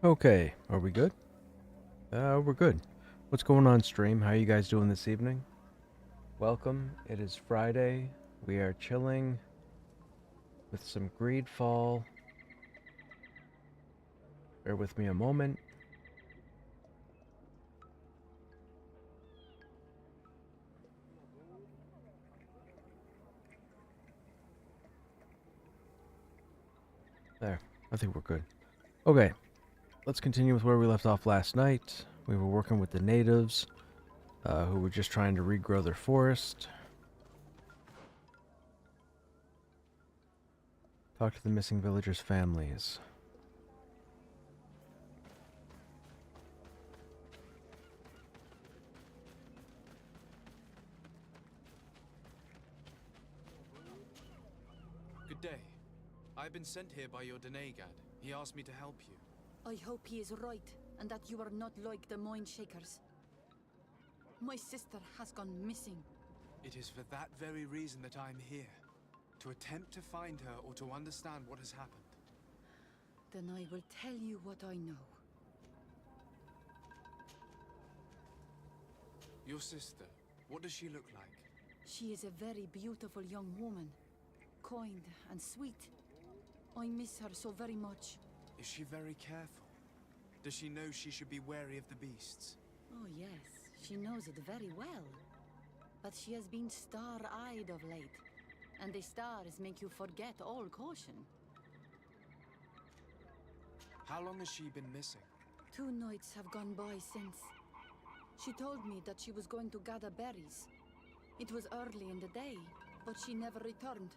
Okay, are we good? We're good. What's going on, stream? How you guys doing this evening? Welcome. It is Friday. We are chilling with some Greedfall. Bear with me a moment. There. I think we're good. Okay, let's continue with where we left off last night. We were working with the natives, who were just trying to regrow their forest. Talk to the missing villagers' families. Good day. I've been sent here by your Denegad. He asked me to help you. I hope he is right, and that you are not like the Mind Shakers. My sister has gone missing. It is for that very reason that I'm here. To attempt to find her or to understand what has happened. Then I will tell you what I know. Your sister, what does she look like? She is a very beautiful young woman. Kind and sweet. I miss her so very much. Is she very careful? Does she know she should be wary of the beasts? Oh yes, she knows it very well. But she has been star-eyed of late. And the stars make you forget all caution. How long has she been missing? 2 nights have gone by since. She told me that she was going to gather berries. It was early in the day, but she never returned.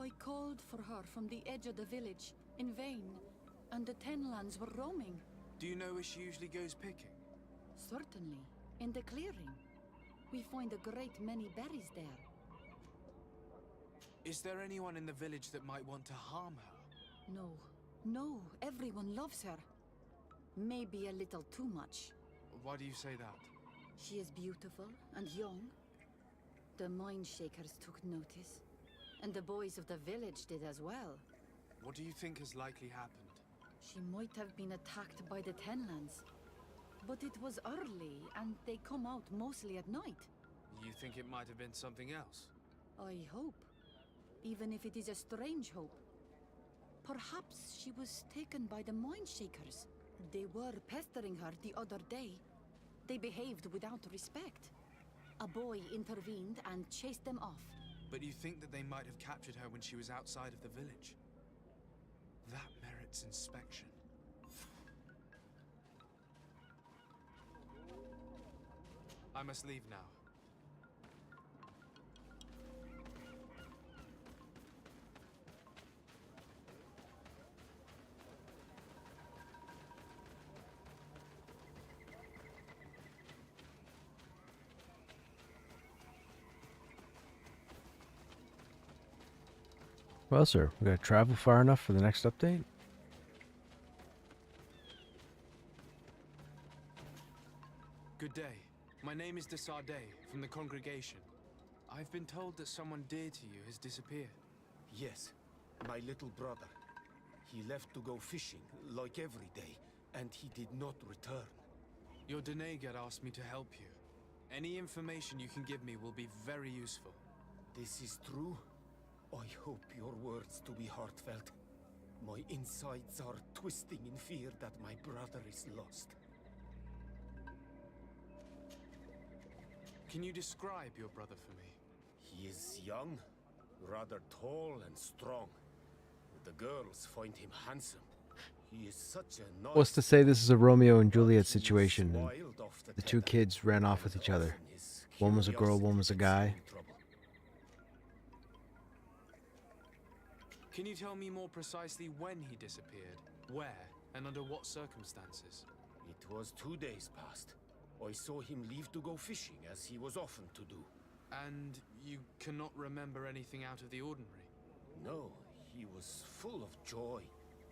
I called for her from the edge of the village, in vain, and the Tenlands were roaming. Do you know where she usually goes picking? Certainly, in the clearing. We find a great many berries there. Is there anyone in the village that might want to harm her? No, everyone loves her. Maybe a little too much. Why do you say that? She is beautiful and young. The Mind Shakers took notice. And the boys of the village did as well. What do you think has likely happened? She might have been attacked by the Tenlands. But it was early, and they come out mostly at night. You think it might have been something else? I hope. Even if it is a strange hope. Perhaps she was taken by the Mind Shakers. They were pestering her the other day. They behaved without respect. A boy intervened and chased them off. But you think that they might have captured her when she was outside of the village? That merits inspection. I must leave now. Well, sir, we gotta travel far enough for the next update? Good day. My name is de Sardet, from the congregation. I've been told that someone dear to you has disappeared. Yes, my little brother. He left to go fishing, like every day, and he did not return. Your Denegad asked me to help you. Any information you can give me will be very useful. This is true? I hope your words to be heartfelt. My insides are twisting in fear that my brother is lost. Can you describe your brother for me? He is young, rather tall and strong. The girls find him handsome. He is such a nice... What's to say this is a Romeo and but Juliet he is situation, and wild off the two tether, kids ran off with and each other. often his One was a girl, one was a curiosity gets him guy. in trouble. Can you tell me more precisely when he disappeared, where, and under what circumstances? It was 2 days past. I saw him leave to go fishing, as he was often to do. And you cannot remember anything out of the ordinary? No, he was full of joy,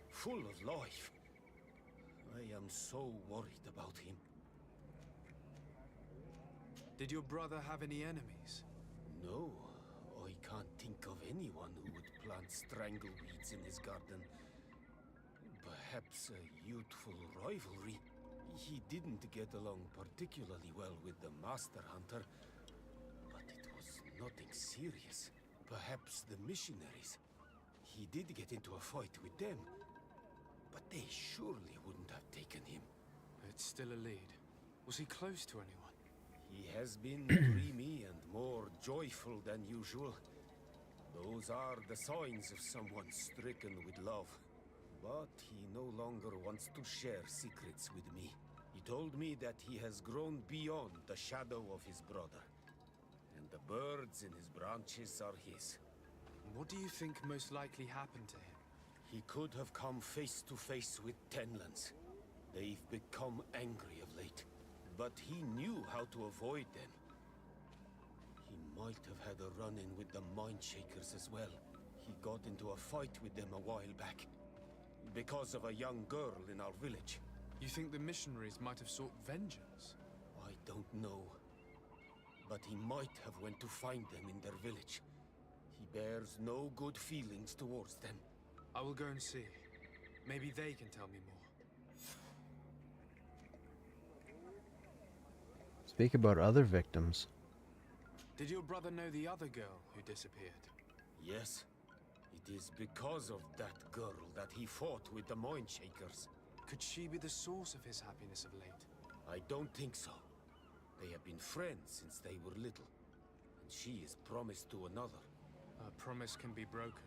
full of life. I am so worried about him. Did your brother have any enemies? No, I can't think of anyone who would plant strangleweeds in his garden. Perhaps a youthful rivalry. He didn't get along particularly well with the Master Hunter, but it was nothing serious. Perhaps the missionaries. He did get into a fight with them, but they surely wouldn't have taken him. It's still a lead. Was he close to anyone? He has been dreamy and more joyful than usual. Those are the signs of someone stricken with love. But he no longer wants to share secrets with me. He told me that he has grown beyond the shadow of his brother. And the birds in his branches are his. What do you think most likely happened to him? He could have come face to face with Tenlands. They've become angry of late. But he knew how to avoid them. He might have had a run-in with the Mindshakers as well. He got into a fight with them a while back. Because of a young girl in our village. You think the missionaries might have sought vengeance? I don't know. But he might have went to find them in their village. He bears no good feelings towards them. I will go and see. Maybe they can tell me more. Speak about other victims. Did your brother know the other girl who disappeared? Yes. It is because of that girl that he fought with the Mindshakers. Could she be the source of his happiness of late? I don't think so. They have been friends since they were little. And she is promised to another. A promise can be broken.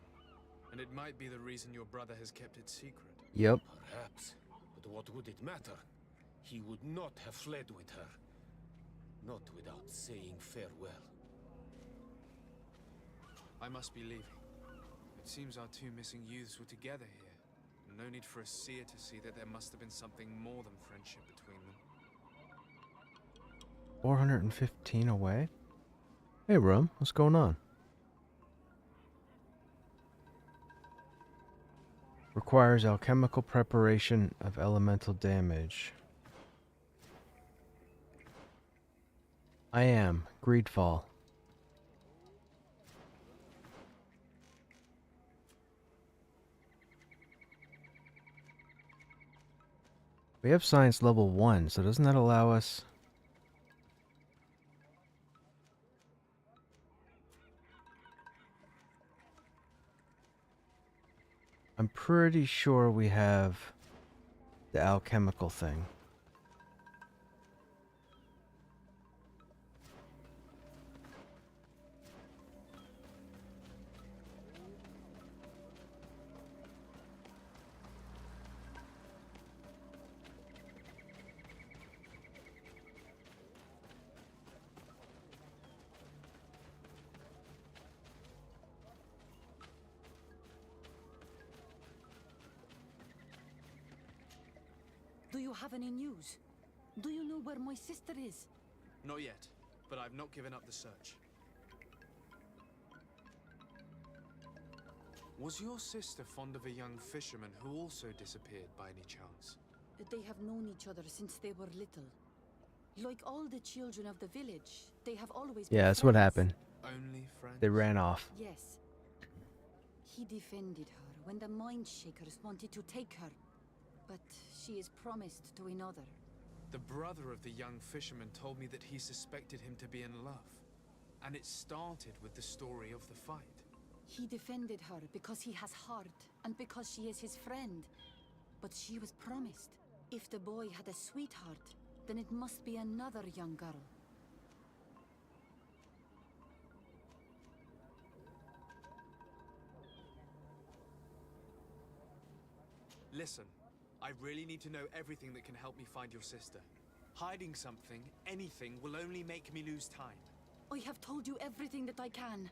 And it might be the reason your brother has kept it secret. Yep. Perhaps. But what would it matter? He would not have fled with her. Not without saying farewell. I must be leaving. It seems our two missing youths were together here. No need for a seer to see that there must have been something more than friendship between them. 415 away? Hey, Rum, what's going on? Requires alchemical preparation of elemental damage. I am Greedfall. We have science level 1, so doesn't that allow us... I'm pretty sure we have the alchemical thing. Do you have any news? Do you know where my sister is? Not yet, but I've not given up the search. Was your sister fond of a young fisherman who also disappeared by any chance? They have known each other since they were little. Like all the children of the village, they have always been Yeah, that's what friends. happened. Only friends? They ran off. Yes. He defended her when the Mindshakers wanted to take her. But she is promised to another. The brother of the young fisherman told me that he suspected him to be in love. And it started with the story of the fight. He defended her because he has heart and because she is his friend. But she was promised. If the boy had a sweetheart, then it must be another young girl. Listen, I really need to know everything that can help me find your sister. Hiding something, anything, will only make me lose time. I have told you everything that I can.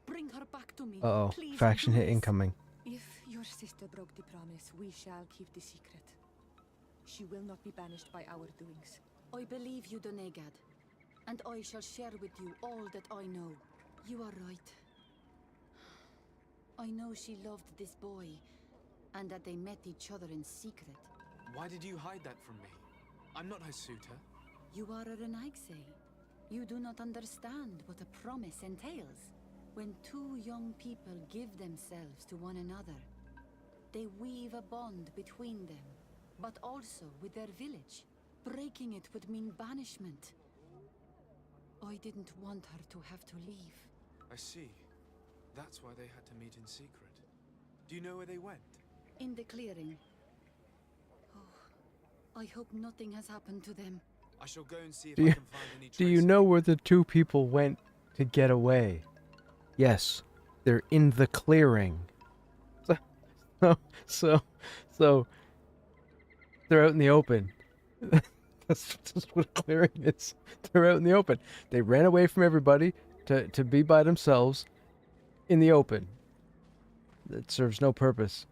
Bring her back to me. Uh-oh, Please faction do hit this. incoming. If your sister broke the promise, we shall keep the secret. She will not be banished by our doings. I believe you, Donegad. And I shall share with you all that I know. You are right. I know she loved this boy, and that they met each other in secret. Why did you hide that from me? I'm not her suitor. You are a Renaigse. You do not understand what a promise entails. When two young people give themselves to one another, They weave a bond between them, but also with their village. Breaking it would mean banishment. I didn't want her to have to leave. I see. That's why they had to meet in secret. Do you know where they went? In the clearing. Oh, I hope nothing has happened to them. I shall go and see if Do I you, can find any trace do you of know where the two people went to get away? Yes, they're in the clearing. So they're out in the open. That's just what a clearing is. They're out in the open. They ran away from everybody to be by themselves in the open. That serves no purpose.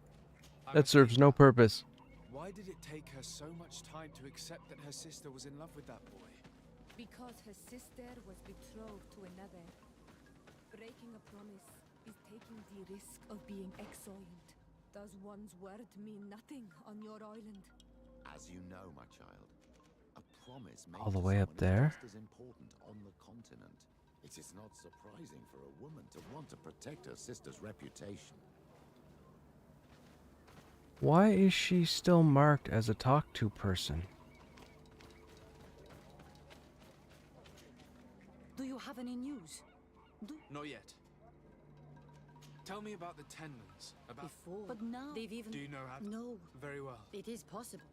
I That must serves leave no now. purpose. Why did it take her so much time to accept that her sister was in love with that boy? Because her sister was betrothed to another. Breaking a promise is taking the risk of being exiled. Does one's word mean nothing on your island? As you know, my child, a promise made All the to way up someone is there? just as important on the continent. It is not surprising for a woman to want to protect her sister's reputation. Why is she still marked as a talk-to person? Do you have any news? Not yet. Tell me about the Tenmans. About... Before. But now they've even... Do you know how to... No, Very well. it is possible.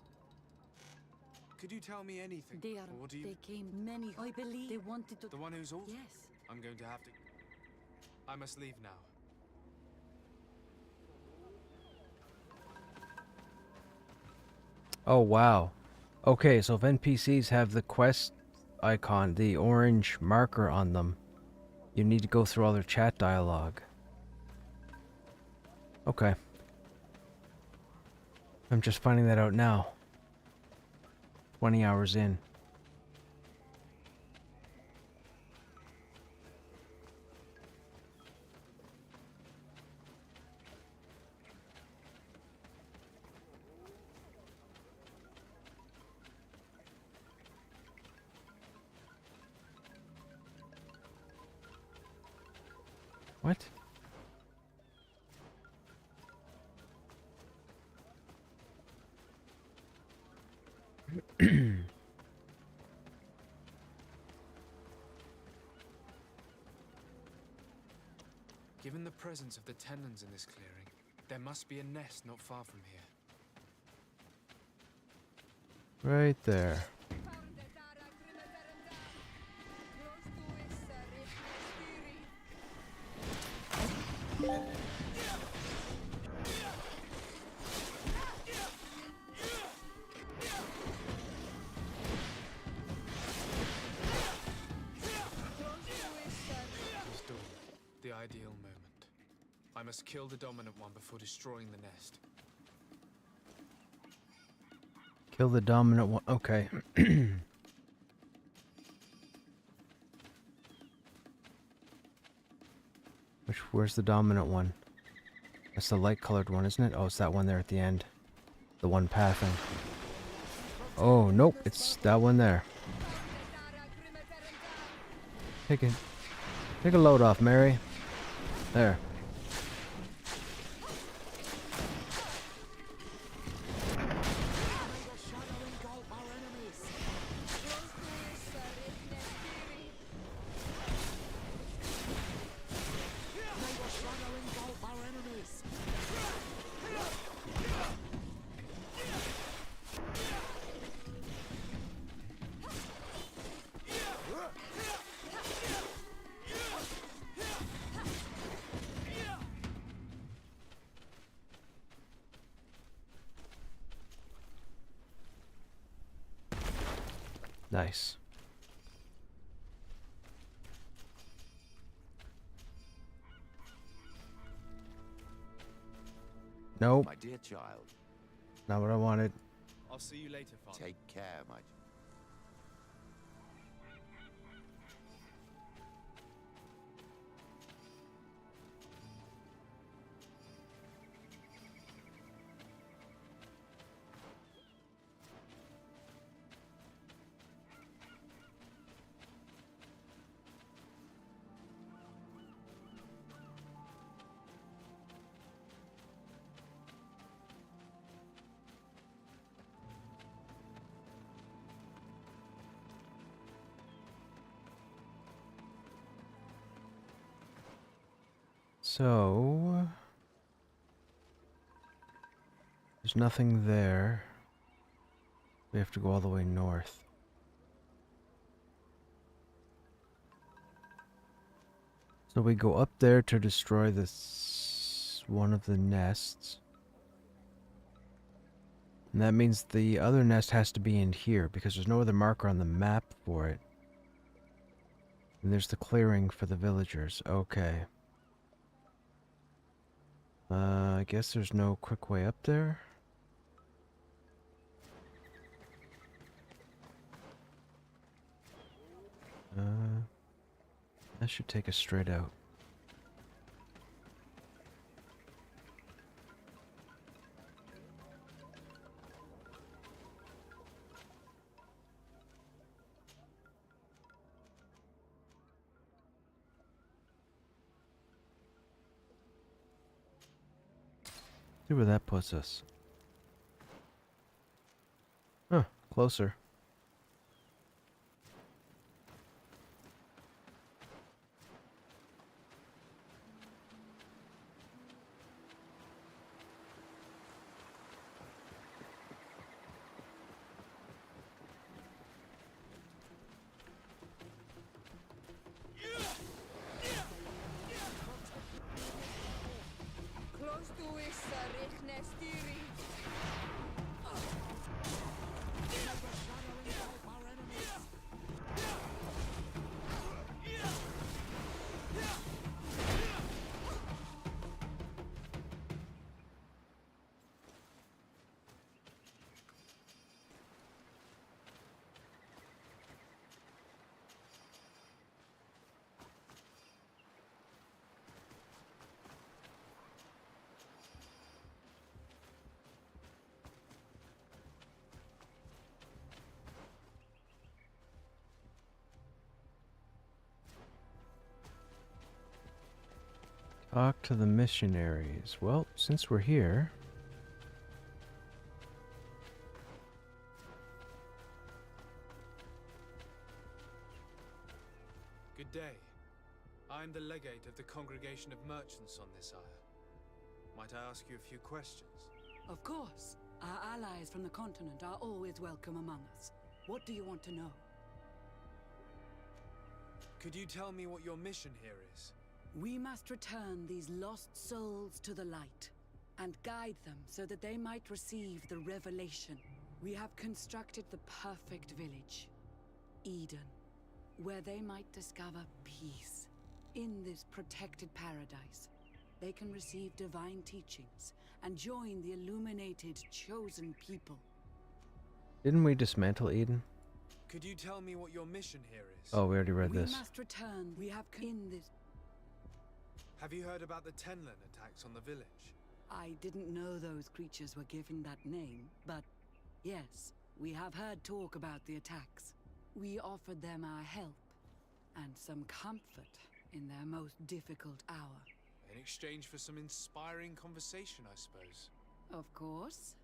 Could you tell me anything? They are... Or what do you... They came many... I believe they wanted to... The one who's also... Yes. I'm going to have to... I must leave now. Oh, wow. Okay, so if NPCs have the quest icon, the orange marker on them, you need to go through all their chat dialogue. Okay. I'm just finding that out now. 20 hours in. What? Given the presence of the Tenmans in this clearing, there must be a nest not far from here. Right there. It's dawn, the ideal moment. I must kill the dominant one before destroying the nest. Kill the dominant one. Okay. Where's the dominant one? That's the light colored one, isn't it? Oh, it's that one there at the end. The one pathing. Oh, nope. It's that one there. Take a load off, Mary. There. Nice. Nope, My dear child, not what I wanted. I'll see you later, Father. take care, my... So there's nothing there. We have to go all the way north. So we go up there to destroy this one of the nests. And that means the other nest has to be in here because there's no other marker on the map for it. And there's the clearing for the villagers. Okay. I guess there's no quick way up there. That should take us straight out. See where that puts us. Huh, closer. Close to issa rechne stiri. Talk to the missionaries. Well, since we're here... Good day. I am the legate of the Congregation of Merchants on this isle. Might I ask you a few questions? Of course. Our allies from the continent are always welcome among us. What do you want to know? Could you tell me what your mission here is? We must return these lost souls to the light, and guide them so that they might receive the revelation. We have constructed the perfect village, Eden, where they might discover peace. In this protected paradise, they can receive divine teachings and join the illuminated chosen people. Didn't we dismantle Eden? Could you tell me what your mission here is? Oh, we already read We this. must return. We have in this. Have you heard about the Tenlin attacks on the village? I didn't know those creatures were given that name, but yes, we have heard talk about the attacks. We offered them our help and some comfort in their most difficult hour. In exchange for some inspiring conversation, I suppose. Of course.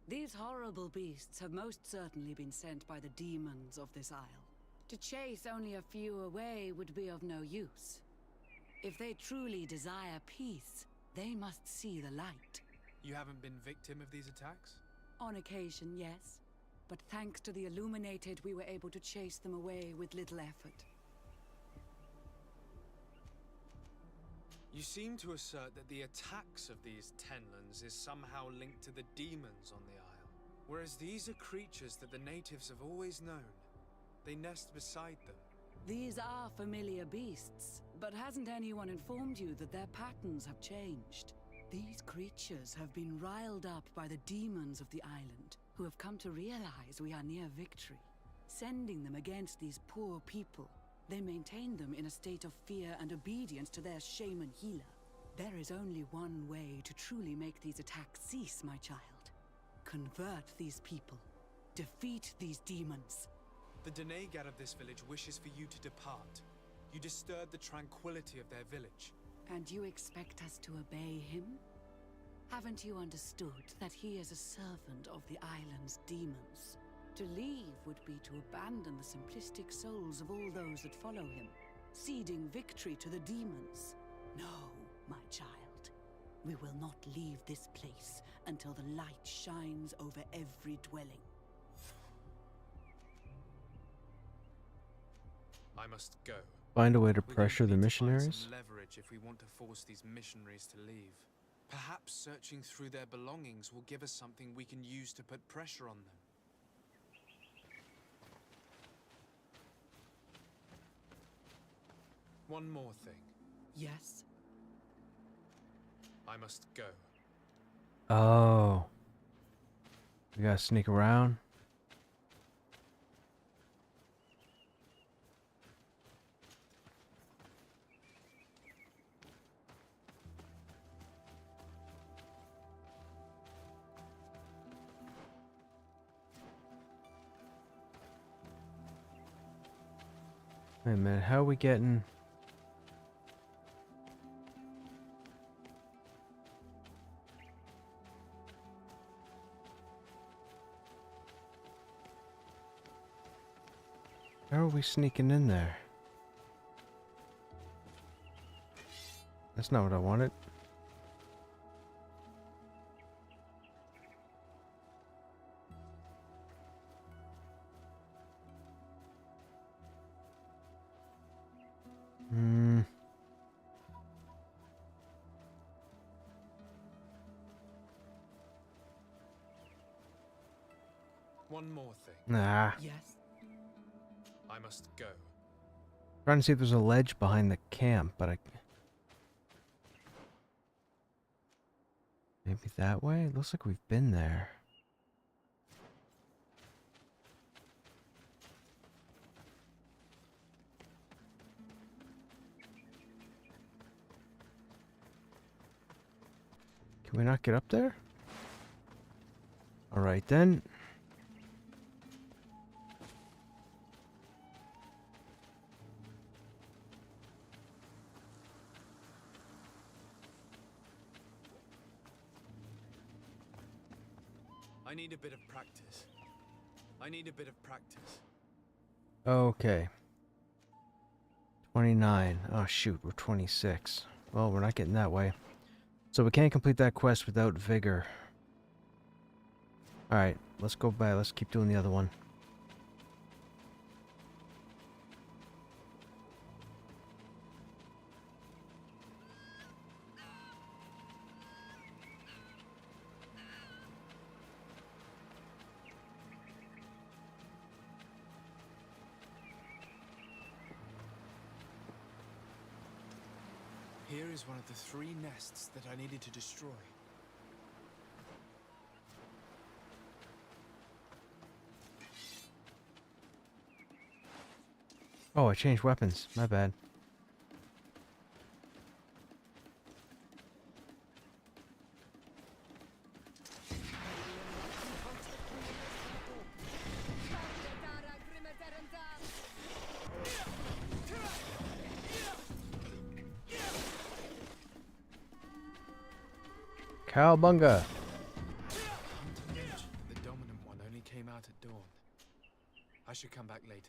These horrible beasts have most certainly been sent by the demons of this isle. To chase only a few away would be of no use. If they truly desire peace, they must see the light. You haven't been victim of these attacks? On occasion, yes. But thanks to the Illuminated, we were able to chase them away with little effort. You seem to assert that the attacks of these Tenlins is somehow linked to the demons on the isle. Whereas these are creatures that the natives have always known. They nest beside them. These are familiar beasts, but hasn't anyone informed you that their patterns have changed? These creatures have been riled up by the demons of the island, who have come to realize we are near victory. Sending them against these poor people, they maintain them in a state of fear and obedience to their shaman healer. There is only one way to truly make these attacks cease, my child. Convert these people. Defeat these demons. The Denegat of this village wishes for you to depart. You disturb the tranquility of their village. And you expect us to obey him? Haven't you understood that he is a servant of the island's demons? To leave would be to abandon the simplistic souls of all those that follow him, ceding victory to the demons. No, my child. We will not leave this place until the light shines over every dwelling. I must go. Find a way to We're going pressure the need to find missionaries? some leverage if we want to force these missionaries to leave. Perhaps searching through their belongings will give us something we can use to put pressure on them. One more thing. Yes? I must go. Oh. We gotta sneak around. Wait a minute, how are we getting... How are we sneaking in there? That's not what I wanted. Hmm. One more thing. Nah. Yes? I must go. Trying to see if there's a ledge behind the camp, but I... Maybe that way? It looks like we've been there. Can we not get up there? Alright then. I need a bit of practice. I need a bit of practice. Okay. 29. Oh shoot, we're 26. Well, we're not getting that way. So we can't complete that quest without vigor. Alright, let's go back. Let's keep doing the other one. Here is one of the 3 nests that I needed to destroy. Oh, I changed weapons. My bad. Cowabunga! The dominant one only came out at dawn. I should come back later.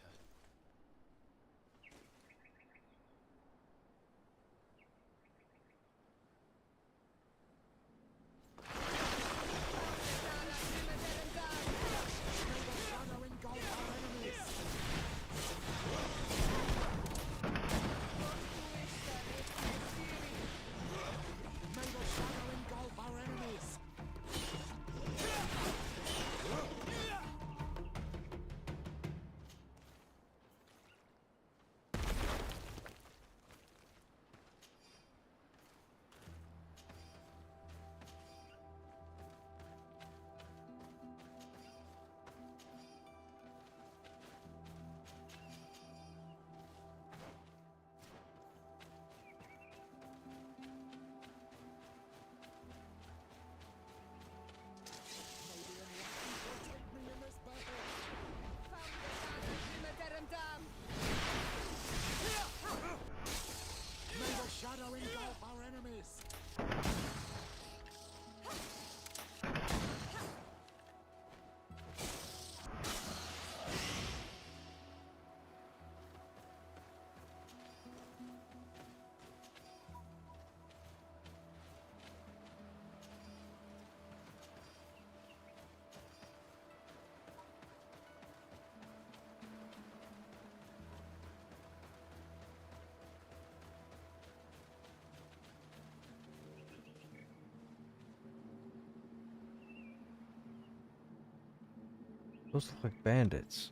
Those look like bandits.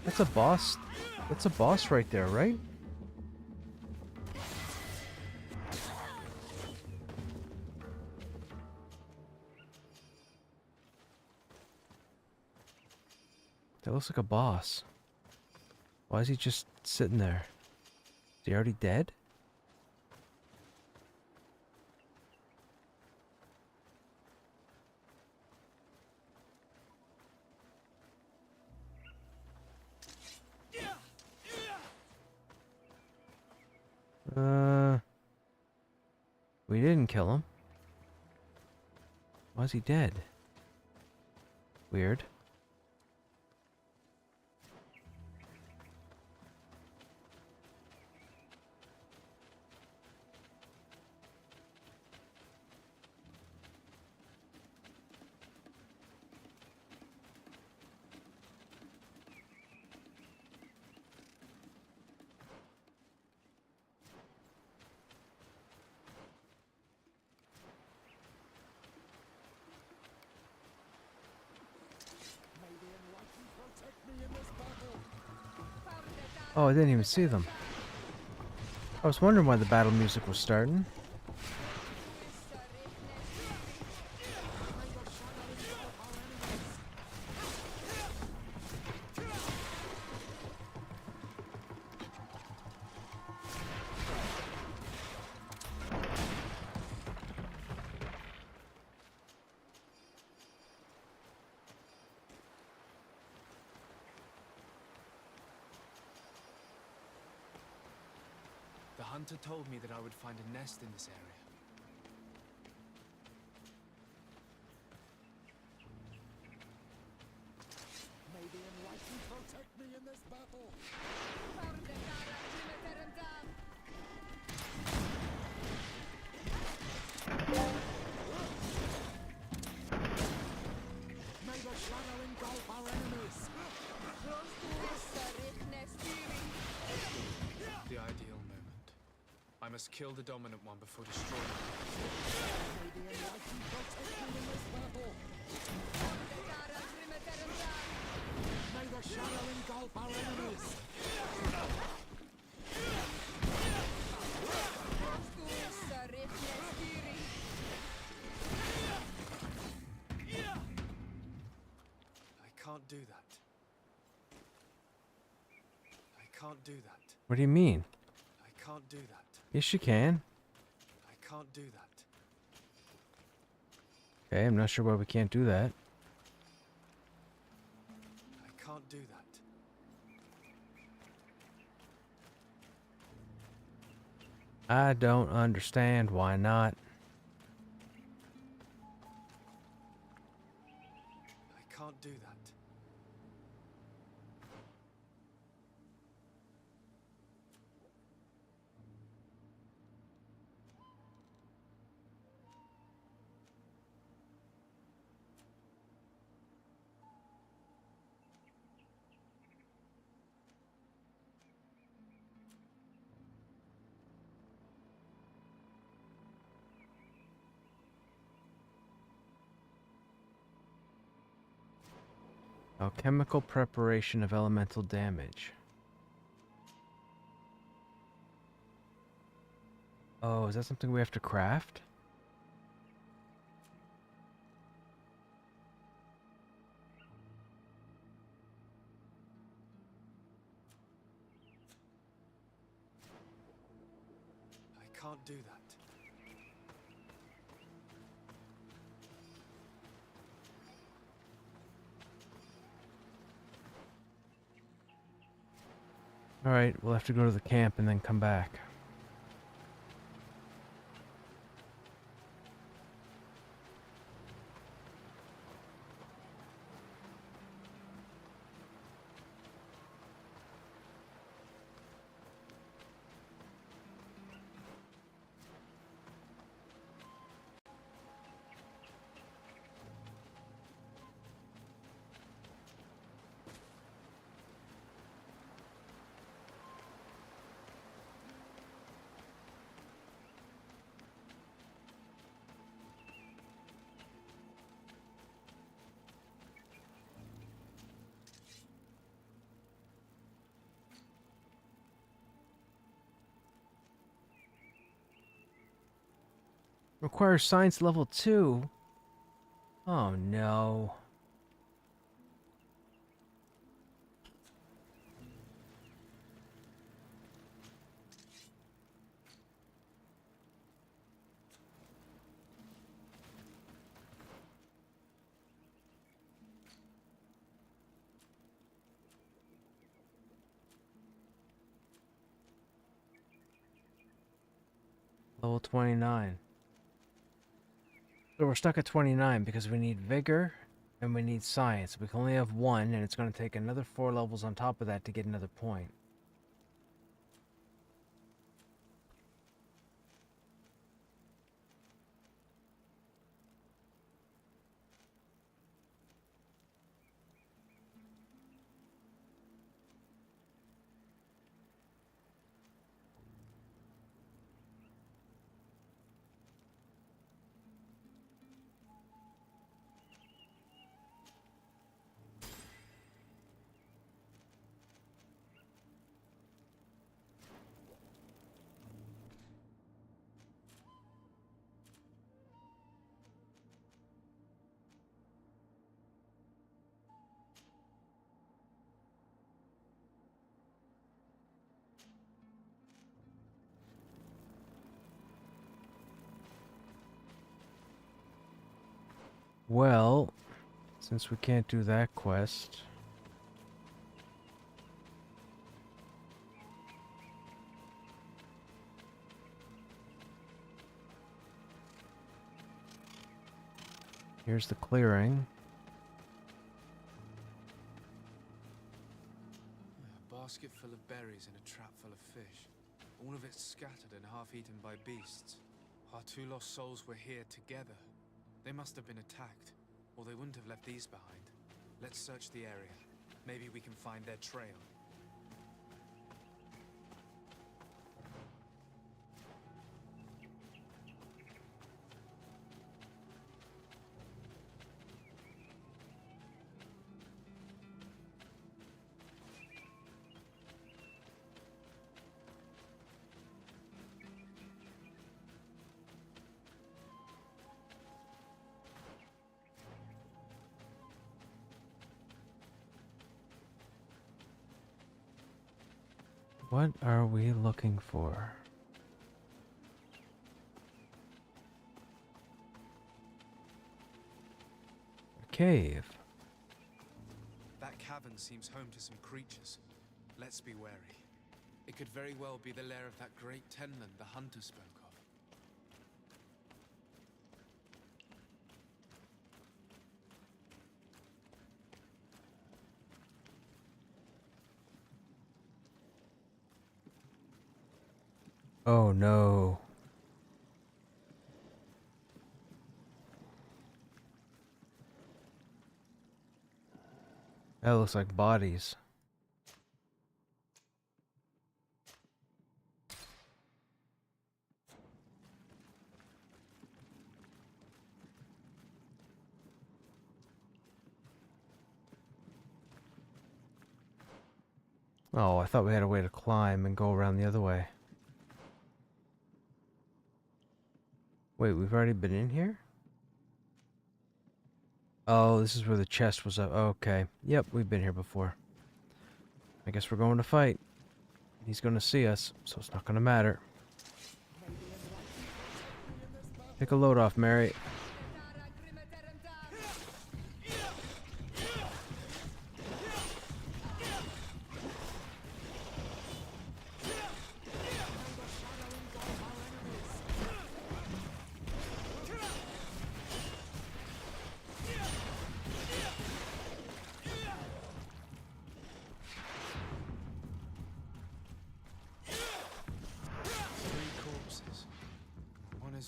That's a boss. That's a boss right there, right? That looks like a boss. Why is he just sitting there? Is he already dead? We didn't kill him. Why is he dead? Weird. Oh, I didn't even see them. I was wondering why the battle music was starting. The hunter told me that I would find a nest in this area. May the enlightened protect me in this battle. May the shadow engulf our enemies. The ideal moment. I must kill the dominant one before destroying it. May the enlightened protect me in this battle. May the shadow engulf our enemies. I can't do that. I can't do that. What do you mean? I can't do that. Yes, you can. I can't do that. Okay, I'm not sure why we can't do that. I can't do that. I don't understand why not. I can't do that. Alchemical preparation of elemental damage. Oh, is that something we have to craft? I can't do that. Alright, we'll have to go to the camp and then come back. Requires science level 2. Oh no. Level 29. So we're stuck at 29 because we need vigor and we need science. We can only have one, and it's going to take another 4 levels on top of that to get another point. Well, since we can't do that quest, here's the clearing. A basket full of berries and a trap full of fish. All of it scattered and half eaten by beasts. Our 2 lost souls were here together. They must have been attacked, or they wouldn't have left these behind. Let's search the area. Maybe we can find their trail. What are we looking for? A cave. That cavern seems home to some creatures. Let's be wary. It could very well be the lair of that great tenland the hunter spoke of. Oh no. That looks like bodies. Oh, I thought we had a way to climb and go around the other way. Wait, we've already been in here? Oh, this is where the chest was up. Okay. Yep, we've been here before. I guess we're going to fight. He's going to see us, so it's not going to matter. Take a load off, Mary.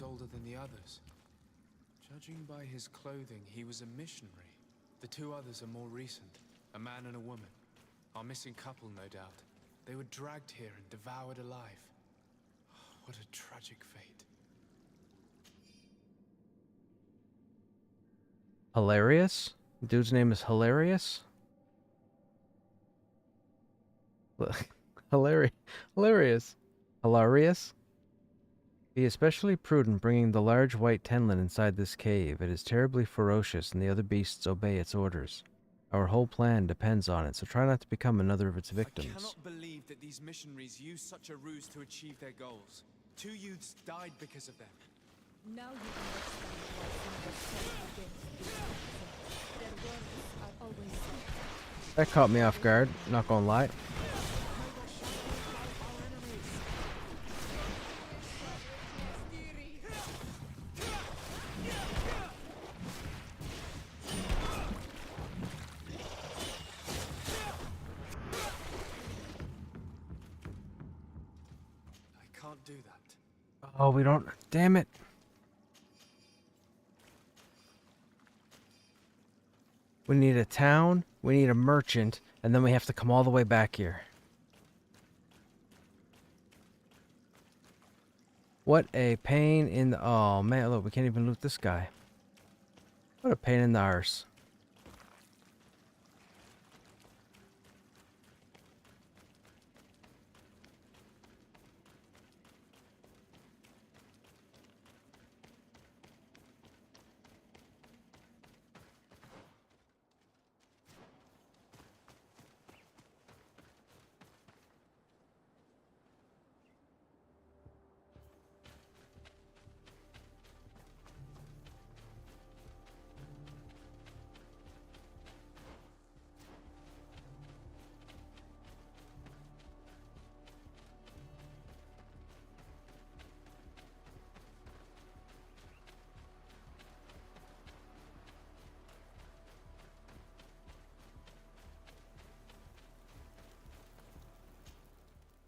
Older than the others. Judging by his clothing, he was a missionary. The 2 others are more recent, a man and a woman. Our missing couple, no doubt. They were dragged here and devoured alive. What a tragic fate. Hilarious? The dude's name is Hilarious? Hilarious. Hilarious? Be especially prudent bringing the large white tenlin inside this cave. It is terribly ferocious, and the other beasts obey its orders. Our whole plan depends on it, so try not to become another of its I victims. cannot believe that these missionaries used such a ruse to achieve their goals. 2 youths died because of them. Now you understand why symbols stand against these actions. Their words are always said. That caught me off guard, not gonna lie. I can't do that. Oh, we don't. Damn it. We need a town, we need a merchant, and then we have to come all the way back here. What a pain in the... Oh, man, look, we can't even loot this guy. What a pain in the arse.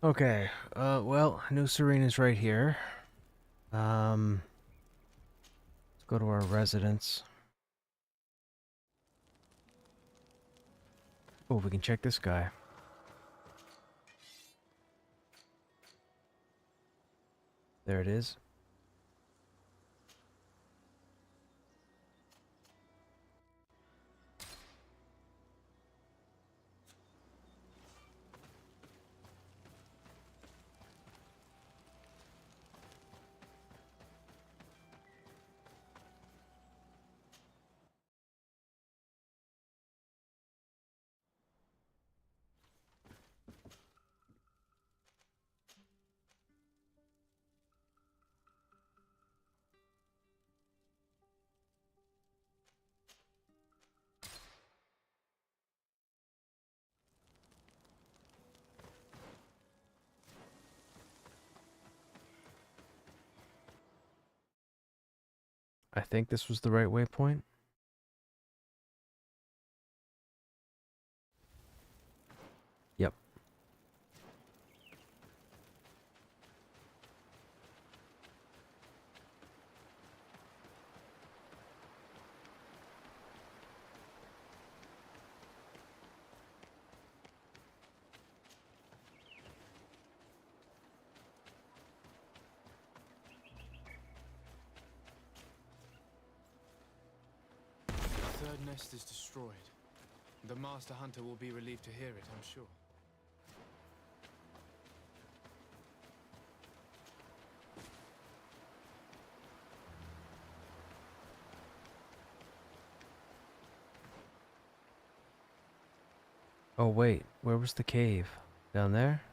Okay, well, New Serena's right here. Let's go to our residence. Oh, we can check this guy. There it is. I think this was the right waypoint. Yep. The third nest is destroyed. The Master Hunter will be relieved to hear it, I'm sure. Oh, wait. Where was the cave? Down there?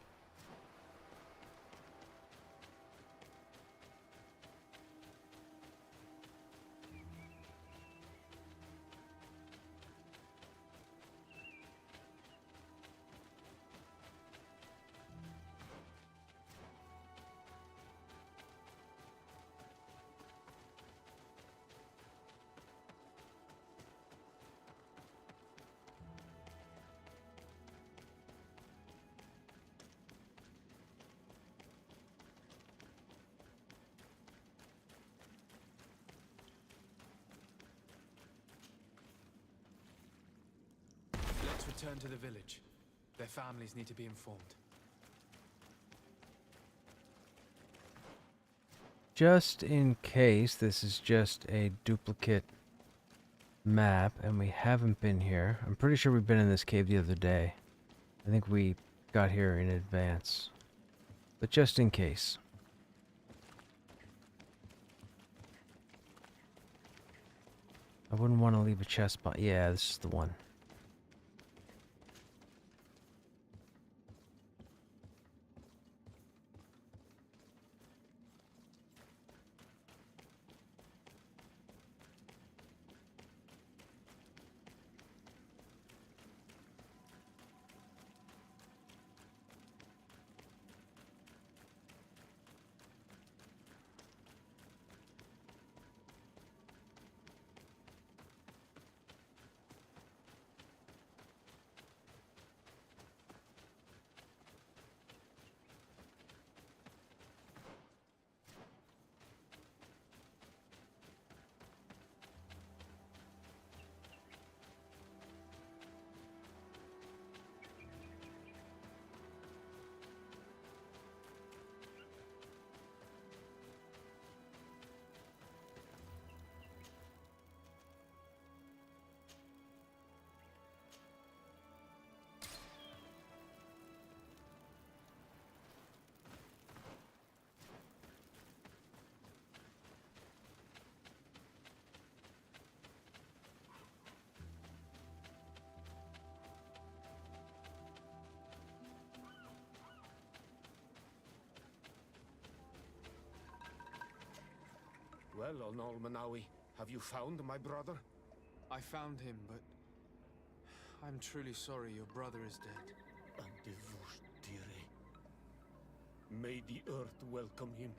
Let's return to the village. Their families need to be informed. Just in case this is just a duplicate map and we haven't been here. I'm pretty sure we've been in this cave the other day. I think we got here in advance. But just in case. I wouldn't want to leave a chest spot. Yeah, this is the one. Well, Onol Manawi, have you found my brother? I found him, but I'm truly sorry your brother is dead. May the earth welcome him.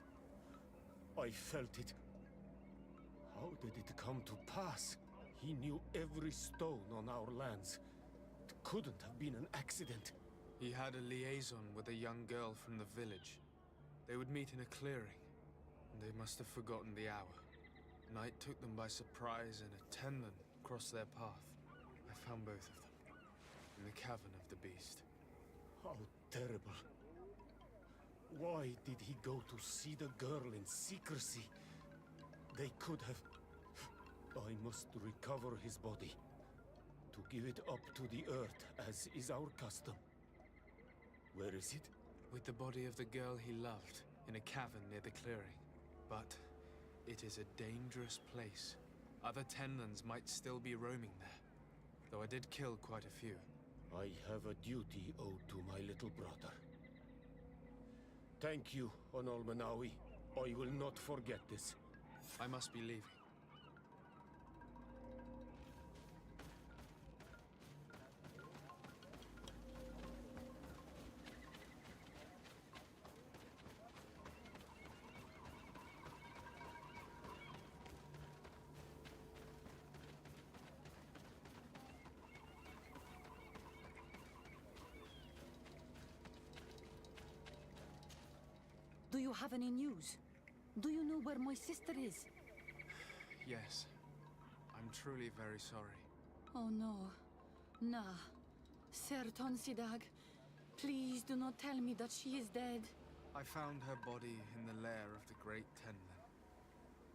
I felt it. How did it come to pass? He knew every stone on our lands. It couldn't have been an accident. He had a liaison with a young girl from the village. They would meet in a clearing, and they must have forgotten the hour. Night took them by surprise, and a tenlin crossed their path. I found both of them, in the cavern of the beast. How terrible. Why did he go to see the girl in secrecy? They could have... I must recover his body. To give it up to the earth, as is our custom. Where is it? With the body of the girl he loved, in a cavern near the clearing. But it is a dangerous place. Other tenlins might still be roaming there, though I did kill quite a few. I have a duty owed to my little brother. Thank you, Onol Manawi. I will not forget this. I must be leaving. Do you have any news? Do you know where my sister is? Yes. I'm truly very sorry. Oh no. Nah. Ser Tonsidag, please do not tell me that she is dead. I found her body in the lair of the great tenlin,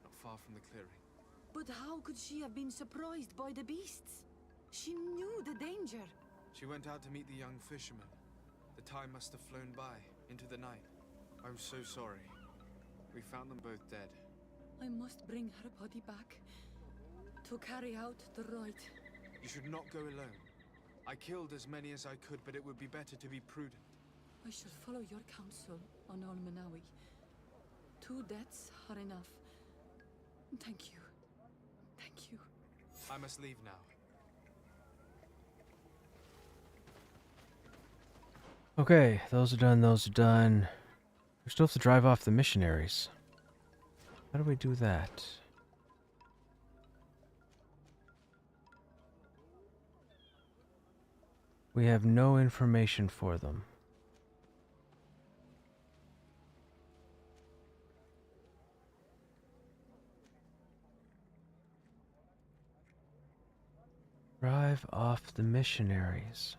not far from the clearing. But how could she have been surprised by the beasts? She knew the danger. She went out to meet the young fisherman. The time must have flown by, into the night. I'm so sorry. We found them both dead. I must bring her body back to carry out the rite. You should not go alone. I killed as many as I could, but it would be better to be prudent. I shall follow your counsel, Onol Manawi. 2 deaths are enough. Thank you. Thank you. I must leave now. Okay, those are done, those are done. We still have to drive off the missionaries. How do we do that? We have no information for them. Drive off the missionaries.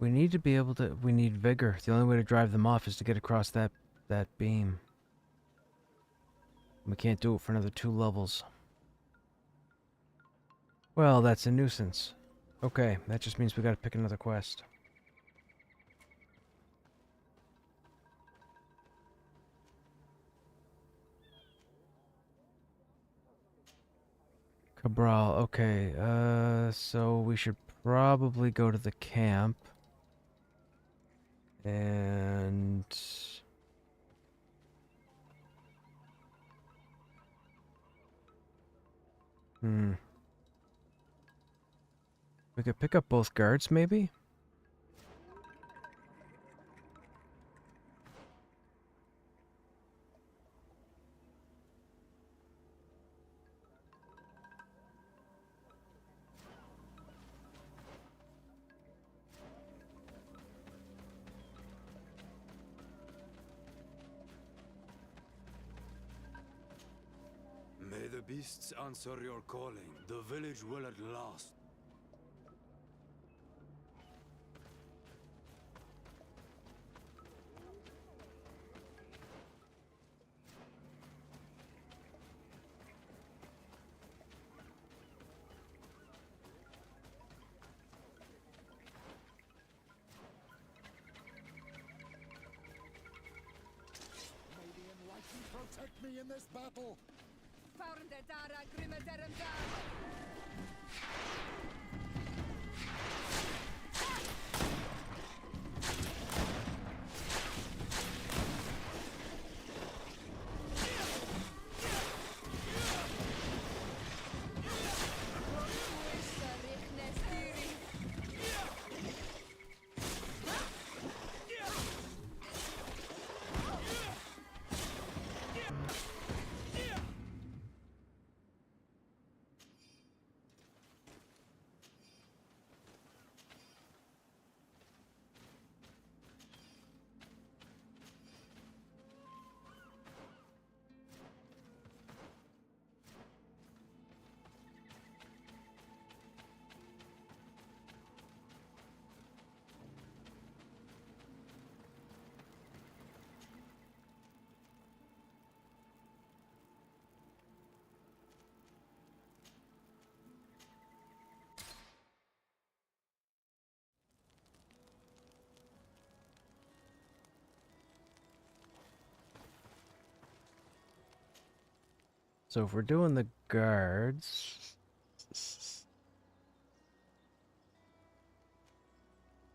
We need to be able to... We need vigor. The only way to drive them off is to get across that beam. We can't do it for another 2 levels. Well, that's a nuisance. Okay, that just means we gotta pick another quest. Cabral, okay, so we should probably go to the camp. And... Hmm. We could pick up both guards, maybe? May the beasts answer your calling. The village will at last. May the Enlightened protect me in this battle! So if we're doing the guards...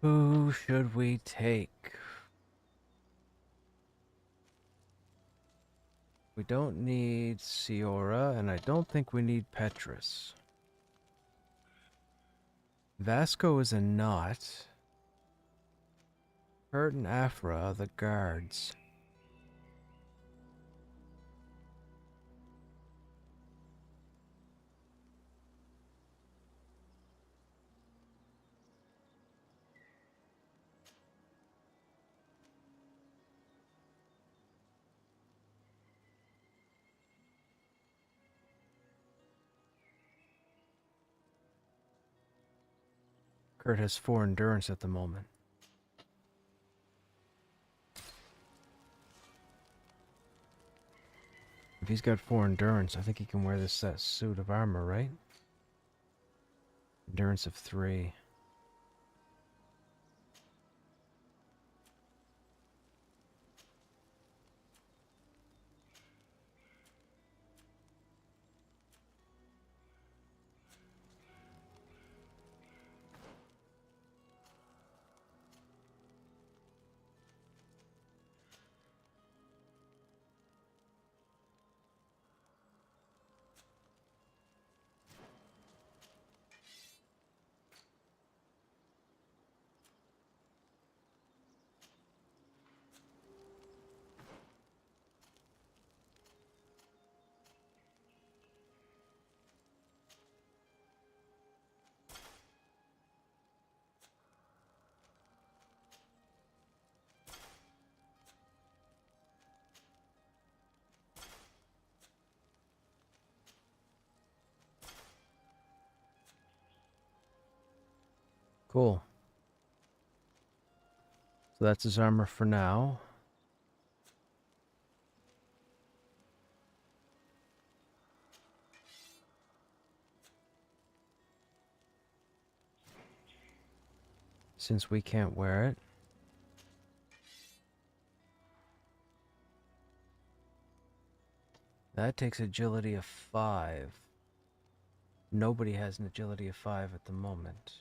Who should we take? We don't need Ciora, and I don't think we need Petrus. Vasco is a knot. Kurt and Afra, the guards. Kurt has 4 endurance at the moment. If he's got 4 endurance, I think he can wear this suit of armor, right? Endurance of 3. Cool. So that's his armor for now. Since we can't wear it. That takes agility of 5. Nobody has an agility of 5 at the moment.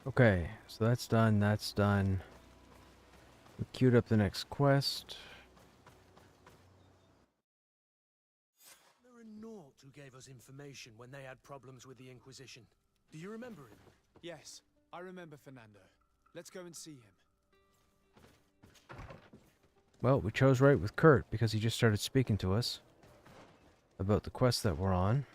Okay, so that's done, that's done. We queued up the next quest. There a Naut who gave us information when they had problems with the Inquisition. Do you remember him? Yes, I remember Fernando. Let's go and see him. Well, we chose right with Kurt because he just started speaking to us about the quest that we're on.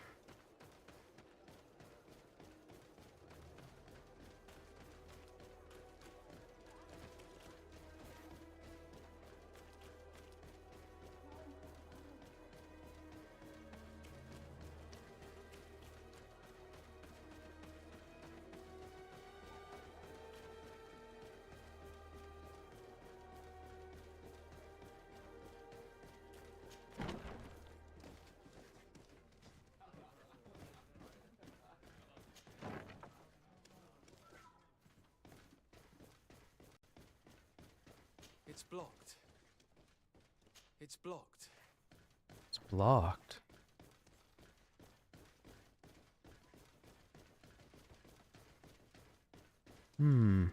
It's blocked. It's blocked. It's blocked. Hmm.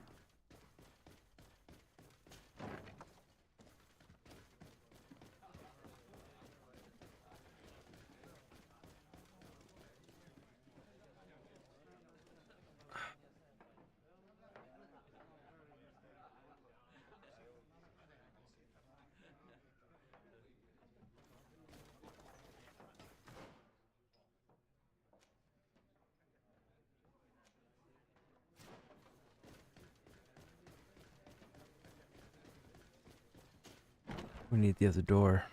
We need the other door.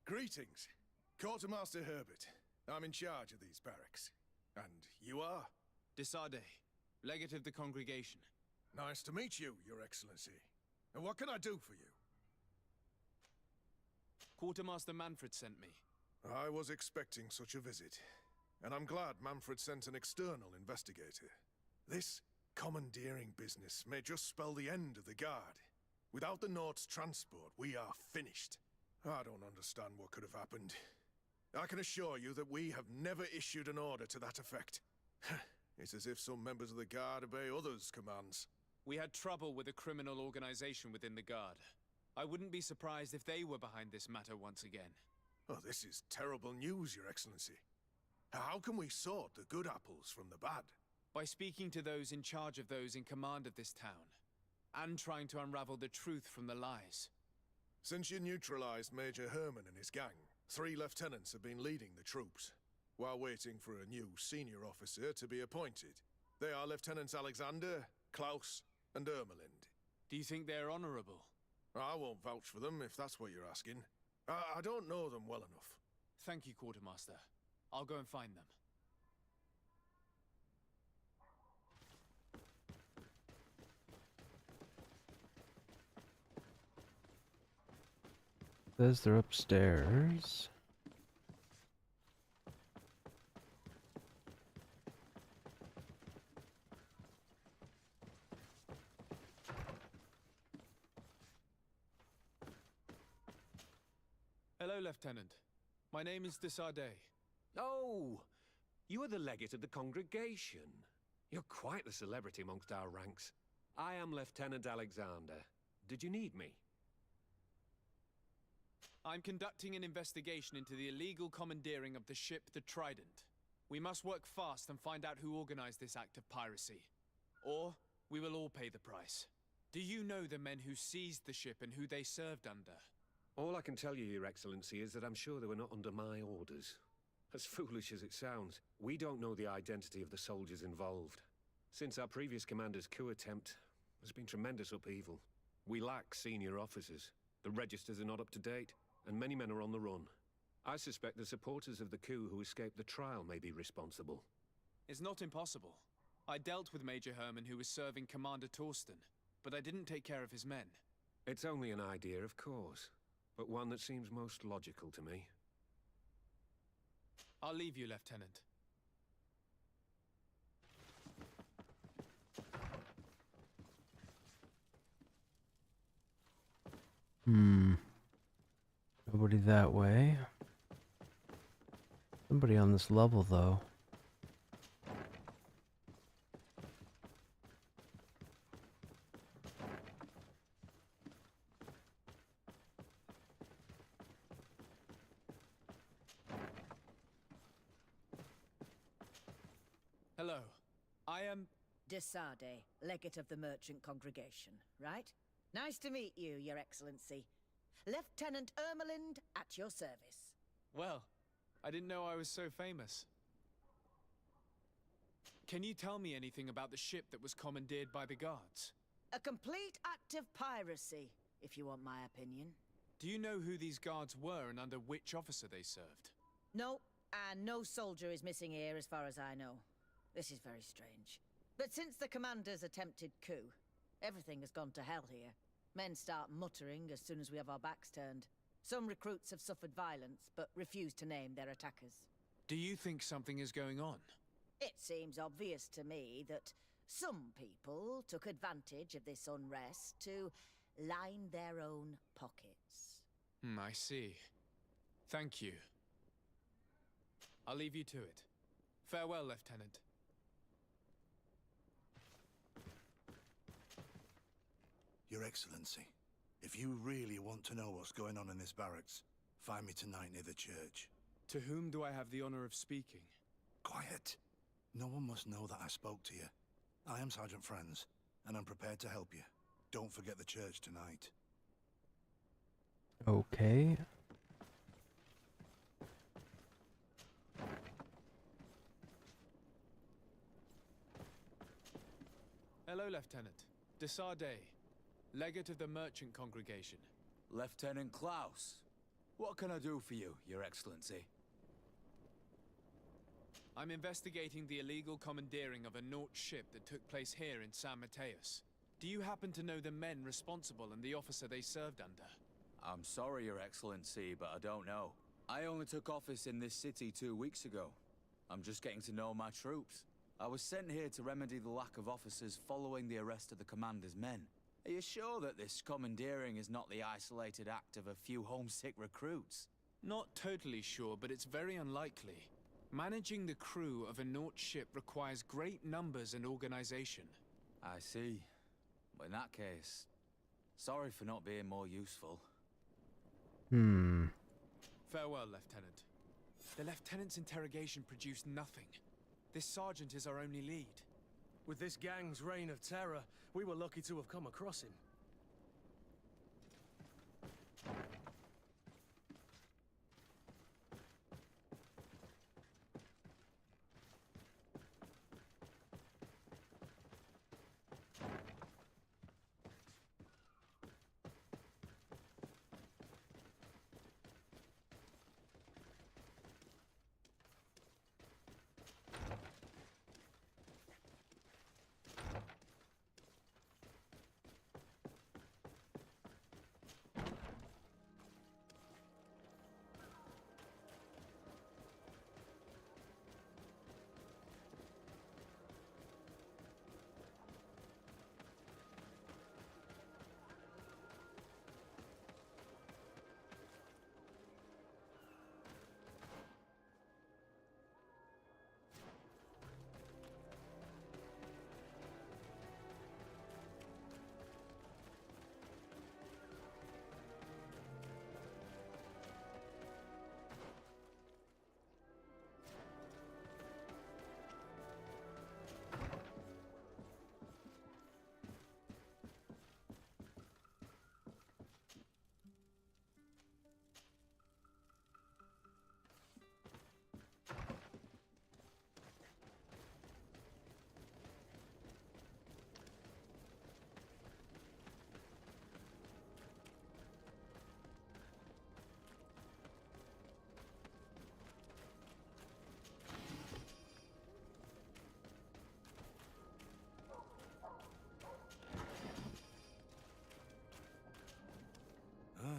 Greetings. Quartermaster Herbert. I'm in charge of these barracks. And you are? Desade, legate of the congregation. Nice to meet you, Your Excellency. And what can I do for you? Quartermaster Manfred sent me. I was expecting such a visit. And I'm glad Manfred sent an external investigator. This commandeering business may just spell the end of the Guard. Without the Naut's transport, we are finished. I don't understand what could have happened. I can assure you that we have never issued an order to that effect. It's as if some members of the Guard obey others' commands. We had trouble with a criminal organization within the Guard. I wouldn't be surprised if they were behind this matter once again. Oh, this is terrible news, Your Excellency. How can we sort the good apples from the bad? By speaking to those in charge of those in command of this town, and trying to unravel the truth from the lies. Since you neutralized Major Herman and his gang, 3 lieutenants have been leading the troops, while waiting for a new senior officer to be appointed. They are Lieutenants Alexander, Klaus, and Ermelind. Do you think they're honorable? I won't vouch for them, if that's what you're asking. I don't know them well enough. Thank you, Quartermaster. I'll go and find them. Says they're upstairs. Hello, Lieutenant. My name is Desardet. Oh, you are the legate of the congregation. You're quite the celebrity amongst our ranks. I am Lieutenant Alexander. Did you need me? I'm conducting an investigation into the illegal commandeering of the ship the Trident. We must work fast and find out who organized this act of piracy. Or we will all pay the price. Do you know the men who seized the ship and who they served under? All I can tell you, Your Excellency, is that I'm sure they were not under my orders. As foolish as it sounds, we don't know the identity of the soldiers involved. Since our previous commander's coup attempt, there's been tremendous upheaval. We lack senior officers. The registers are not up to date, and many men are on the run. I suspect the supporters of the coup who escaped the trial may be responsible. It's not impossible. I dealt with Major Herman, who was serving Commander Torsten, but I didn't take care of his men. It's only an idea, of course, but one that seems most logical to me. I'll leave you, Lieutenant. Nobody that way. Somebody on this level, though. Hello. I am... Desardet, legate of the merchant congregation, right? Nice to meet you, Your Excellency. Lieutenant Ermelind, at your service. Well, I didn't know I was so famous. Can you tell me anything about the ship that was commandeered by the guards? A complete act of piracy, if you want my opinion. Do you know who these guards were and under which officer they served? No, and no soldier is missing here as far as I know. This is very strange. But since the commander's attempted coup, everything has gone to hell here. Men start muttering as soon as we have our backs turned. Some recruits have suffered violence, but refuse to name their attackers. Do you think something is going on? It seems obvious to me that some people took advantage of this unrest to line their own pockets. I see. Thank you. I'll leave you to it. Farewell, Lieutenant. Your Excellency, if you really want to know what's going on in this barracks, find me tonight near the church. To whom do I have the honor of speaking? Quiet. No one must know that I spoke to you. I am Sergeant Franz, and I'm prepared to help you. Don't forget the church tonight. Okay. Hello, Lieutenant. Desardet, legate of the merchant congregation. Lieutenant Klaus, what can I do for you, Your Excellency? I'm investigating the illegal commandeering of a Naut ship that took place here in San Mateus. Do you happen to know the men responsible and the officer they served under? I'm sorry, Your Excellency, but I don't know. I only took office in this city 2 weeks ago. I'm just getting to know my troops. I was sent here to remedy the lack of officers following the arrest of the commander's men. Are you sure that this commandeering is not the isolated act of a few homesick recruits? Not totally sure, but it's very unlikely. Managing the crew of a Naut ship requires great numbers and organization. I see. In that case, sorry for not being more useful. Farewell, Lieutenant. The Lieutenant's interrogation produced nothing. This sergeant is our only lead. With this gang's reign of terror, we were lucky to have come across him.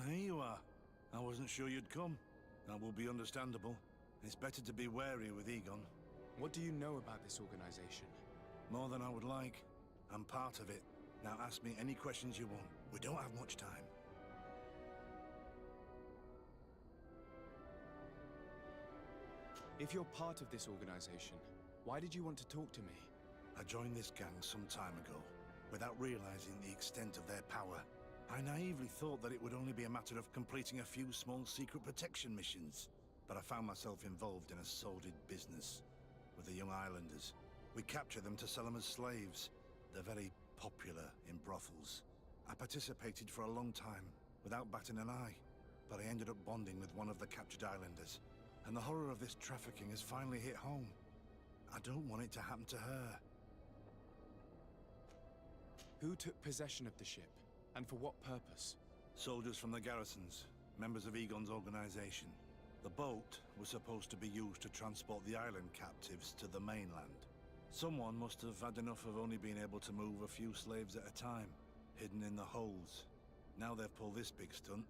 Here you are. I wasn't sure you'd come. That will be understandable. It's better to be wary with Egon. What do you know about this organization? More than I would like. I'm part of it. Now ask me any questions you want. We don't have much time. If you're part of this organization, why did you want to talk to me? I joined this gang some time ago, without realizing the extent of their power. I naively thought that it would only be a matter of completing a few small secret protection missions. But I found myself involved in a sordid business with the young islanders. We capture them to sell them as slaves. They're very popular in brothels. I participated for a long time, without batting an eye. But I ended up bonding with one of the captured islanders. And the horror of this trafficking has finally hit home. I don't want it to happen to her. Who took possession of the ship? And for what purpose? Soldiers from the garrisons, members of Egon's organization. The boat was supposed to be used to transport the island captives to the mainland. Someone must have had enough of only being able to move a few slaves at a time, hidden in the holds. Now they've pulled this big stunt.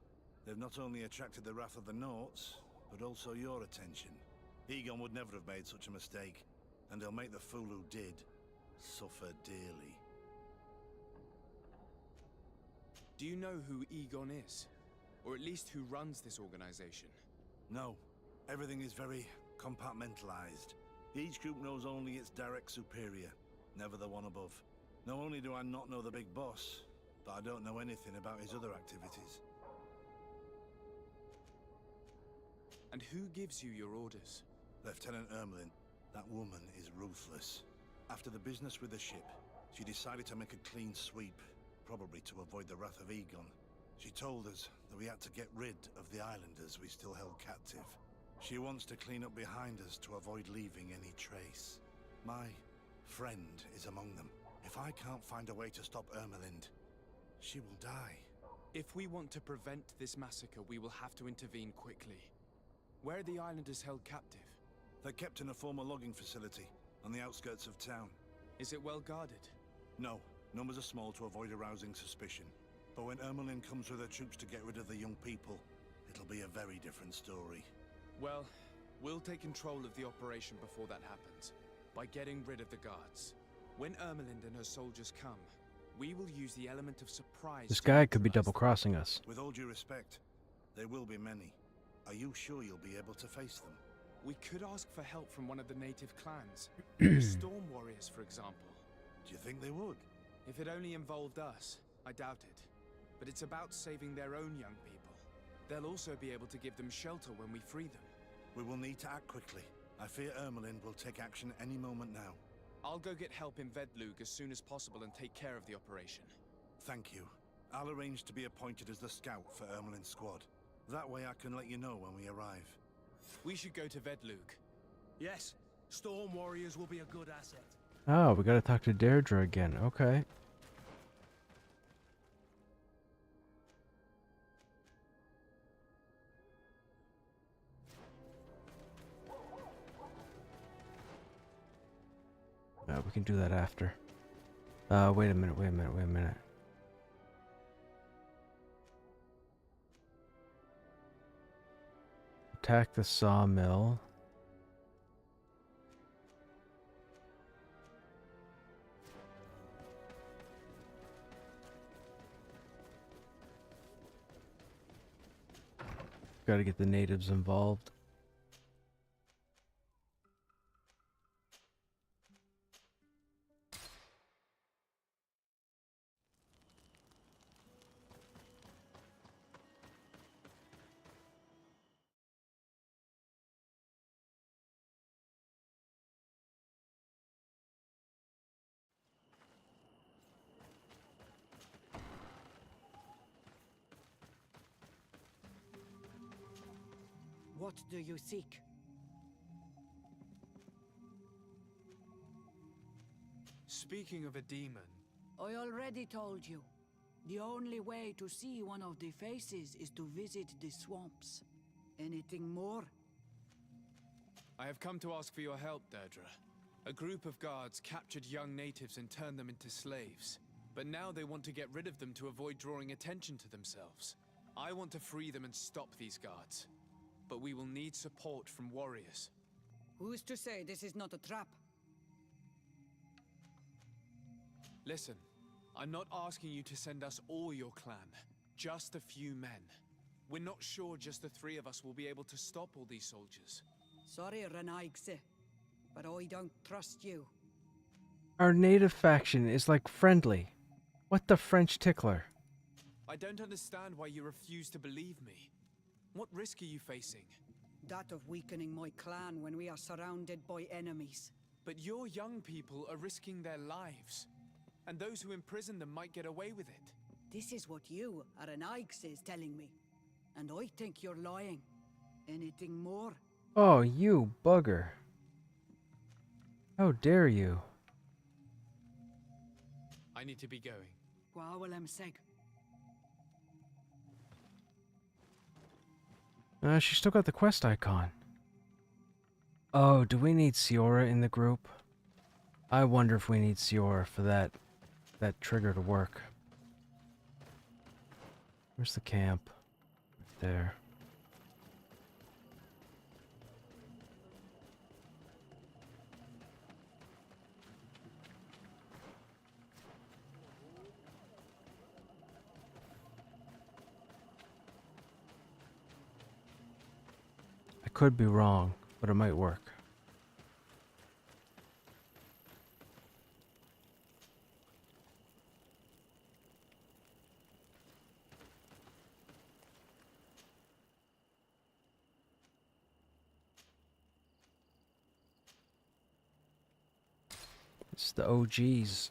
They've not only attracted the wrath of the Nauts, but also your attention. Egon would never have made such a mistake, and he'll make the fool who did suffer dearly. Do you know who Egon is? Or at least who runs this organization? No. Everything is very compartmentalized. Each group knows only its direct superior, never the one above. Not only do I not know the big boss, but I don't know anything about his other activities. And who gives you your orders? Lieutenant Ermelin. That woman is ruthless. After the business with the ship, she decided to make a clean sweep. Probably to avoid the wrath of Egon. She told us that we had to get rid of the islanders we still held captive. She wants to clean up behind us to avoid leaving any trace. My friend is among them. If I can't find a way to stop Ermelind, she will die. If we want to prevent this massacre, we will have to intervene quickly. Where are the islanders held captive? They're kept in a former logging facility on the outskirts of town. Is it well guarded? No. Numbers are small to avoid arousing suspicion. But when Ermelin comes with her troops to get rid of the young people, it'll be a very different story. Well, we'll take control of the operation before that happens, by getting rid of the guards. When Ermelind and her soldiers come, we will use the element of surprise. This guy could be double-crossing us. With all due respect, there will be many. Are you sure you'll be able to face them? We could ask for help from one of the native clans. The Storm Warriors, for example. Do you think they would? If it only involved us, I doubt it. But it's about saving their own young people. They'll also be able to give them shelter when we free them. We will need to act quickly. I fear Ermelin will take action any moment now. I'll go get help in Vedlug as soon as possible and take care of the operation. Thank you. I'll arrange to be appointed as the scout for Ermelin's squad. That way I can let you know when we arrive. We should go to Vedlug. Yes, Storm Warriors will be a good asset. Oh, we gotta talk to Deirdre again. Okay. We can do that after. Wait a minute. Attack the sawmill. Gotta get the natives involved. What do you seek? Speaking of a demon... I already told you. The only way to see one of the faces is to visit the swamps. Anything more? I have come to ask for your help, Deirdre. A group of guards captured young natives and turned them into slaves. But now they want to get rid of them to avoid drawing attention to themselves. I want to free them and stop these guards. But we will need support from warriors. Who's to say this is not a trap? Listen, I'm not asking you to send us all your clan, just a few men. We're not sure just the three of us will be able to stop all these soldiers. Sorry, Renaigse, but I don't trust you. Our native faction is like friendly. What the French tickler? I don't understand why you refuse to believe me. What risk are you facing? That of weakening my clan when we are surrounded by enemies. But your young people are risking their lives. And those who imprison them might get away with it. This is what you, Arenaigse, is telling me. And I think you're lying. Anything more? Oh, you bugger. How dare you? I need to be going. Seg. She's still got the quest icon. Oh, do we need Siora in the group? I wonder if we need Siora for that trigger to work. Where's the camp? Right there. I could be wrong, but it might work. It's the OGs.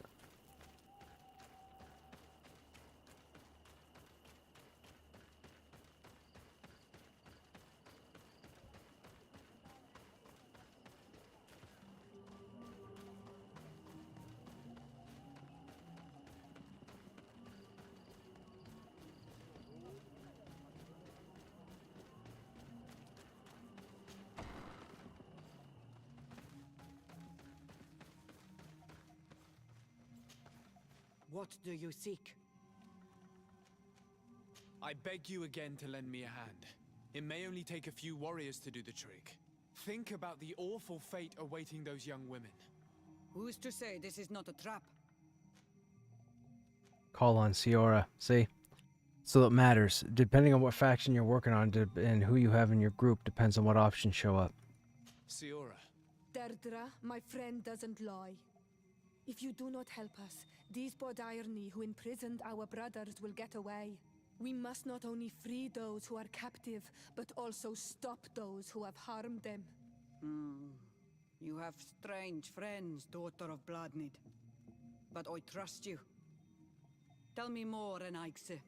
What do you seek? I beg you again to lend me a hand. It may only take a few warriors to do the trick. Think about the awful fate awaiting those young women. Who's to say this is not a trap? Call on Siora. See? So it matters. Depending on what faction you're working on and who you have in your group depends on what options show up. Siora. Deirdre, my friend doesn't lie. If you do not help us, these Bodairni who imprisoned our brothers will get away. We must not only free those who are captive, but also stop those who have harmed them. You have strange friends, daughter of Bladnid. But I trust you. Tell me more, Enaixe.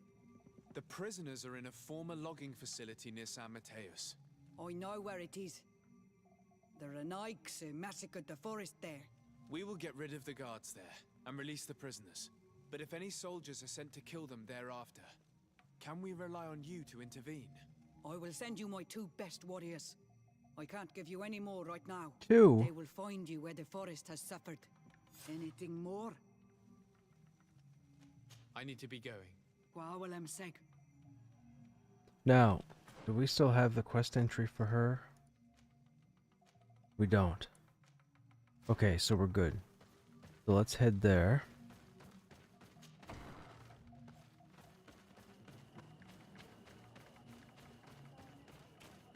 The prisoners are in a former logging facility near San Mateus. I know where it is. The Enaixe massacred the forest there. We will get rid of the guards there and release the prisoners. But if any soldiers are sent to kill them thereafter, can we rely on you to intervene? I will send you my 2 best warriors. I can't give you any more right now. 2? They will find you where the forest has suffered. Anything more? I need to be going. Now, do we still have the quest entry for her? We don't. Okay, so we're good. So let's head there.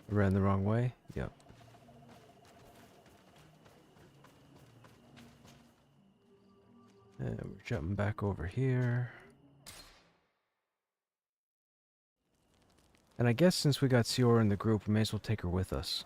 Ran the wrong way? Yep. And we're jumping back over here. And I guess since we got Siora in the group, we may as well take her with us.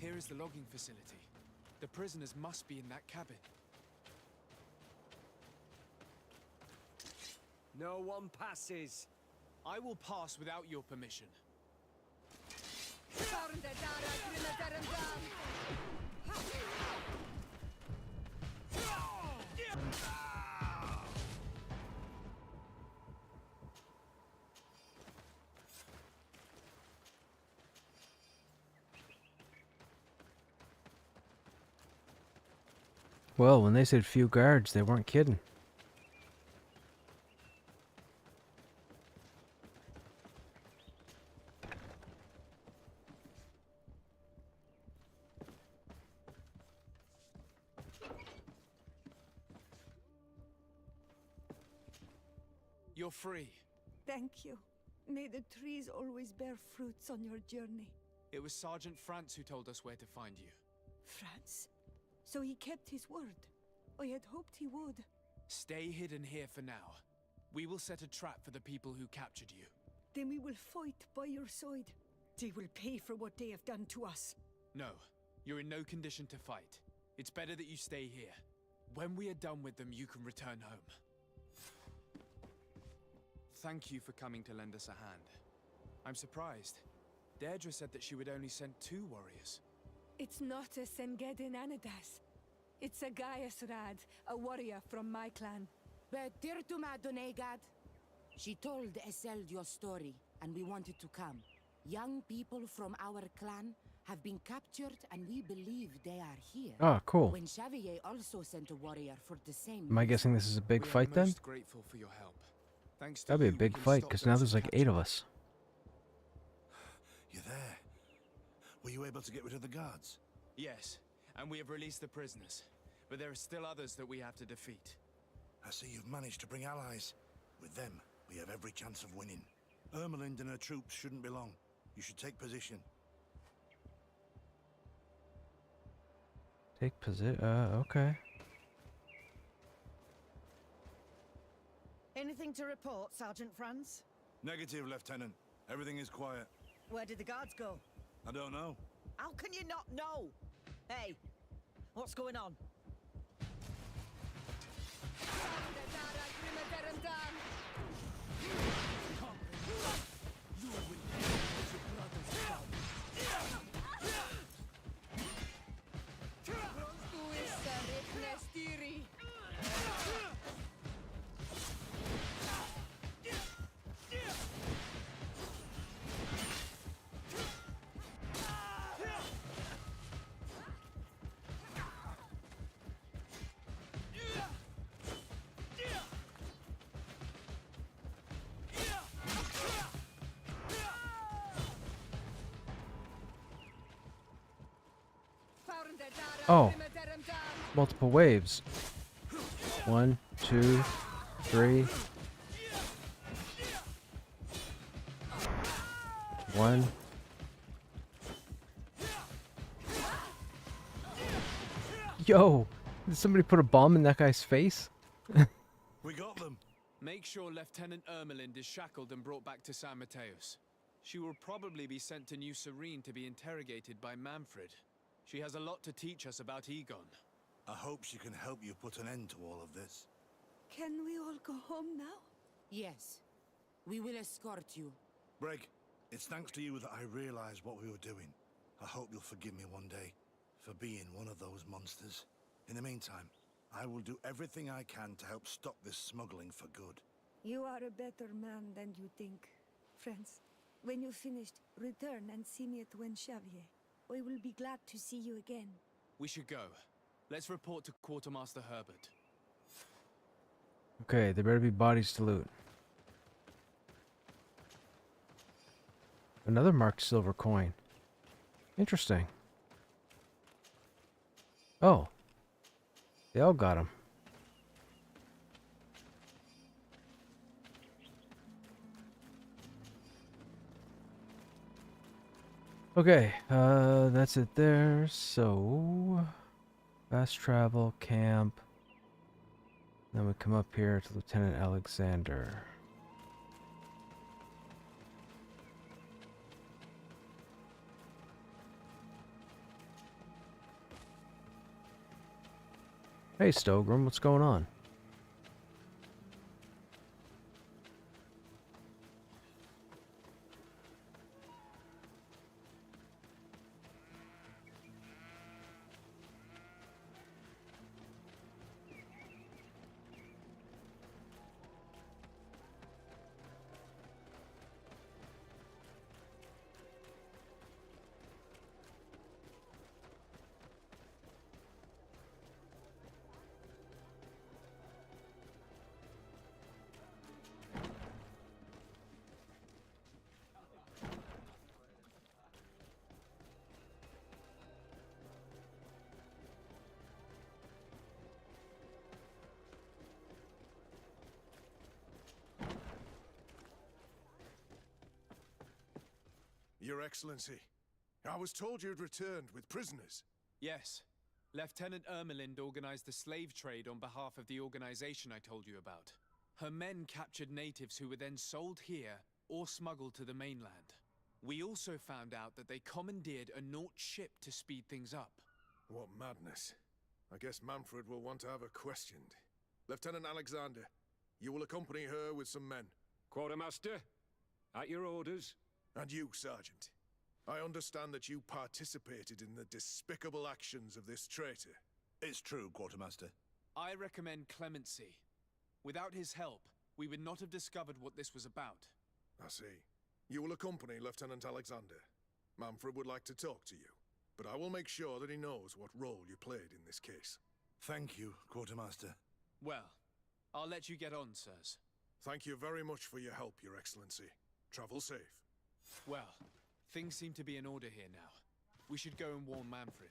Here is the logging facility. The prisoners must be in that cabin. No one passes. I will pass without your permission. Well, when they said few guards, they weren't kidding. You're free. Thank you. May the trees always bear fruits on your journey. It was Sergeant France who told us where to find you. France? So he kept his word. I had hoped he would. Stay hidden here for now. We will set a trap for the people who captured you. Then we will fight by your side. They will pay for what they have done to us. No, you're in no condition to fight. It's better that you stay here. When we are done with them, you can return home. Thank you for coming to lend us a hand. I'm surprised. Deirdre said that she would only send 2 warriors. It's not a Sengedin Anadas. It's a Gaius Rad, a warrior from my clan. Betirtuma Donegad. She told Eseld your story, and we wanted to come. Young people from our clan have been captured, and we believe they are here. Ah, cool. When Xavier also sent a warrior for the same Am I guessing this is a big fight then? Most grateful for your help. Thanks to That'd be a you, we big can fight, stop because those now who there's like captured 8 of us. You're there. Were you able to get rid of the guards? Yes, and we have released the prisoners. But there are still others that we have to defeat. I see you've managed to bring allies. With them, we have every chance of winning. Ermelind and her troops shouldn't be long. You should take position. Take position. Okay. Anything to report, Sergeant Franz? Negative, Lieutenant. Everything is quiet. Where did the guards go? I don't know. How can you not know? Hey, what's going on? Oh, multiple waves. 1, 2, 3. 1. Yo, did somebody put a bomb in that guy's face? We got them. Make sure Lieutenant Ermelind is shackled and brought back to San Mateos. She will probably be sent to New Serene to be interrogated by Manfred. She has a lot to teach us about Egon. I hope she can help you put an end to all of this. Can we all go home now? Yes. We will escort you. Breg, it's thanks to you that I realized what we were doing. I hope you'll forgive me one day for being one of those monsters. In the meantime, I will do everything I can to help stop this smuggling for good. You are a better man than you think. Friends, when you're finished, return and see me at Xavier. I will be glad to see you again. We should go. Let's report to Quartermaster Herbert. Okay, there better be bodies to loot. Another marked silver coin. Interesting. Oh. They all got him. Okay, that's it there. So, fast travel, camp. Then we come up here to Lieutenant Alexander. Hey, Stogrim, what's going on? Your Excellency, I was told you'd returned with prisoners. Yes. Lieutenant Ermelind organized the slave trade on behalf of the organization I told you about. Her men captured natives who were then sold here or smuggled to the mainland. We also found out that they commandeered a Naut ship to speed things up. What madness. I guess Manfred will want to have her questioned. Lieutenant Alexander, you will accompany her with some men. Quartermaster, at your orders. And you, Sergeant. I understand that you participated in the despicable actions of this traitor. It's true, Quartermaster. I recommend clemency. Without his help, we would not have discovered what this was about. I see. You will accompany Lieutenant Alexander. Manfred would like to talk to you, but I will make sure that he knows what role you played in this case. Thank you, Quartermaster. Well, I'll let you get on, sirs. Thank you very much for your help, Your Excellency. Travel safe. Well, things seem to be in order here now. We should go and warn Manfred.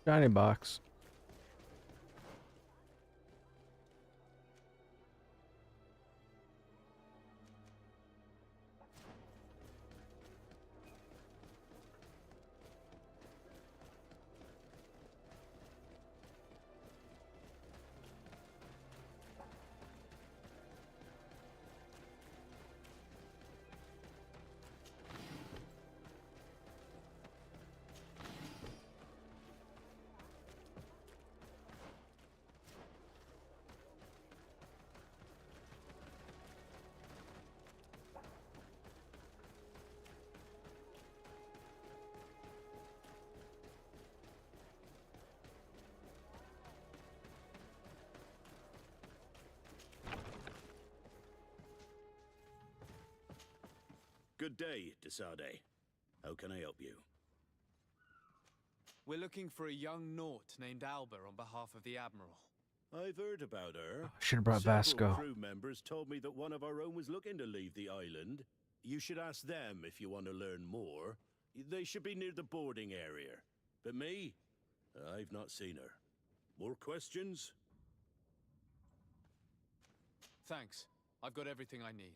Shiny box. Good day, Desade. How can I help you? We're looking for a young Naut named Alba on behalf of the Admiral. I've heard about her. Should have brought Several Vasco. crew members told me that one of our own was looking to leave the island. You should ask them if you want to learn more. They should be near the boarding area. But me? I've not seen her. More questions? Thanks. I've got everything I need.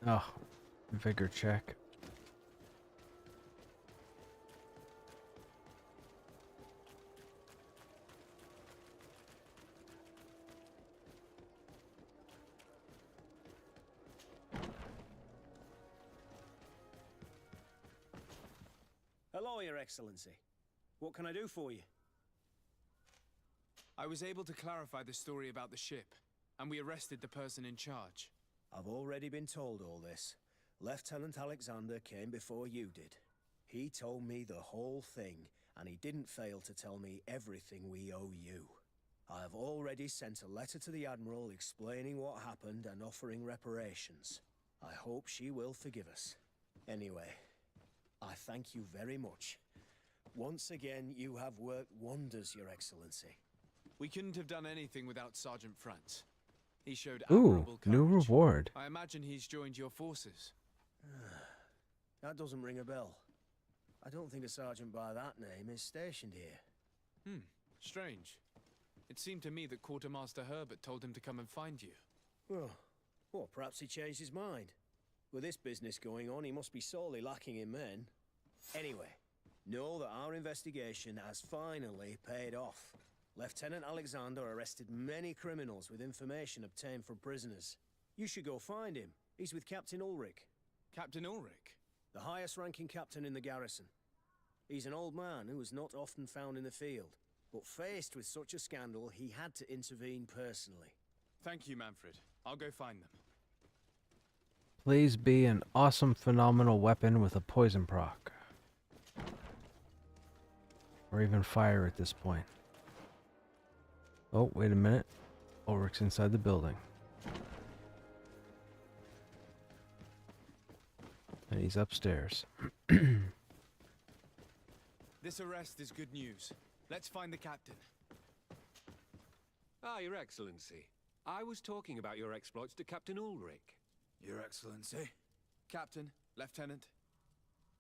Oh, vigor check. Hello, Your Excellency. What can I do for you? I was able to clarify the story about the ship, and we arrested the person in charge. I've already been told all this. Lieutenant Alexander came before you did. He told me the whole thing, and he didn't fail to tell me everything we owe you. I have already sent a letter to the Admiral explaining what happened and offering reparations. I hope she will forgive us. Anyway, I thank you very much. Once again, you have worked wonders, Your Excellency. We couldn't have done anything without Sergeant Frantz. He showed Ooh, admirable courage. new reward. I imagine he's joined your forces. That doesn't ring a bell. I don't think a sergeant by that name is stationed here. Strange. It seemed to me that Quartermaster Herbert told him to come and find you. Well, perhaps he changed his mind. With this business going on, he must be sorely lacking in men. Anyway, know that our investigation has finally paid off. Lieutenant Alexander arrested many criminals with information obtained from prisoners. You should go find him. He's with Captain Ulrich. Captain Ulrich? The highest-ranking captain in the garrison. He's an old man who is not often found in the field, but faced with such a scandal, he had to intervene personally. Thank you, Manfred. I'll go find them. Please be an awesome, phenomenal weapon with a poison proc. Or even fire at this point. Oh, wait a minute. Ulrich's inside the building. And he's upstairs. This arrest is good news. Let's find the captain. Ah, Your Excellency. I was talking about your exploits to Captain Ulrich. Your Excellency? Captain, Lieutenant.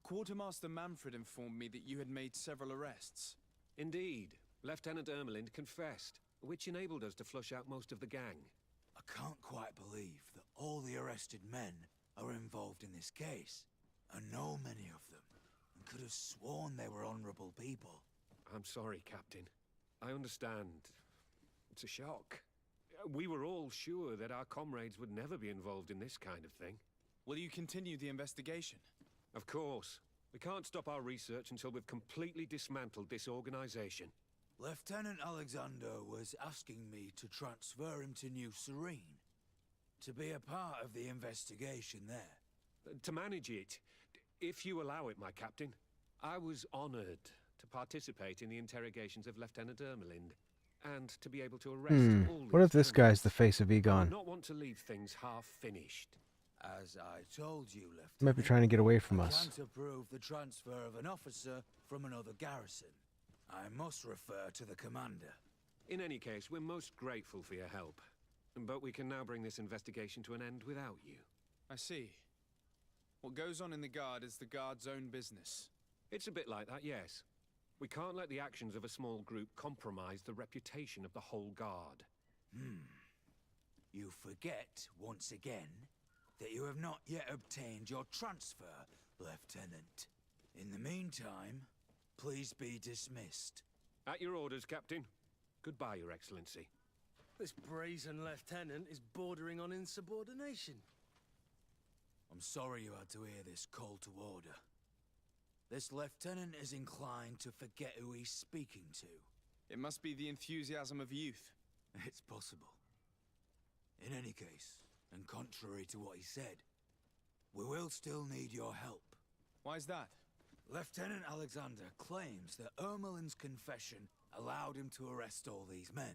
Quartermaster Manfred informed me that you had made several arrests. Indeed. Lieutenant Ermelind confessed, which enabled us to flush out most of the gang. I can't quite believe that all the arrested men are involved in this case. I know many of them, and could have sworn they were honorable people. I'm sorry, Captain. I understand. It's a shock. We were all sure that our comrades would never be involved in this kind of thing. Will you continue the investigation? Of course. We can't stop our research until we've completely dismantled this organization. Lieutenant Alexander was asking me to transfer him to New Serene, to be a part of the investigation there. To manage it, if you allow it, my captain. I was honored to participate in the interrogations of Lieutenant Ermelind. and to be able to arrest all What these if this guy's the face of I Egon? would not want to leave things half-finished. As I told you, Lieutenant, He might be trying to get away from I us. can't approve the transfer of an officer from another garrison. I must refer to the commander. In any case, we're most grateful for your help. But we can now bring this investigation to an end without you. I see. What goes on in the Guard is the Guard's own business. It's a bit like that, yes. We can't let the actions of a small group compromise the reputation of the whole Guard. You forget, once again, that you have not yet obtained your transfer, Lieutenant. In the meantime, please be dismissed. At your orders, Captain. Goodbye, Your Excellency. This brazen lieutenant is bordering on insubordination. I'm sorry you had to hear this call to order. This lieutenant is inclined to forget who he's speaking to. It must be the enthusiasm of youth. It's possible. In any case, and contrary to what he said, we will still need your help. Why's that? Lieutenant Alexander claims that Ermelin's confession allowed him to arrest all these men.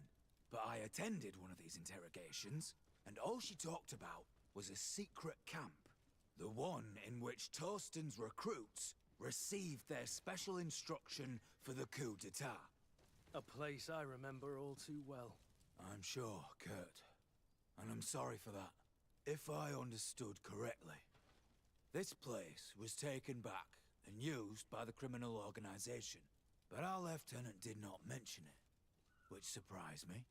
But I attended one of these interrogations, and all she talked about was a secret camp. The one in which Torsten's recruits received their special instruction for the coup d'etat. A place I remember all too well. I'm sure, Kurt. And I'm sorry for that. If I understood correctly, this place was taken back and used by the criminal organization. But our lieutenant did not mention it, which surprised me,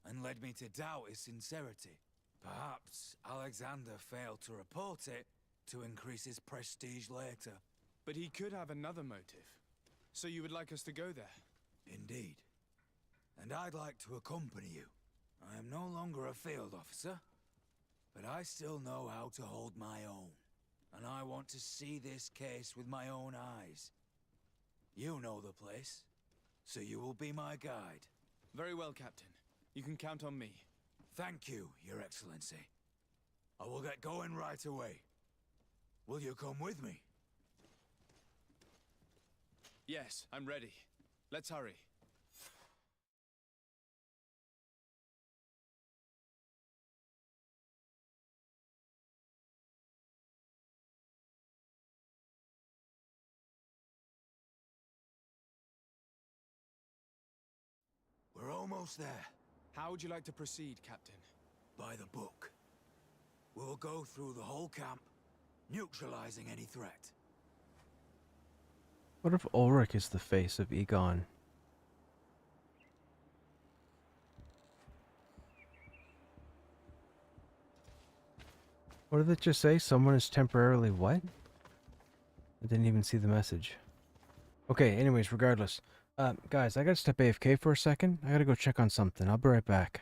and led me to doubt his sincerity. Perhaps Alexander failed to report it to increase his prestige later. But he could have another motive. So you would like us to go there? Indeed. And I'd like to accompany you. I am no longer a field officer, but I still know how to hold my own. And I want to see this case with my own eyes. You know the place, so you will be my guide. Very well, Captain. You can count on me. Thank you, Your Excellency. I will get going right away. Will you come with me? Yes, I'm ready. Let's hurry. We're almost there. How would you like to proceed, Captain? By the book. We'll go through the whole camp, neutralizing any threat. What if Ulrich is the face of Egon? What did it just say? Someone is temporarily what? I didn't even see the message. Okay, anyways, regardless. Guys, I gotta step AFK for a second. I gotta go check on something. I'll be right back.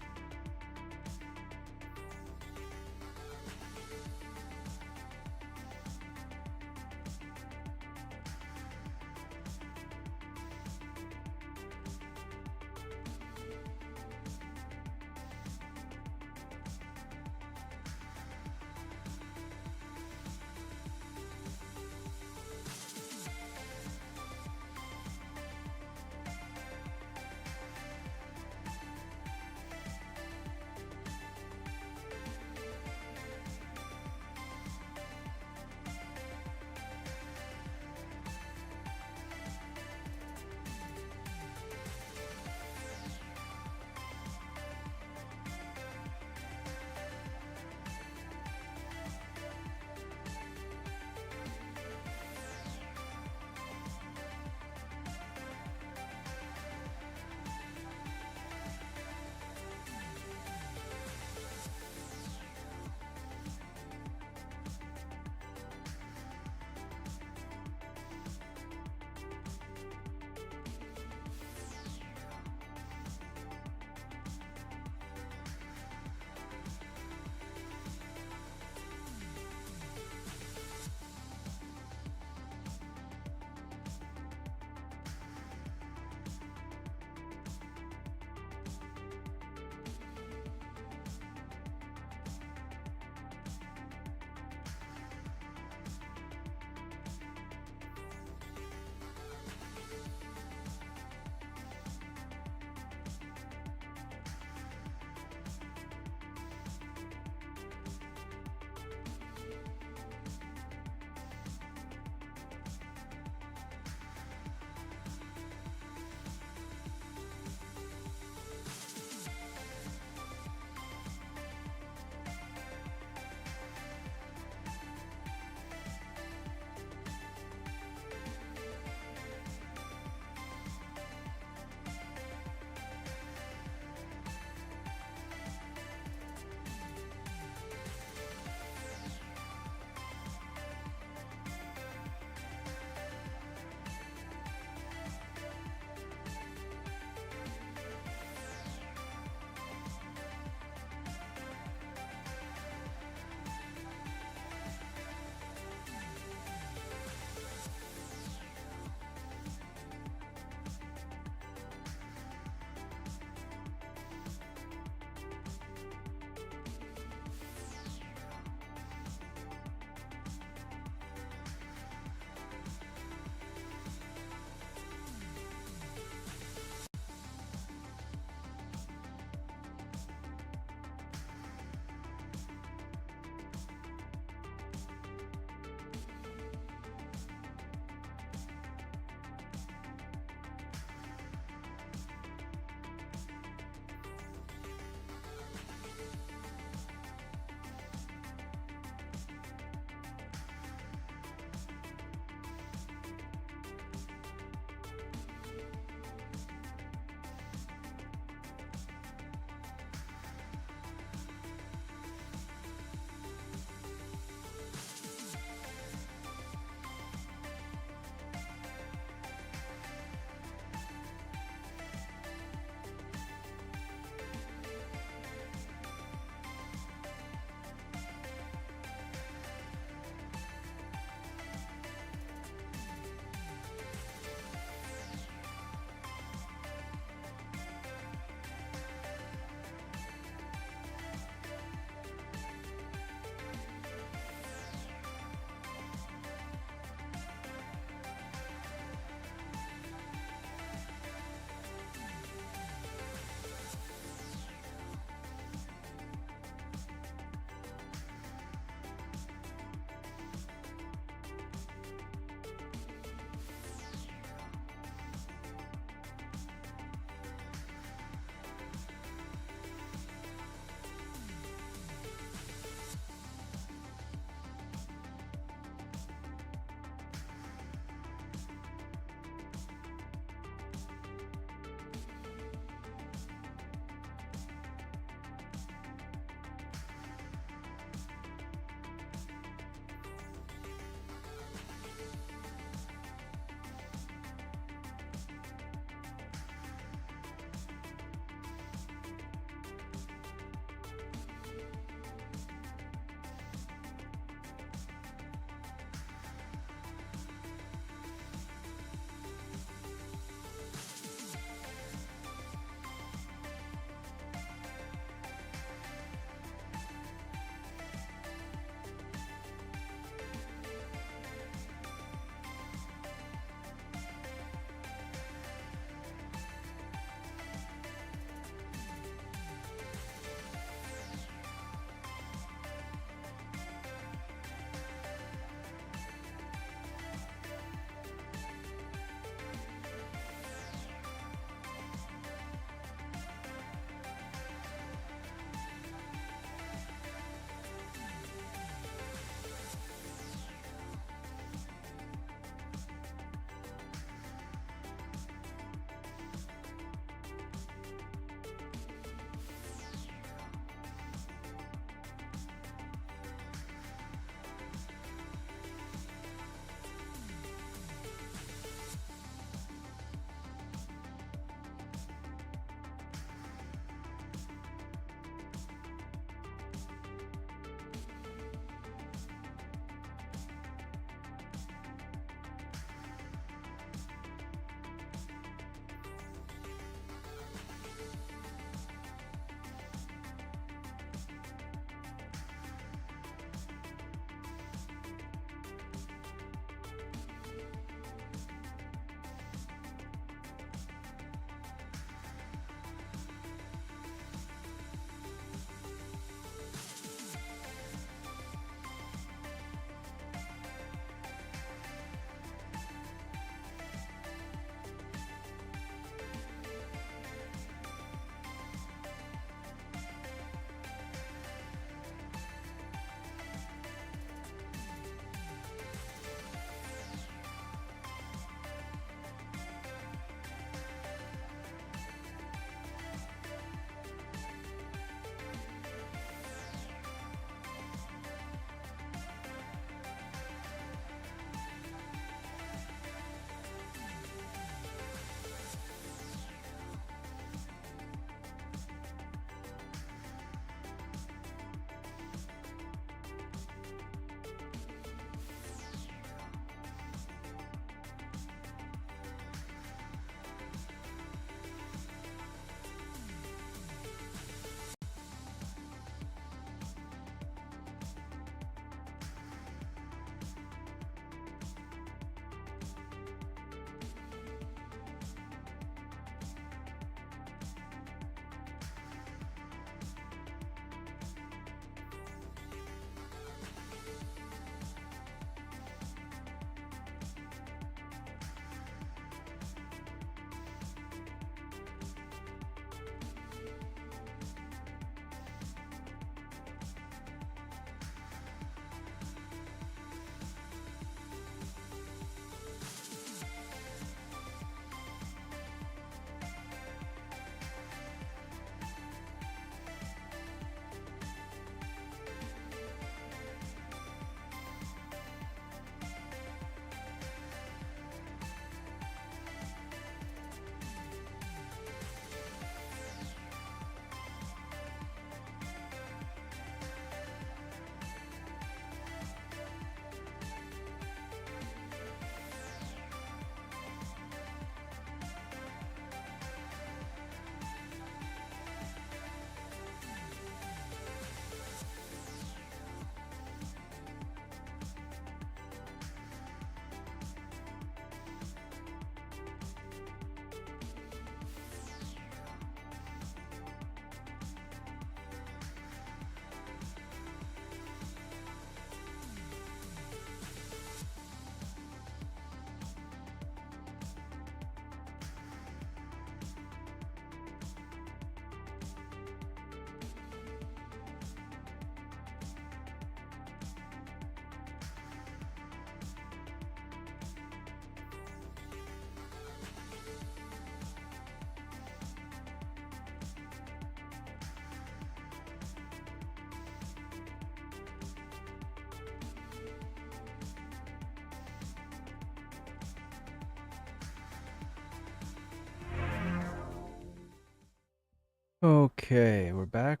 Okay, we're back.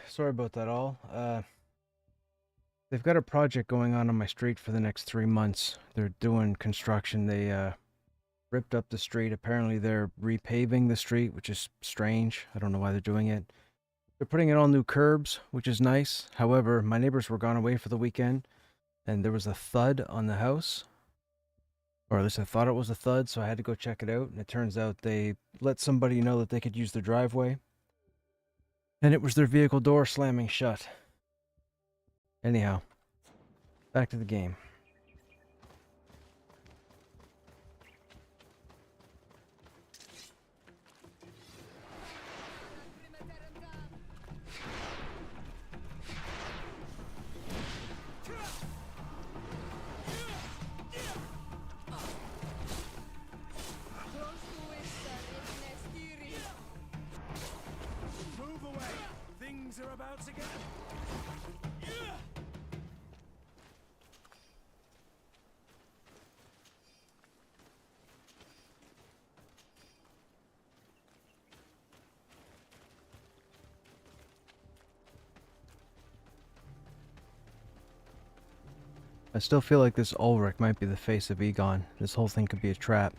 Sorry about that all. They've got a project going on my street for the next 3 months. They're doing construction. They ripped up the street. Apparently they're repaving the street, which is strange. I don't know why they're doing it. They're putting in all new curbs, which is nice. However, my neighbors were gone away for the weekend, and there was a thud on the house. Or at least I thought it was a thud, so I had to go check it out. And it turns out they let somebody know that they could use their driveway. And it was their vehicle door slamming shut. Anyhow, back to the game. Move away! Things are about to get... I still feel like this Ulrich might be the face of Egon. This whole thing could be a trap.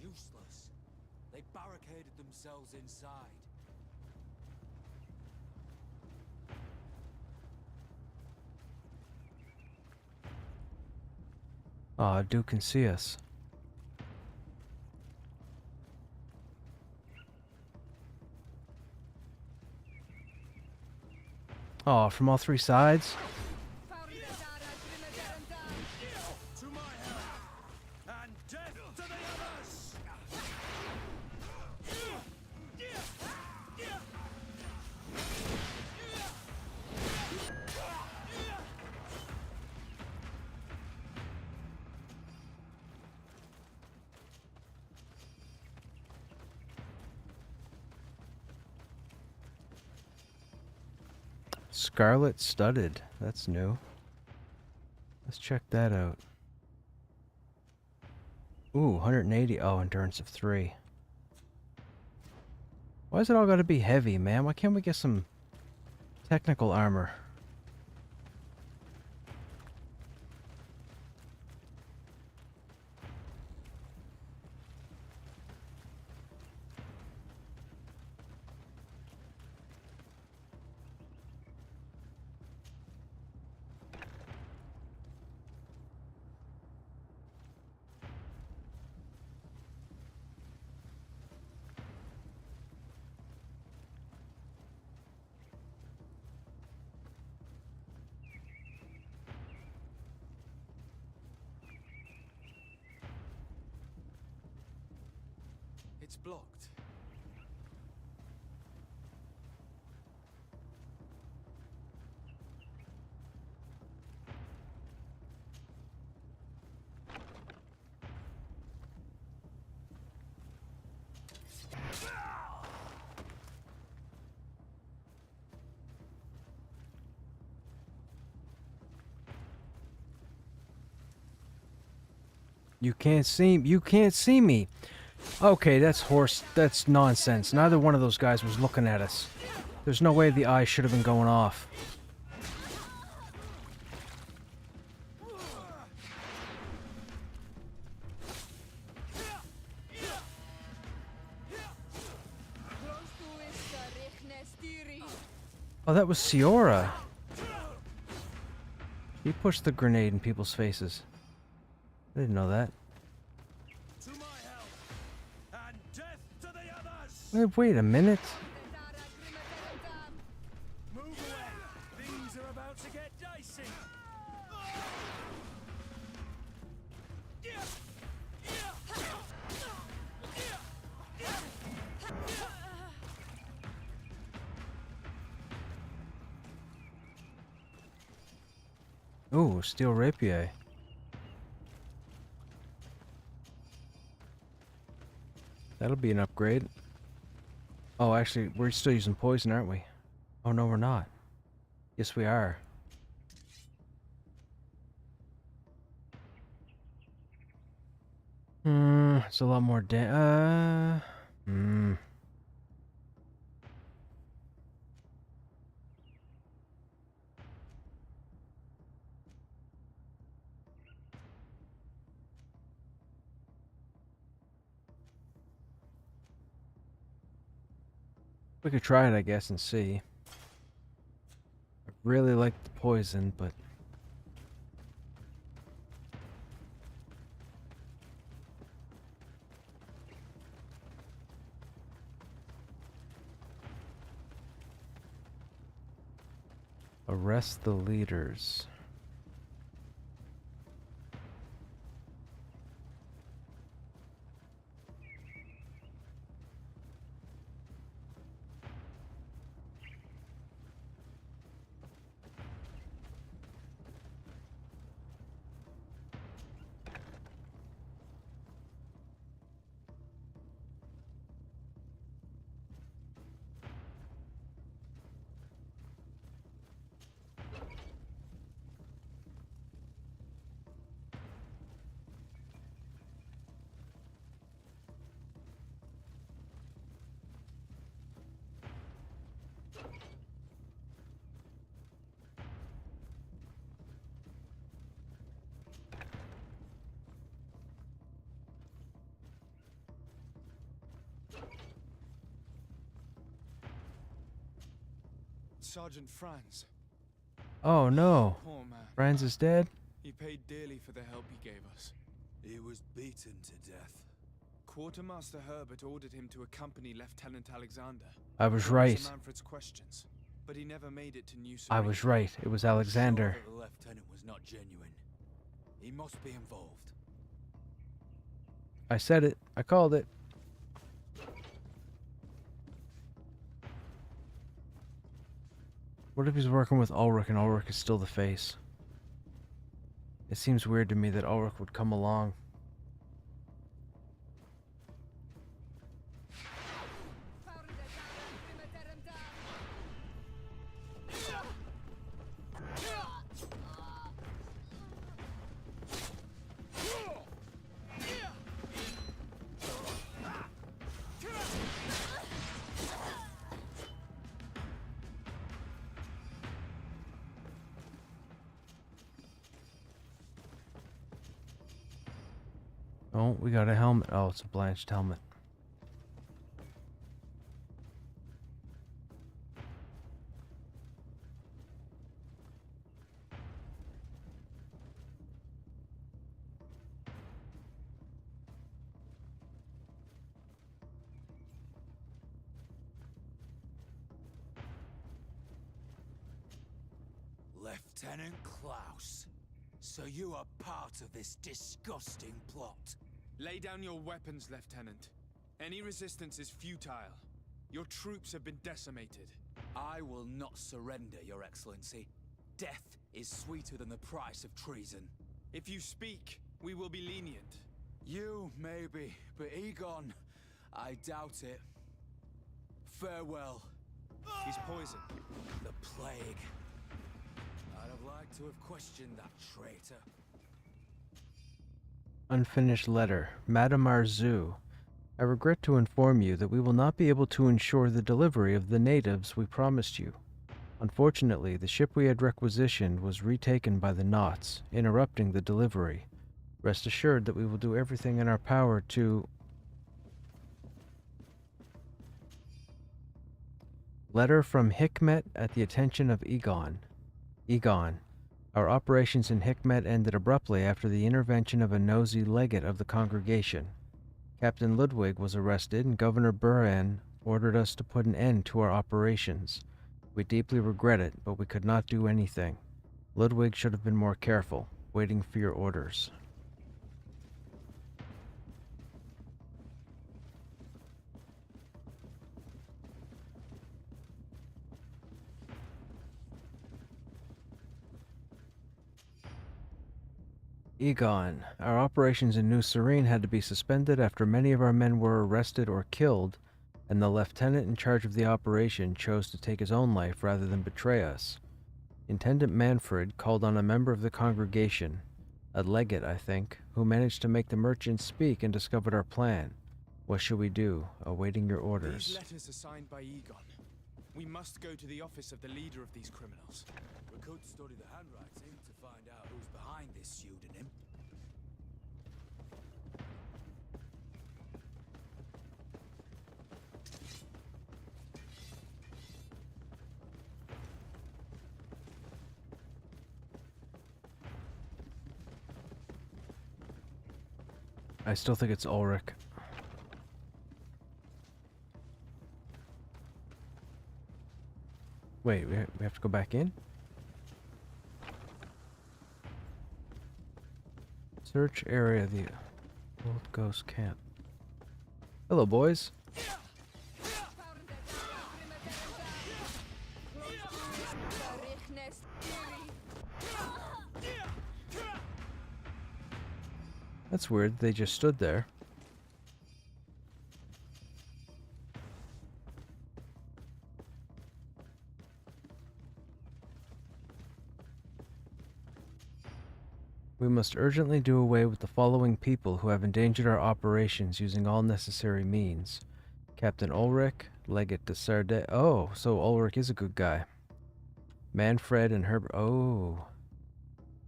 Useless. They barricaded themselves inside. Aw, Duke can see us. Aw, from all 3 sides? To my help! And death to the others! Scarlet studded. That's new. Let's check that out. Ooh, 180. Oh, endurance of 3. Why is it all gotta be heavy, man? Why can't we get some technical armor? It's blocked. You can't see me. Okay, that's nonsense. Neither one of those guys was looking at us. There's no way the eye should have been going off. Oh, that was Siora. He pushed the grenade in people's faces. I didn't know that. Wait a minute. Move away! Things about to get dicey. Ooh, steel rapier. That'll be an upgrade. Oh, actually, we're still using poison, aren't we? Oh, no, we're not. Yes, we are. It's a lot more We could try it, I guess, and see. I really like the poison, but... Arrest the leaders. Sergeant Franz. Oh no! Poor man. Franz is dead? He paid dearly for the help he gave us. He was beaten to death. Quartermaster Herbert ordered him to accompany Lieutenant Alexander. I was to right. answer Manfred's questions, but he never made it to New I Serene. was right. It was Alexander. Sure that the lieutenant was not genuine. He must be involved. I said it. I called it. What if he's working with Ulrich and Ulrich is still the face? It seems weird to me that Ulrich would come along. Oh, we got a helmet. Oh, it's a blanched helmet. Lieutenant Klaus. So you are part of this disgusting plot. Lay down your weapons, Lieutenant. Any resistance is futile. Your troops have been decimated. I will not surrender, Your Excellency. Death is sweeter than the price of treason. If you speak, we will be lenient. You, maybe, but Egon, I doubt it. Farewell. He's poisoned. The plague. I'd have liked to have questioned that traitor. Unfinished letter. Madame Arzu, I regret to inform you that we will not be able to ensure the delivery of the natives we promised you. Unfortunately, the ship we had requisitioned was retaken by the Knots, interrupting the delivery. Rest assured that we will do everything in our power to... Letter from Hikmet at the attention of Egon. Egon, our operations in Hikmet ended abruptly after the intervention of a nosy legate of the congregation. Captain Ludwig was arrested and Governor Buran ordered us to put an end to our operations. We deeply regret it, but we could not do anything. Ludwig should have been more careful, waiting for your orders. Egon, our operations in New Serene had to be suspended after many of our men were arrested or killed, and the lieutenant in charge of the operation chose to take his own life rather than betray us. Intendant Manfred called on a member of the congregation, a legate, I think, who managed to make the merchants speak and discovered our plan. What should we do? Awaiting your orders. These letters are signed by Egon. We must go to the office of the leader of these criminals. We could study the handwriting to find out who's behind this pseudonym. I still think it's Ulrich. Wait, we have to go back in? Search area of the old ghost camp. Hello, boys. That's weird, they just stood there. We must urgently do away with the following people who have endangered our operations using all necessary means. Captain Ulrich, Legate de Sardet. Oh, so Ulrich is a good guy. Manfred and Herbert. Oh.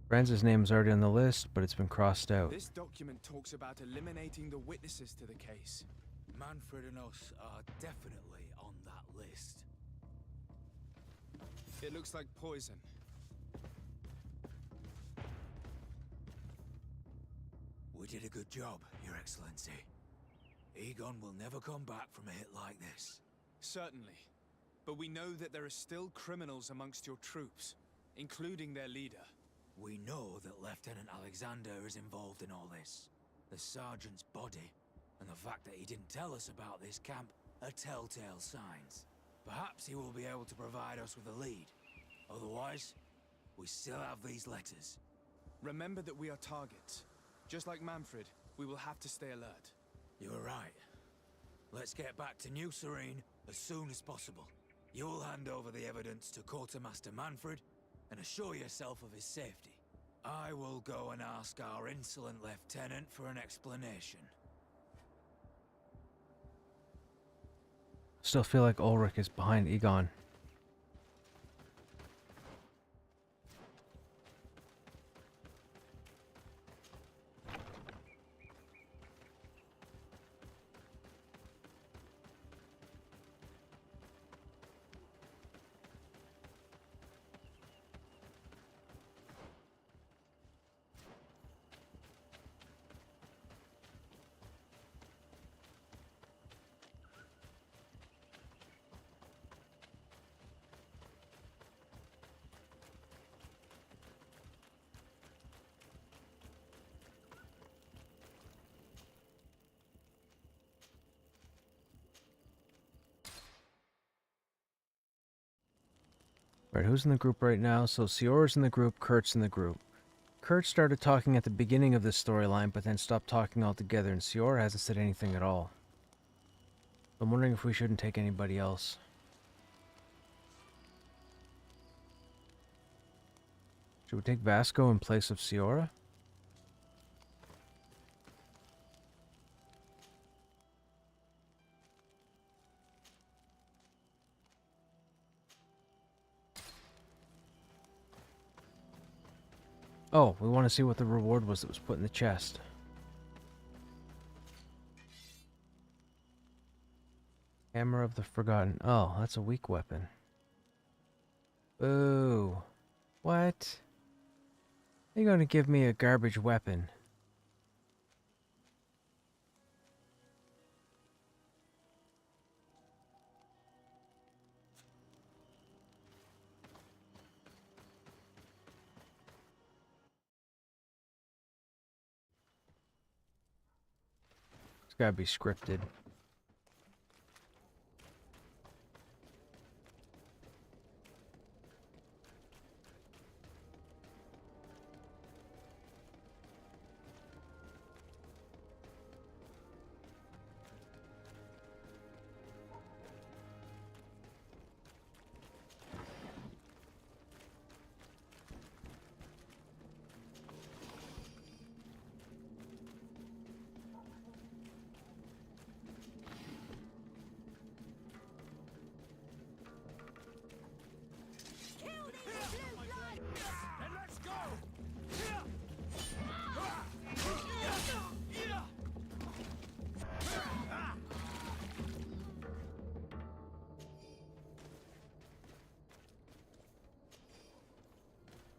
Franz's name is already on the list, but it's been crossed out. This document talks about eliminating the witnesses to the case. Manfred and us are definitely on that list. It looks like poison. We did a good job, Your Excellency. Egon will never come back from a hit like this. Certainly. But we know that there are still criminals amongst your troops, including their leader. We know that Lieutenant Alexander is involved in all this. The sergeant's body, and the fact that he didn't tell us about this camp, are telltale signs. Perhaps he will be able to provide us with a lead. Otherwise, we still have these letters. Remember that we are targets. Just like Manfred, we will have to stay alert. You are right. Let's get back to New Serene as soon as possible. You will hand over the evidence to Quartermaster Manfred and assure yourself of his safety. I will go and ask our insolent lieutenant for an explanation. Still feel like Ulrich is behind Egon. Right, who's in the group right now? So Siora's in the group, Kurt's in the group. Kurt started talking at the beginning of this storyline, but then stopped talking altogether, and Siora hasn't said anything at all. I'm wondering if we shouldn't take anybody else. Should we take Vasco in place of Siora? Oh, we want to see what the reward was that was put in the chest. Hammer of the Forgotten. Oh, that's a weak weapon. Boo. What? You're going to give me a garbage weapon. Gotta be scripted.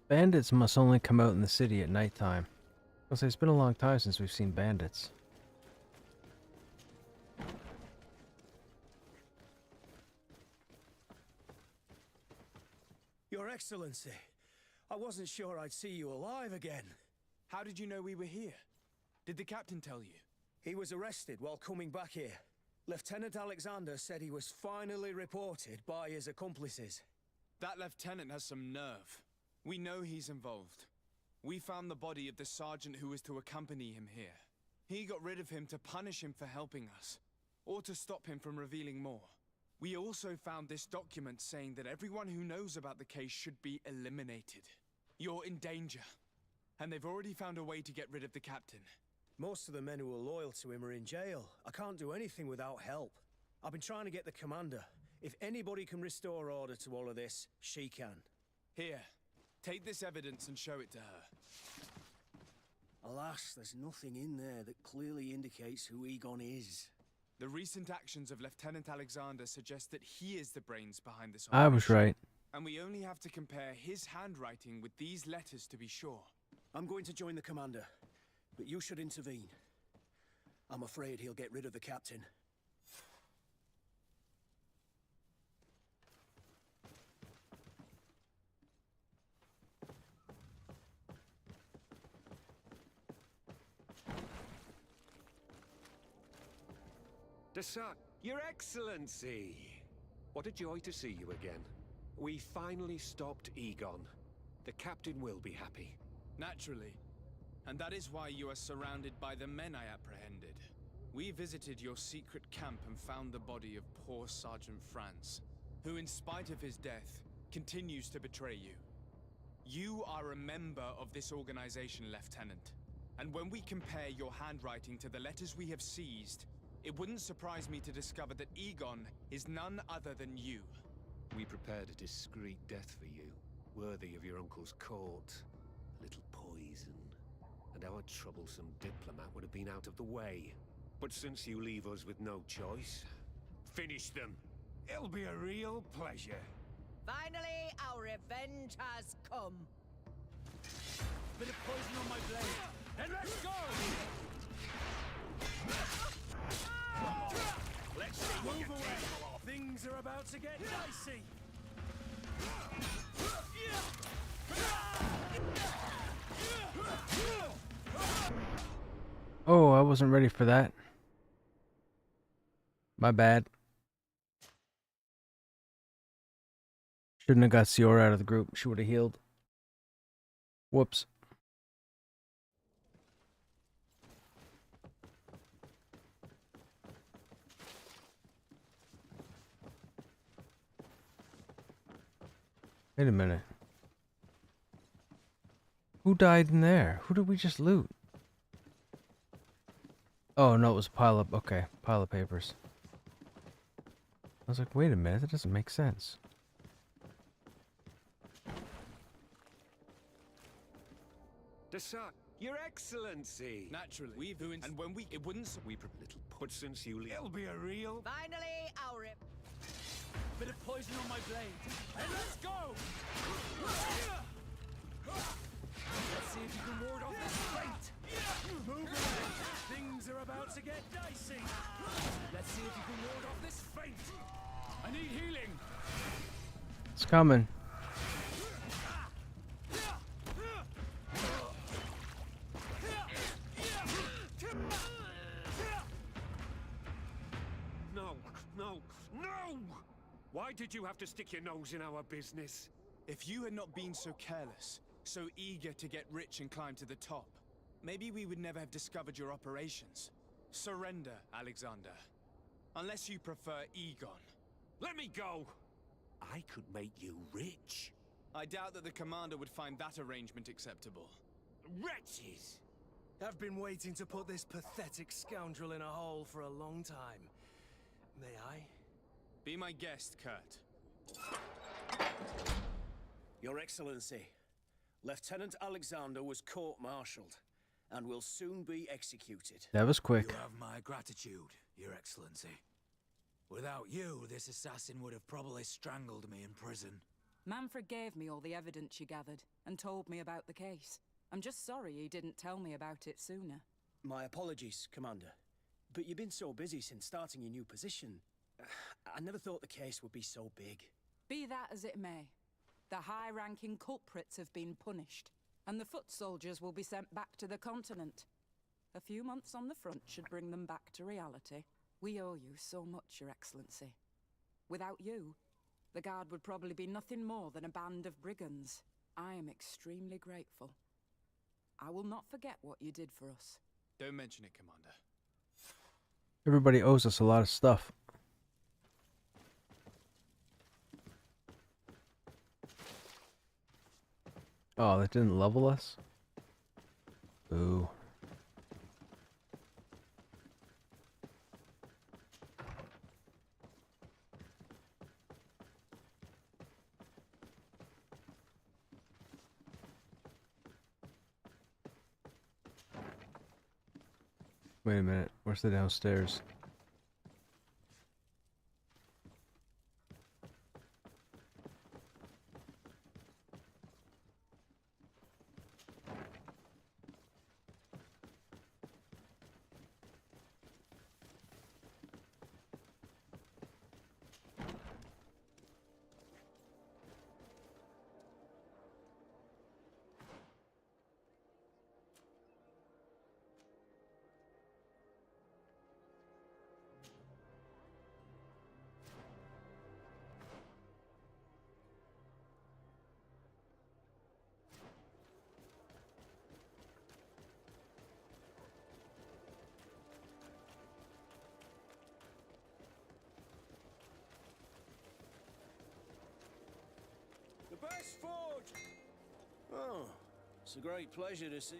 Bandits must only come out in the city at nighttime. I'll say it's been a long time since we've seen bandits. Your Excellency, I wasn't sure I'd see you alive again. How did you know we were here? Did the captain tell you? He was arrested while coming back here. Lieutenant Alexander said he was finally reported by his accomplices. That lieutenant has some nerve. We know he's involved. We found the body of the sergeant who was to accompany him here. He got rid of him to punish him for helping us, or to stop him from revealing more. We also found this document saying that everyone who knows about the case should be eliminated. You're in danger, and they've already found a way to get rid of the captain. Most of the men who are loyal to him are in jail. I can't do anything without help. I've been trying to get the commander. If anybody can restore order to all of this, she can. Here, take this evidence and show it to her. Alas, there's nothing in there that clearly indicates who Egon is. The recent actions of Lieutenant Alexander suggest that he is the brains behind this I was right. And we only have to compare his handwriting with these letters to be sure. I'm going to join the commander, but you should intervene. I'm afraid he'll get rid of the captain. Desart, Your Excellency! What a joy to see you again. We finally stopped Egon. The captain will be happy. Naturally. And that is why you are surrounded by the men I apprehended. We visited your secret camp and found the body of poor Sergeant Franz, who in spite of his death, continues to betray you. You are a member of this organization, Lieutenant. And when we compare your handwriting to the letters we have seized, it wouldn't surprise me to discover that Egon is none other than you. We prepared a discreet death for you, worthy of your uncle's court. A little poison, and our troublesome diplomat would have been out of the way. But since you leave us with no choice, finish them. It'll be a real pleasure. Finally, our revenge has come. Bit of poison on my blade, and let's go! Let's see what you Move away. can. Things are about to get dicey. Oh, I wasn't ready for that. My bad. Shouldn't have got Siora out of the group. She would have healed. Whoops. Wait a minute. Who died in there? Who did we just loot? Oh, no, it was a pile of... Okay, pile of papers. I was like, wait a minute, that doesn't make sense. Desart, Your Excellency! Naturally. We've doing... And when we... It wouldn't... We little put since you leave. It'll be a real... Finally, our... Bit of poison on my blade, and let's go! Let's see if you can ward off this fate. Move away. Things are about to get dicey. Let's see if you can ward off this fate. I need healing. It's coming. did you have to stick your nose in our business? If you had not been so careless, so eager to get rich and climb to the top, maybe we would never have discovered your operations. Surrender, Alexander. Unless you prefer Egon. Let me go! I could make you rich. I doubt that the commander would find that arrangement acceptable. Wretches! I've been waiting to put this pathetic scoundrel in a hole for a long time. May I? Be my guest, Kurt. Your Excellency, Lieutenant Alexander was court-martialed and will soon be executed. That was quick. You have my gratitude, Your Excellency. Without you, this assassin would have probably strangled me in prison. Manfred gave me all the evidence you gathered and told me about the case. I'm just sorry he didn't tell me about it sooner. My apologies, Commander. But you've been so busy since starting your new position. I never thought the case would be so big. Be that as it may, the high-ranking culprits have been punished, and the foot soldiers will be sent back to the continent. A few months on the front should bring them back to reality. We owe you so much, Your Excellency. Without you, the Guard would probably be nothing more than a band of brigands. I am extremely grateful. I will not forget what you did for us. Don't mention it, Commander. Everybody owes us a lot of stuff. Oh, that didn't level us? Boo. Wait a minute, where's the downstairs? The best forge! Oh, it's a great pleasure to see.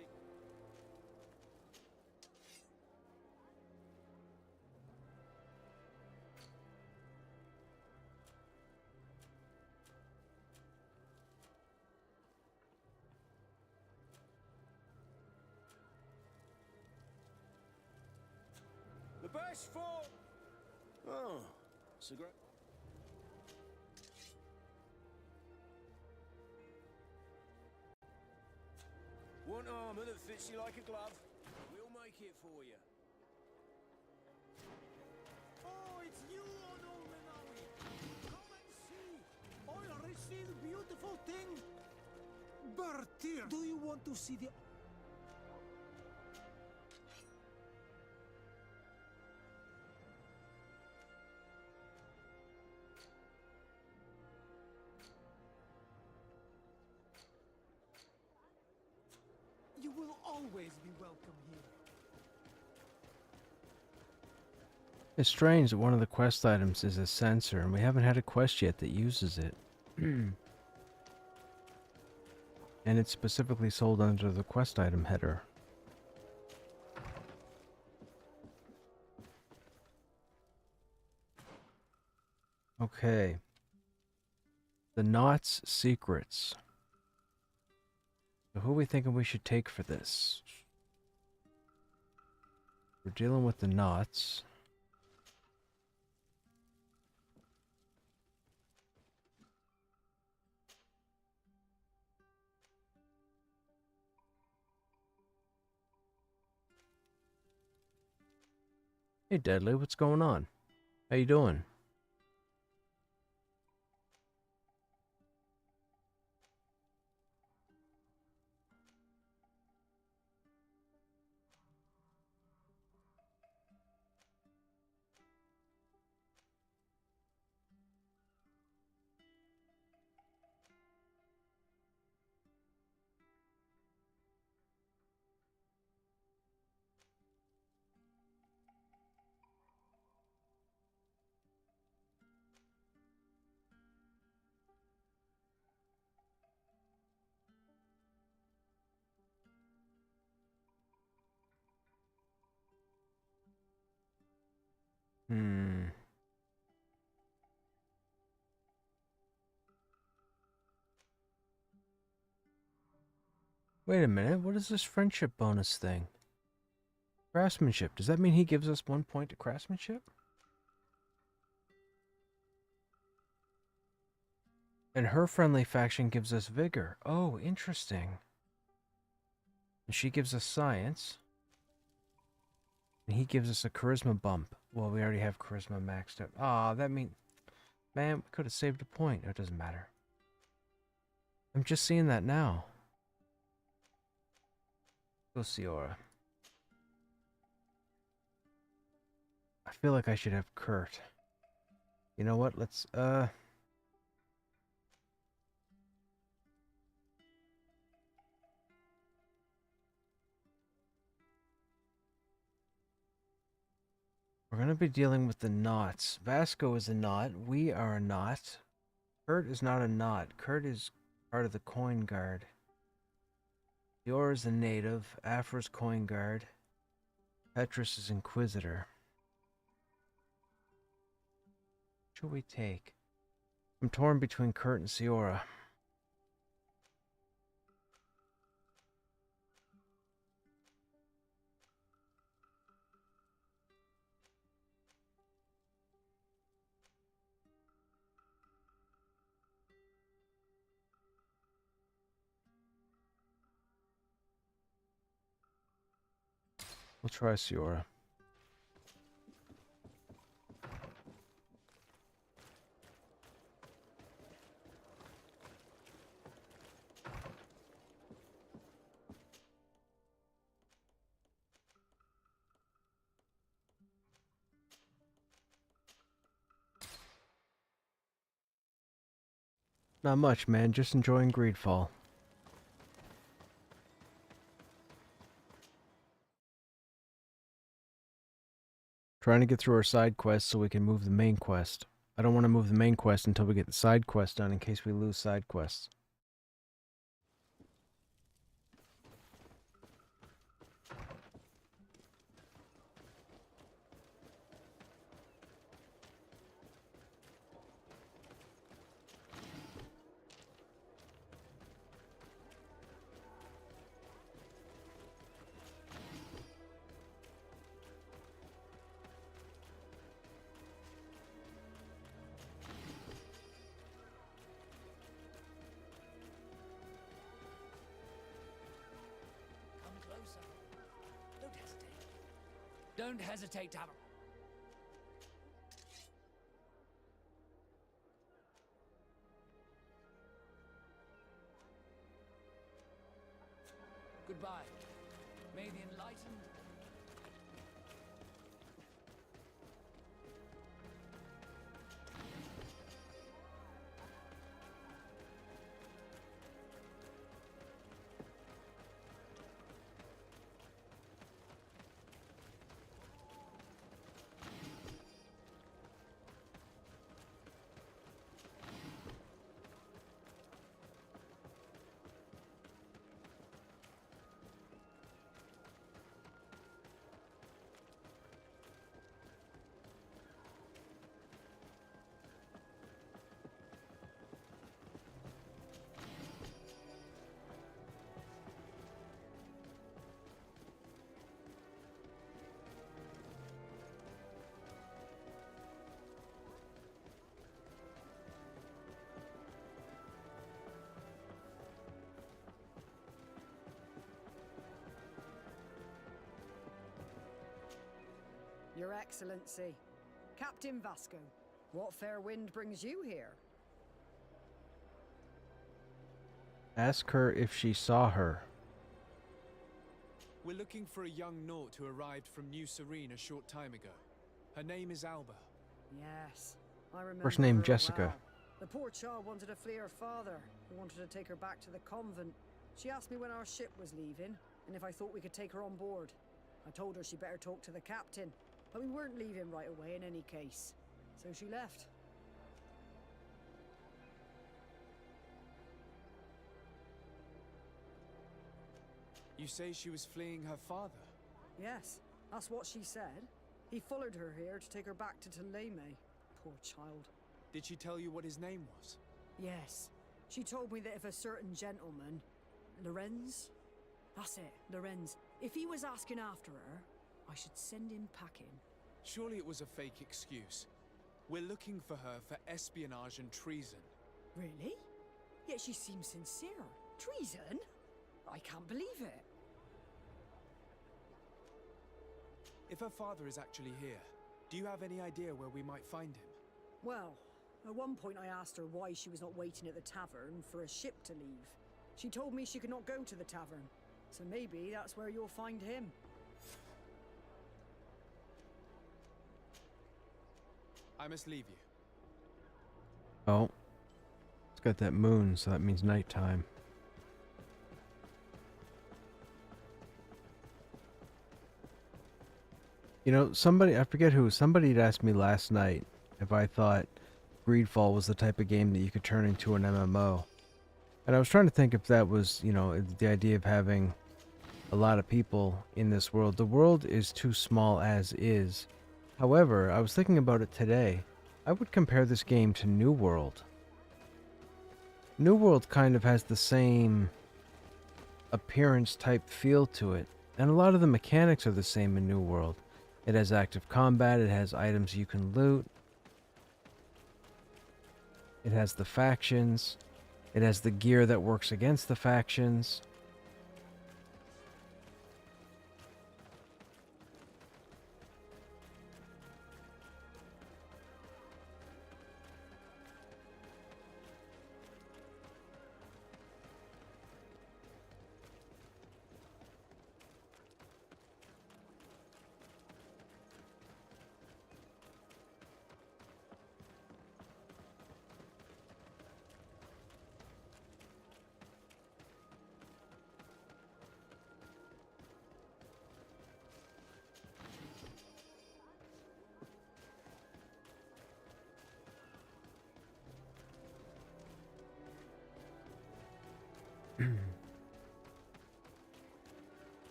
The best forge! Oh, it's a great... Want armor that fits you like a glove? We'll make it for you. Oh, it's you, Onomenawi! Come and see! I received a beautiful thing! Bertir! Do you want to see the... You will always be welcome here. It's strange that one of the quest items is a sensor, and we haven't had a quest yet that uses it. And it's specifically sold under the quest item header. Okay. The Knots Secrets. So who are we thinking we should take for this? We're dealing with the knots. Hey Deadly, what's going on? How you doing? Hmm. Wait a minute, what is this friendship bonus thing? Craftsmanship. Does that mean he gives us 1 point to craftsmanship? And her friendly faction gives us vigor. Oh, interesting. And she gives us science. And he gives us a charisma bump. Well, we already have charisma maxed out. Ah, that means... Man, we could have saved a point. It doesn't matter. I'm just seeing that now. Go Siora. I feel like I should have Kurt. You know what? Let's, We're gonna be dealing with the knots. Vasco is a knot. We are a knot. Kurt is not a knot. Kurt is part of the coin guard. Siora is a native. Afra's coin guard. Petrus is Inquisitor. What should we take? I'm torn between Kurt and Siora. We'll try Siora. Not much, man. Just enjoying Greedfall. Trying to get through our side quests so we can move the main quest. I don't want to move the main quest until we get the side quest done in case we lose side quests. Don't hesitate to have a... Goodbye. May the enlightened... Your Excellency, Captain Vasco, what fair wind brings you here? Ask her if she saw her. We're looking for a young Naut who arrived from New Serene a short time ago. Her name is Alba. Yes, I remember. First name her Jessica. well. The poor child wanted to flee her father, who wanted to take her back to the convent. She asked me when our ship was leaving, and if I thought we could take her on board. I told her she better talk to the captain, but we weren't leaving right away in any case. So she left. You say she was fleeing her father? Yes, that's what she said. He followed her here to take her back to Thélème. Poor child. Did she tell you what his name was? Yes. She told me that if a certain gentleman... Lorenz? That's it, Lorenz. If he was asking after her, I should send him packing. Surely it was a fake excuse. We're looking for her for espionage and treason. Really? Yet she seems sincere. Treason? I can't believe it. If her father is actually here, do you have any idea where we might find him? Well, at one point I asked her why she was not waiting at the tavern for a ship to leave. She told me she could not go to the tavern, so maybe that's where you'll find him. I must leave you. Oh. It's got that moon, so that means nighttime. You know, I forget who, somebody had asked me last night if I thought Greedfall was the type of game that you could turn into an MMO. And I was trying to think if that was, you know, the idea of having a lot of people in this world. The world is too small as is. However, I was thinking about it today. I would compare this game to New World. New World kind of has the same appearance type feel to it. And a lot of the mechanics are the same in New World. It has active combat, it has items you can loot. It has the factions. It has the gear that works against the factions.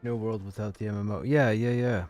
New World without the MMO. Yeah.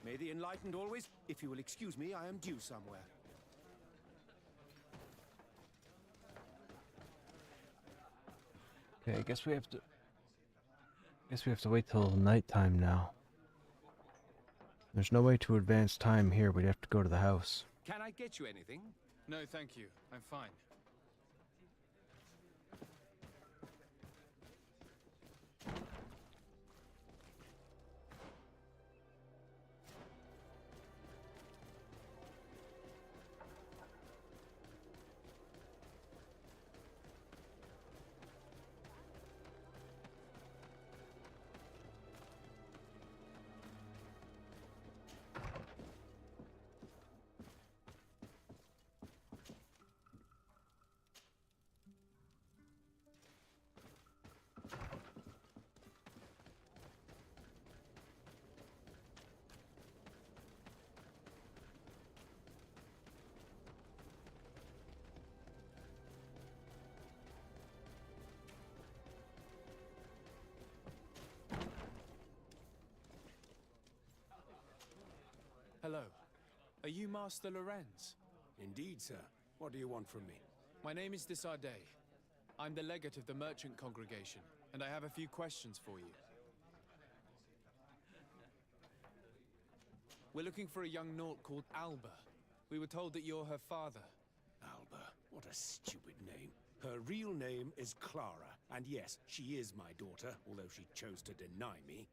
May the enlightened always... If you will excuse me, I am due somewhere. Okay, I guess we have to wait till nighttime now. There's no way to advance time here. We'd have to go to the house. Can I get you anything? No, thank you. I'm fine. Hello. Are you Master Lorenz? Indeed, sir. What do you want from me? My name is Desardet. I'm the legate of the merchant congregation, and I have a few questions for you. We're looking for a young Naut called Alba. We were told that you're her father. Alba. What a stupid name. Her real name is Clara, and yes, she is my daughter, although she chose to deny me.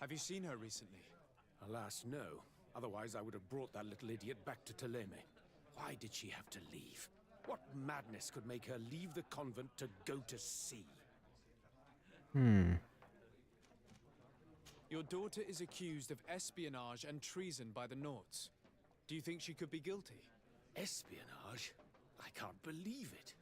Have you seen her recently? Alas, no. Otherwise, I would have brought that little idiot back to Teleme. Why did she have to leave? What madness could make her leave the convent to go to sea? Your daughter is accused of espionage and treason by the Nords. Do you think she could be guilty? Espionage? I can't believe it.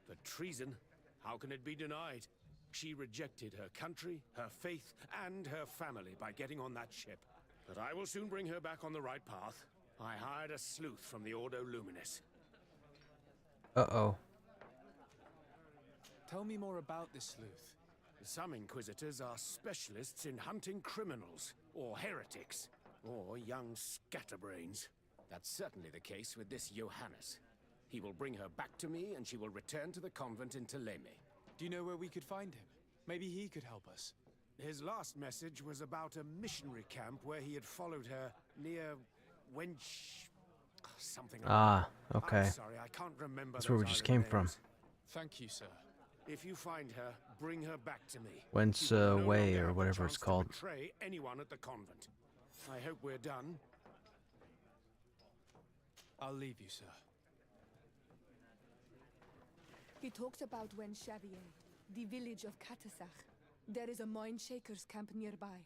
But treason? How can it be denied? She rejected her country, her faith, and her family by getting on that ship. But I will soon bring her back on the right path. I hired a sleuth from the Ordo Luminis. Uh-oh. Tell me more about this sleuth. Some Inquisitors are specialists in hunting criminals, or heretics, or young scatterbrains. That's certainly the case with this Johannes. He will bring her back to me, and she will return to the convent in Teleme. Do you know where we could find him? Maybe he could help us. His last message was about a missionary camp where he had followed her near Wench... something like that. Okay. I'm sorry, I can't remember. That's where we just came from. Thank you, sir. If you find her, bring her back to me. Whence You will no Way longer or have the whatever it's chance to called. betray anyone at the convent. I hope we're done. I'll leave you, sir. He talks about Wenchevier, the village of Katasach. There is a mine shaker's camp nearby.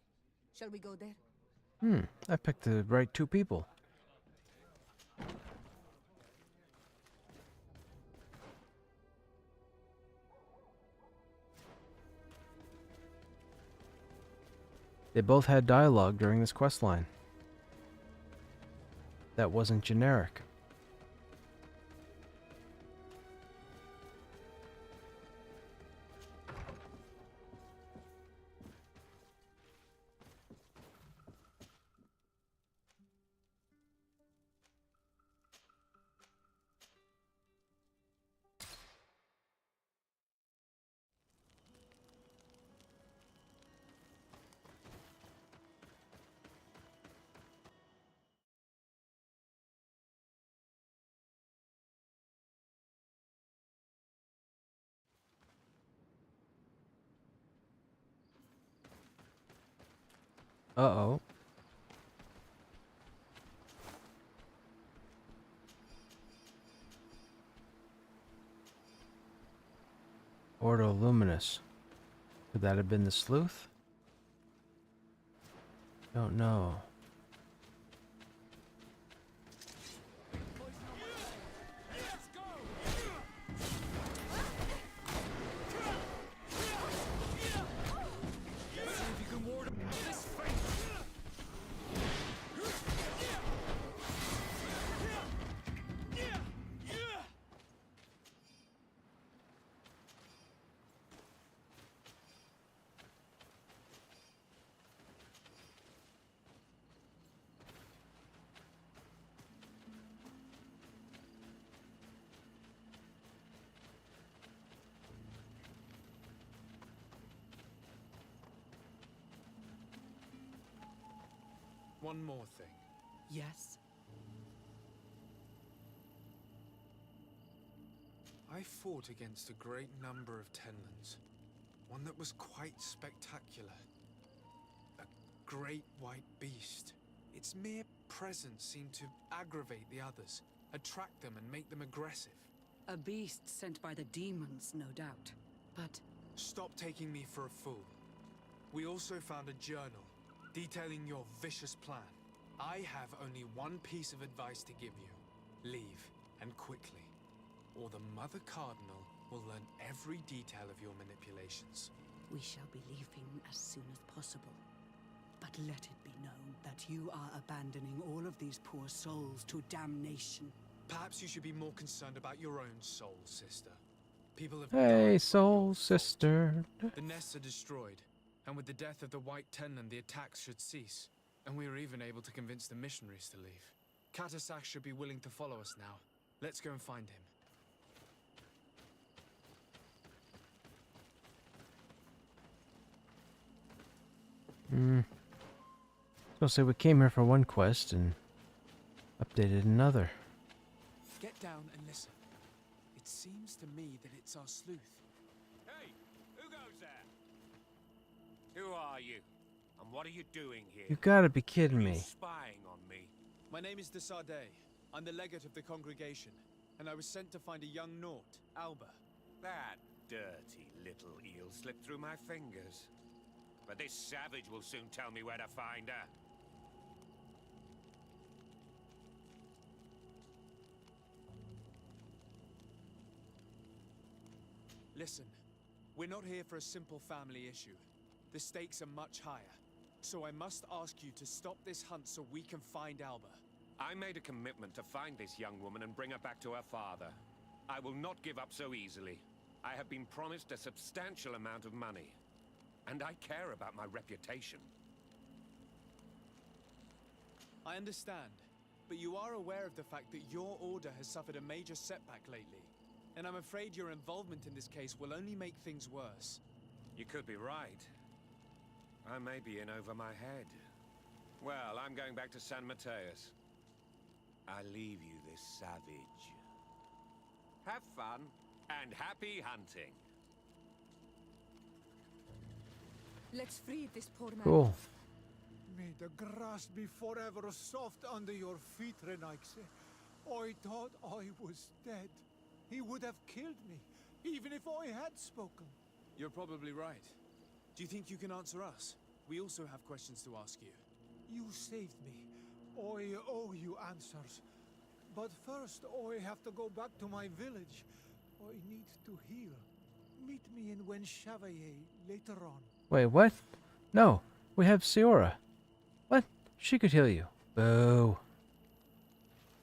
Shall we go there? I picked the right two people. They both had dialogue during this questline. That wasn't generic. Uh-oh. Ordo Luminous. Could that have been the sleuth? Don't know. One more thing. Yes? I fought against a great number of Tenlans. One that was quite spectacular. A great white beast. Its mere presence seemed to aggravate the others, attract them and make them aggressive. A beast sent by the demons, no doubt. But... Stop taking me for a fool. We also found a journal detailing your vicious plan. I have only one piece of advice to give you. Leave, and quickly. Or the Mother Cardinal will learn every detail of your manipulations. We shall be leaving as soon as possible. But let it be known that you are abandoning all of these poor souls to damnation. Perhaps you should be more concerned about your own soul, sister. People have Hey, died soul sister. The nests are destroyed, and with the death of the White Tenland, the attacks should cease. And we were even able to convince the missionaries to leave. Katasach should be willing to follow us now. Let's go and find him. So say we came here for one quest and updated another. Get down and listen. It seems to me that it's our sleuth. Hey, who goes there? Who are you? And what are you doing here? You gotta be kidding Are you me. spying on me? My name is de Sardet. I'm the legate of the congregation, and I was sent to find a young Naut, Alba. That dirty little eel slipped through my fingers. But this savage will soon tell me where to find her. Listen, we're not here for a simple family issue. The stakes are much higher. So I must ask you to stop this hunt so we can find Alba. I made a commitment to find this young woman and bring her back to her father. I will not give up so easily. I have been promised a substantial amount of money. And I care about my reputation. I understand, but you are aware of the fact that your order has suffered a major setback lately. And I'm afraid your involvement in this case will only make things worse. You could be right. I may be in over my head. Well, I'm going back to San Mateus. I leave you this savage. Have fun, and happy hunting. Let's free this poor man. Cool. May the grass be forever soft under your feet, Renaigse. I thought I was dead. He would have killed me, even if I had spoken. You're probably right. Do you think you can answer us? We also have questions to ask you. You saved me. I owe you answers. But first, I have to go back to my village. I need to heal. Meet me in Wen Chevalier later on. Wait, what? No, we have Siora. What? She could heal you. Boo.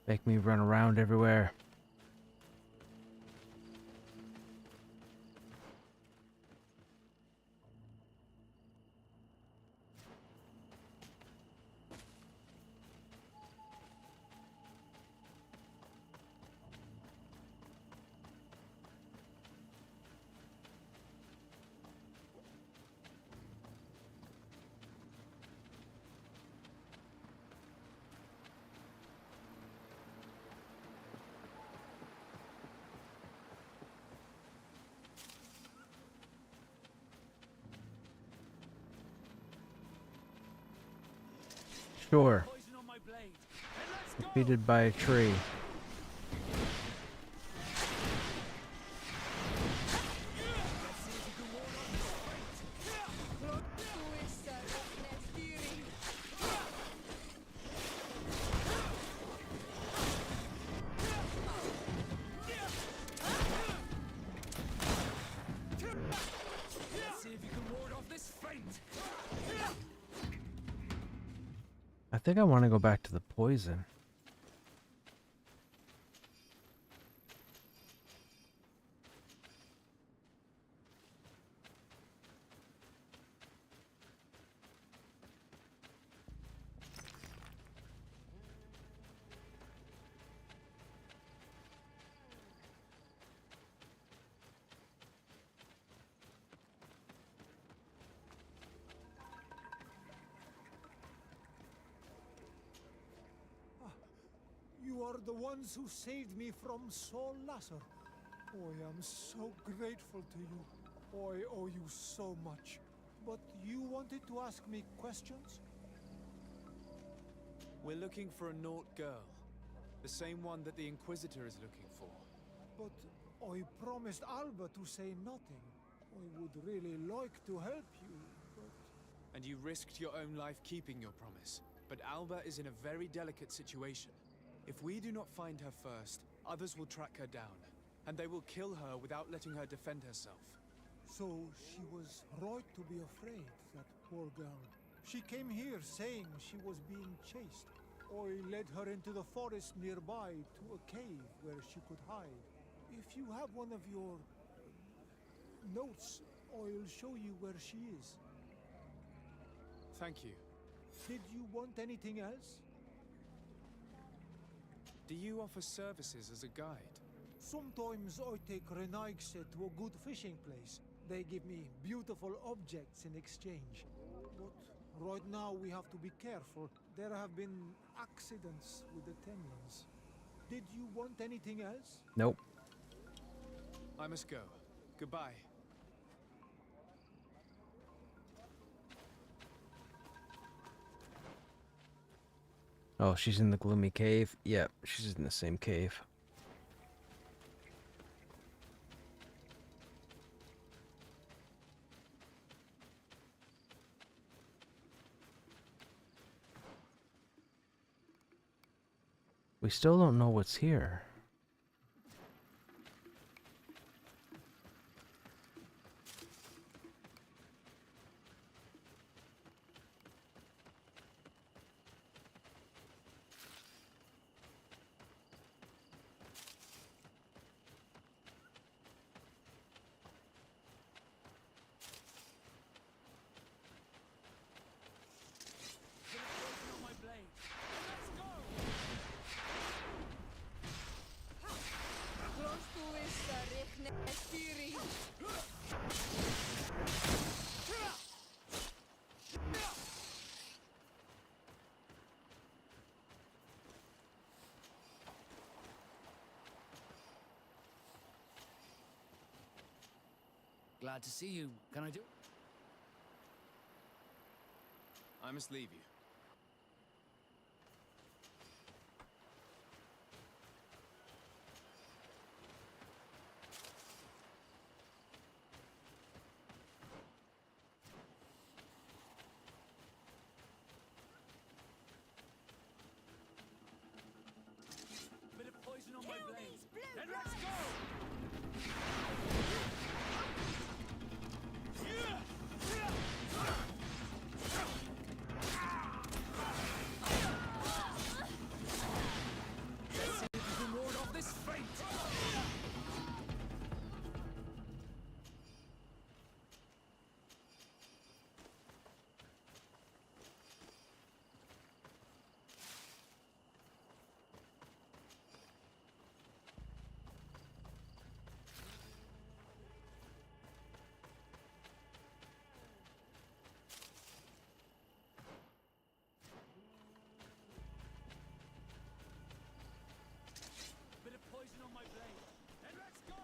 Make me run around everywhere. Sure. Defeated by a tree. Let's see if you can ward off this feint. I think I want to go back to the poison. You are the ones who saved me from Saul Lasser. I am so grateful to you. I owe you so much. But you wanted to ask me questions? We're looking for a Naut girl. The same one that the Inquisitor is looking for. But I promised Alba to say nothing. I would really like to help you, but... And you risked your own life keeping your promise. But Alba is in a very delicate situation. If we do not find her first, others will track her down. And they will kill her without letting her defend herself. So she was right to be afraid, that poor girl. She came here saying she was being chased. I led her into the forest nearby to a cave where she could hide. If you have one of your notes, I'll show you where she is. Thank you. Did you want anything else? Do you offer services as a guide? Sometimes I take Renaigse to a good fishing place. They give me beautiful objects in exchange. But right now we have to be careful. There have been accidents with the Tenlins. Did you want anything else? Nope. I must go. Goodbye. Oh, she's in the gloomy cave? Yep, she's in the same cave. We still don't know what's here. Glad to see you. Can I do? I must leave you. Bit of poison on my blade. Then let's go! Let's see if you can ward off this fate! Bit of poison on my blade. Then let's go!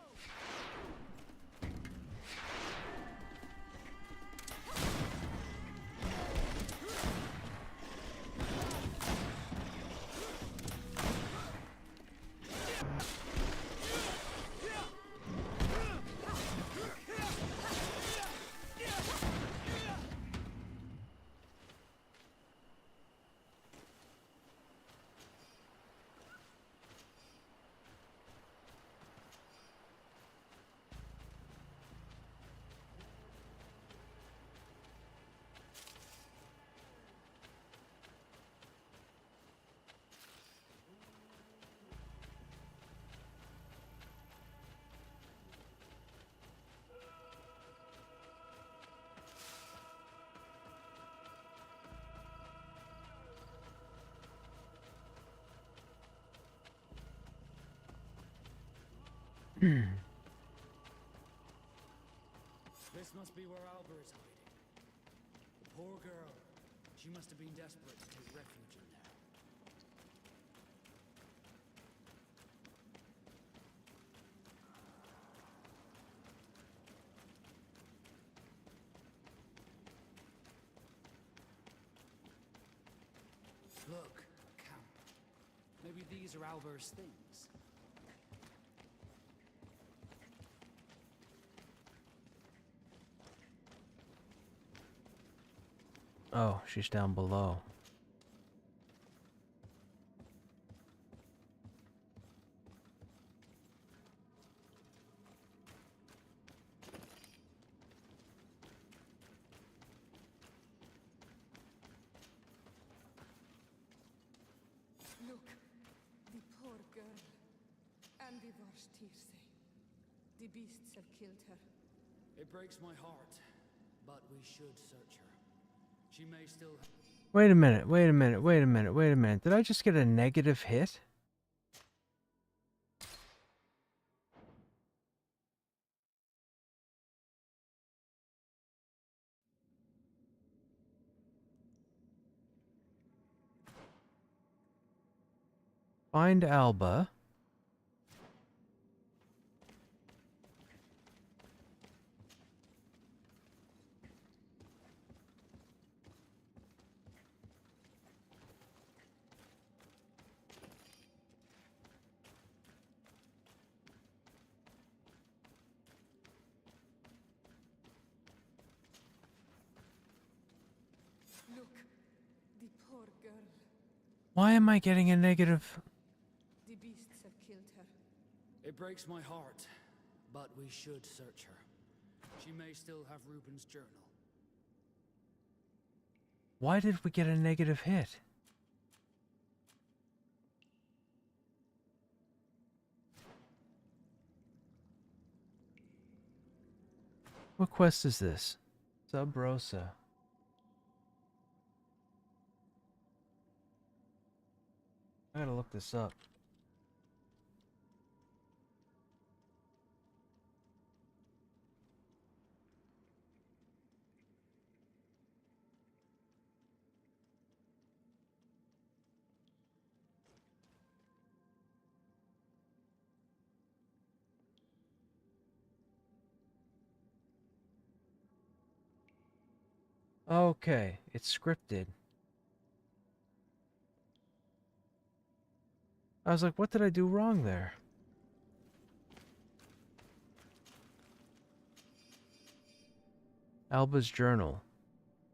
This must be where Albert is hiding. The poor girl. She must have been desperate to take refuge in there. Look, camp. Maybe these are Albert's things. Oh, she's down below. Look, the poor girl. And the Vorstirse. The beasts have killed her. It breaks my heart, but we should search her. She may still... Wait a minute, wait a minute, wait a minute, wait a minute. Did I just get a negative hit? Find Alba. Look, the poor girl. Why am I getting a negative? The beasts have killed her. It breaks my heart, but we should search her. She may still have Reuben's journal. Why did we get a negative hit? What quest is this? Sub Rosa. I gotta look this up. Okay, it's scripted. I was like, what did I do wrong there? Alba's journal.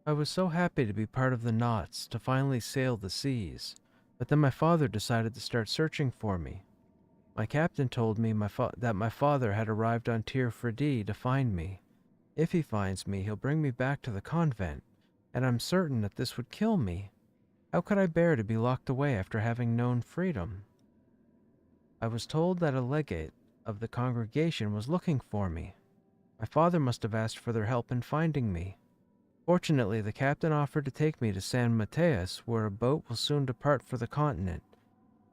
I was so happy to be part of the Knots, to finally sail the seas. But then my father decided to start searching for me. My captain told me that my father had arrived on Tir Freddy to find me. If he finds me, he'll bring me back to the convent, and I'm certain that this would kill me. How could I bear to be locked away after having known freedom? I was told that a legate of the congregation was looking for me. My father must have asked for their help in finding me. Fortunately, the captain offered to take me to San Mateus, where a boat will soon depart for the continent.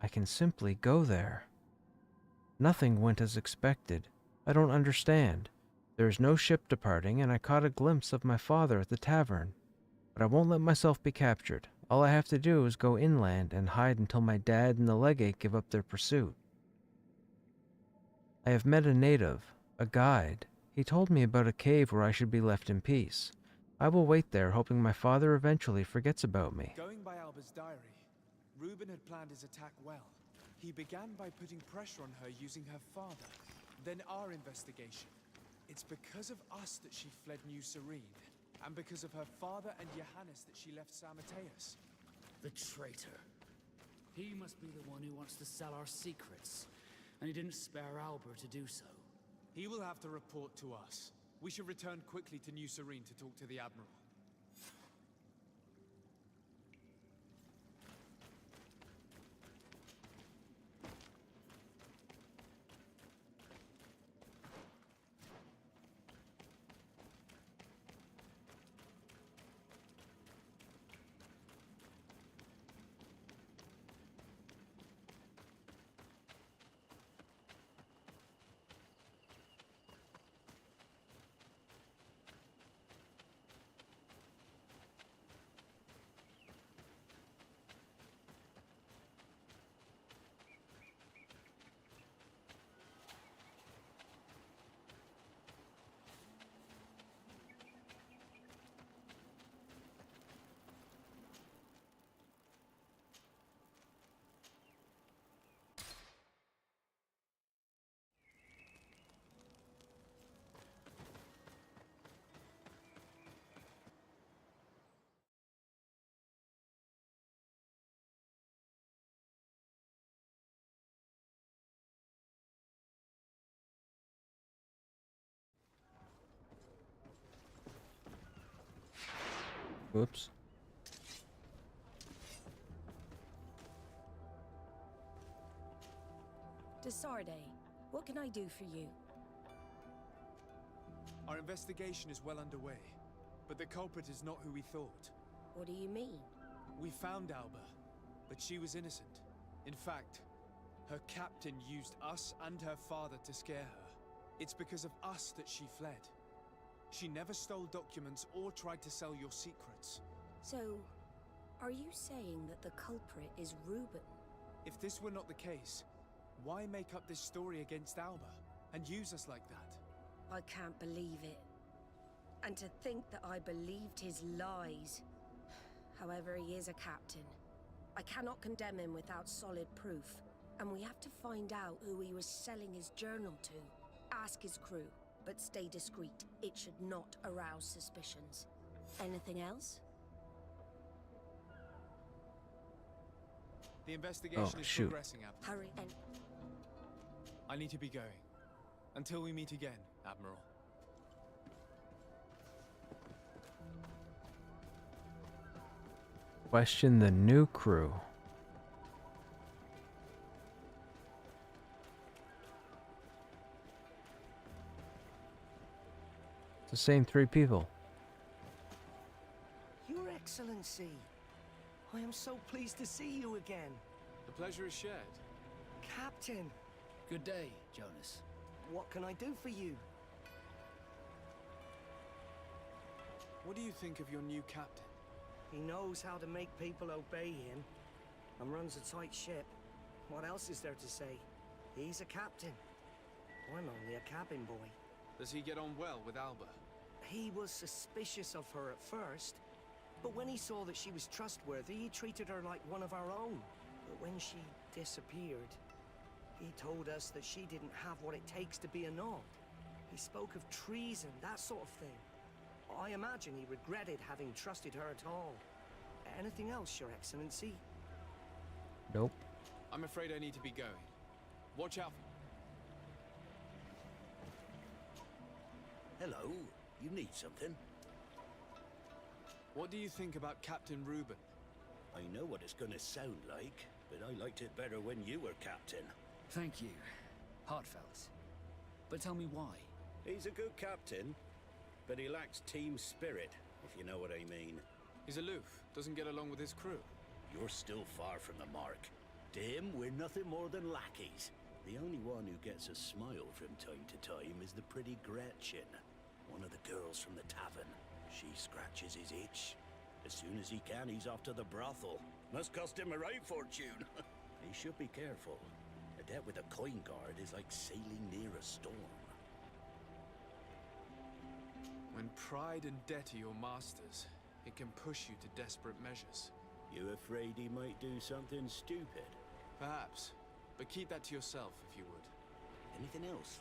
I can simply go there. Nothing went as expected. I don't understand. There is no ship departing, and I caught a glimpse of my father at the tavern. But I won't let myself be captured. All I have to do is go inland and hide until my dad and the legate give up their pursuit. I have met a native, a guide. He told me about a cave where I should be left in peace. I will wait there, hoping my father eventually forgets about me. Going by Alba's diary, Reuben had planned his attack well. He began by putting pressure on her using her father, then our investigation. It's because of us that she fled New Serene, and because of her father and Johannes that she left San Mateus. The traitor. He must be the one who wants to sell our secrets, and he didn't spare Albert to do so. He will have to report to us. We should return quickly to New Serene to talk to the Admiral. Whoops. Desarde, what can I do for you? Our investigation is well underway, but the culprit is not who we thought. What do you mean? We found Alba, but she was innocent. In fact, her captain used us and her father to scare her. It's because of us that she fled. She never stole documents or tried to sell your secrets. So, are you saying that the culprit is Reuben? If this were not the case, why make up this story against Alba and use us like that? I can't believe it. And to think that I believed his lies. However, he is a captain. I cannot condemn him without solid proof. And we have to find out who he was selling his journal to. Ask his crew, but stay discreet. It should not arouse suspicions. Anything else? The investigation is shoot. progressing, Admiral. Hurry and I need to be going. Until we meet again, Admiral. Question the new crew. It's the same 3 people. Your Excellency, I am so pleased to see you again. The pleasure is shared. Captain, Good day, Jonas. what can I do for you? What do you think of your new captain? He knows how to make people obey him and runs a tight ship. What else is there to say? He's a captain. I'm only a cabin boy. Does he get on well with Alba? He was suspicious of her at first, but when he saw that she was trustworthy, he treated her like one of our own. But when she disappeared, he told us that she didn't have what it takes to be a Nod. He spoke of treason, that sort of thing. I imagine he regretted having trusted her at all. Anything else, Your Excellency? Nope. I'm afraid I need to be going. Watch out. Hello, you need something? What do you think about Captain Reuben? I know what it's gonna sound like, but I liked it better when you were captain. Thank you. Heartfelt. But tell me why. He's a good captain, but he lacks team spirit, if you know what I mean. He's aloof, doesn't get along with his crew. You're still far from the mark. To him, we're nothing more than lackeys. The only one who gets a smile from time to time is the pretty Gretchen, one of the girls from the tavern. She scratches his itch. As soon as he can, he's off to the brothel. Must cost him a right fortune. He should be careful. A debt with a coin guard is like sailing near a storm. When pride and debt are your masters, it can push you to desperate measures. You afraid he might do something stupid? Perhaps, but keep that to yourself if you would. Anything else?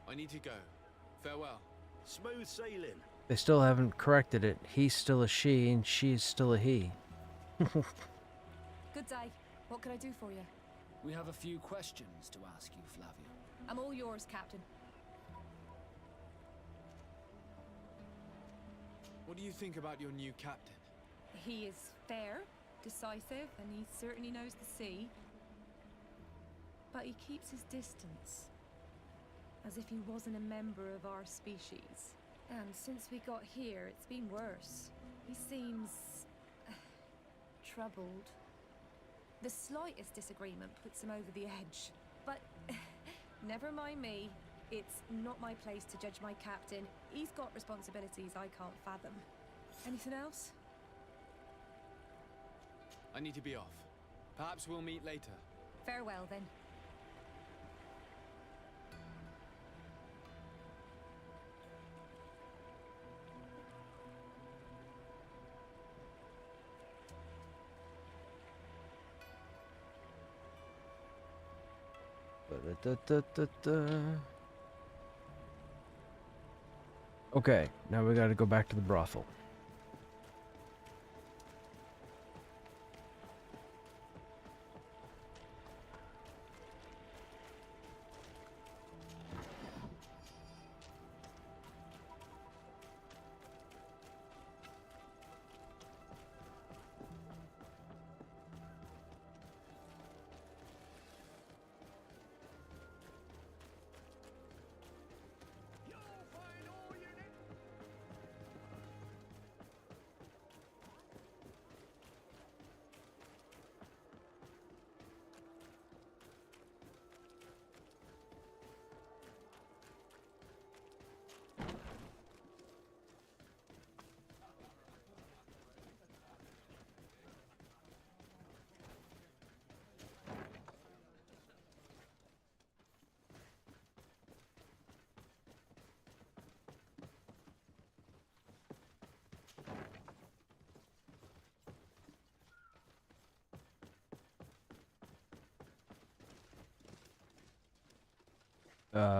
I need to go. Farewell. Smooth sailing. They still haven't corrected it. He's still a she and she's still a he. Good day. What can I do for you? We have a few questions to ask you, Flavia. I'm all yours, Captain. What do you think about your new captain? He is fair, decisive, and he certainly knows the sea. But he keeps his distance, as if he wasn't a member of our species. And since we got here, it's been worse. He seems troubled. The slightest disagreement puts him over the edge. But never mind me. It's not my place to judge my captain. He's got responsibilities I can't fathom. Anything else? I need to be off. Perhaps we'll meet later. Farewell, then. Okay, now we gotta go back to the brothel.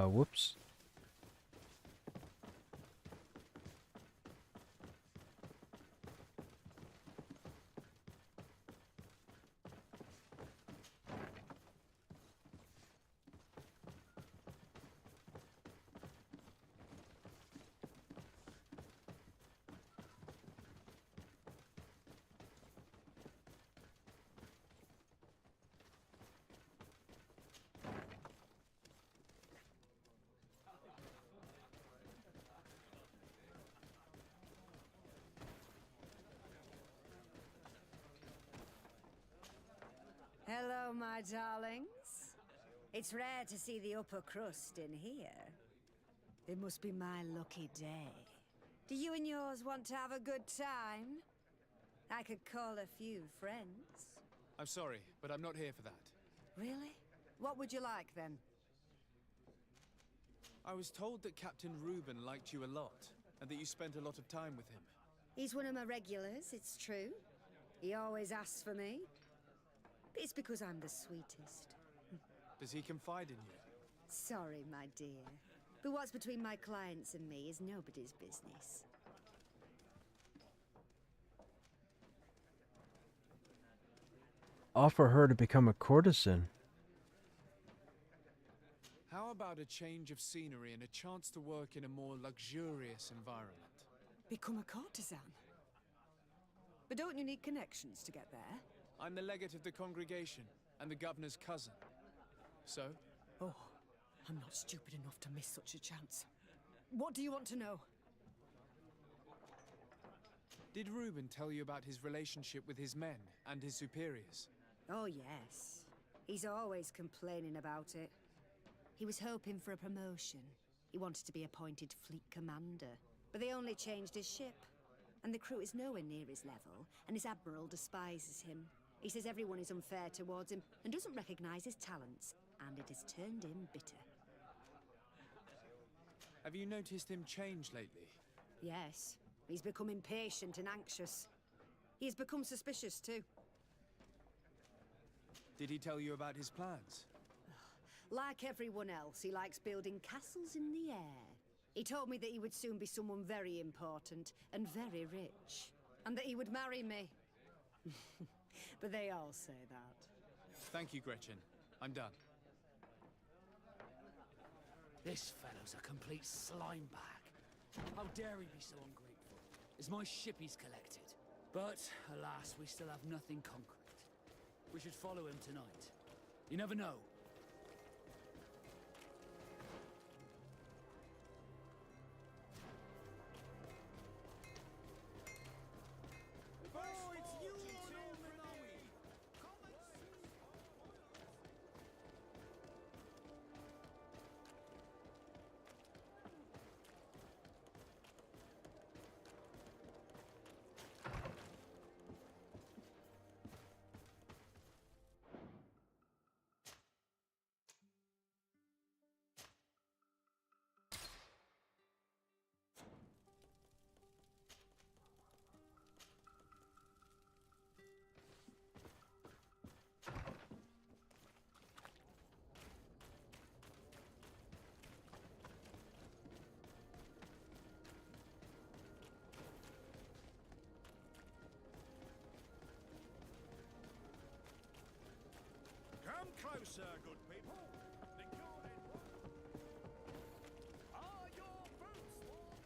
Whoops. my darlings. It's rare to see the upper crust in here. It must be my lucky day. Do you and yours want to have a good time? I could call a few friends. I'm sorry, but I'm not here for that. Really? What would you like, then? I was told that Captain Reuben liked you a lot, and that you spent a lot of time with him. He's one of my regulars, it's true. He always asks for me. But it's because I'm the sweetest. Does he confide in you? Sorry, my dear. But what's between my clients and me is nobody's business. Offer her to become a courtesan. How about a change of scenery and a chance to work in a more luxurious environment? Become a courtesan? But don't you need connections to get there? I'm the legate of the congregation, and the governor's cousin. So? Oh, I'm not stupid enough to miss such a chance. What do you want to know? Did Reuben tell you about his relationship with his men and his superiors? Oh, yes. He's always complaining about it. He was hoping for a promotion. He wanted to be appointed fleet commander. But they only changed his ship. And the crew is nowhere near his level, and his admiral despises him. He says everyone is unfair towards him and doesn't recognize his talents, and it has turned him bitter. Have you noticed him change lately? Yes. He's become impatient and anxious. He's become suspicious, too. Did he tell you about his plans? Like everyone else, he likes building castles in the air. He told me that he would soon be someone very important and very rich. And that he would marry me. But they all say that. Thank you, Gretchen. I'm done. This fellow's a complete slime bag. How dare he be so ungrateful? It's my ship he's collected. But, alas, we still have nothing concrete. We should follow him tonight. You never know. Come closer, good people. The guarded... Are your boots warm?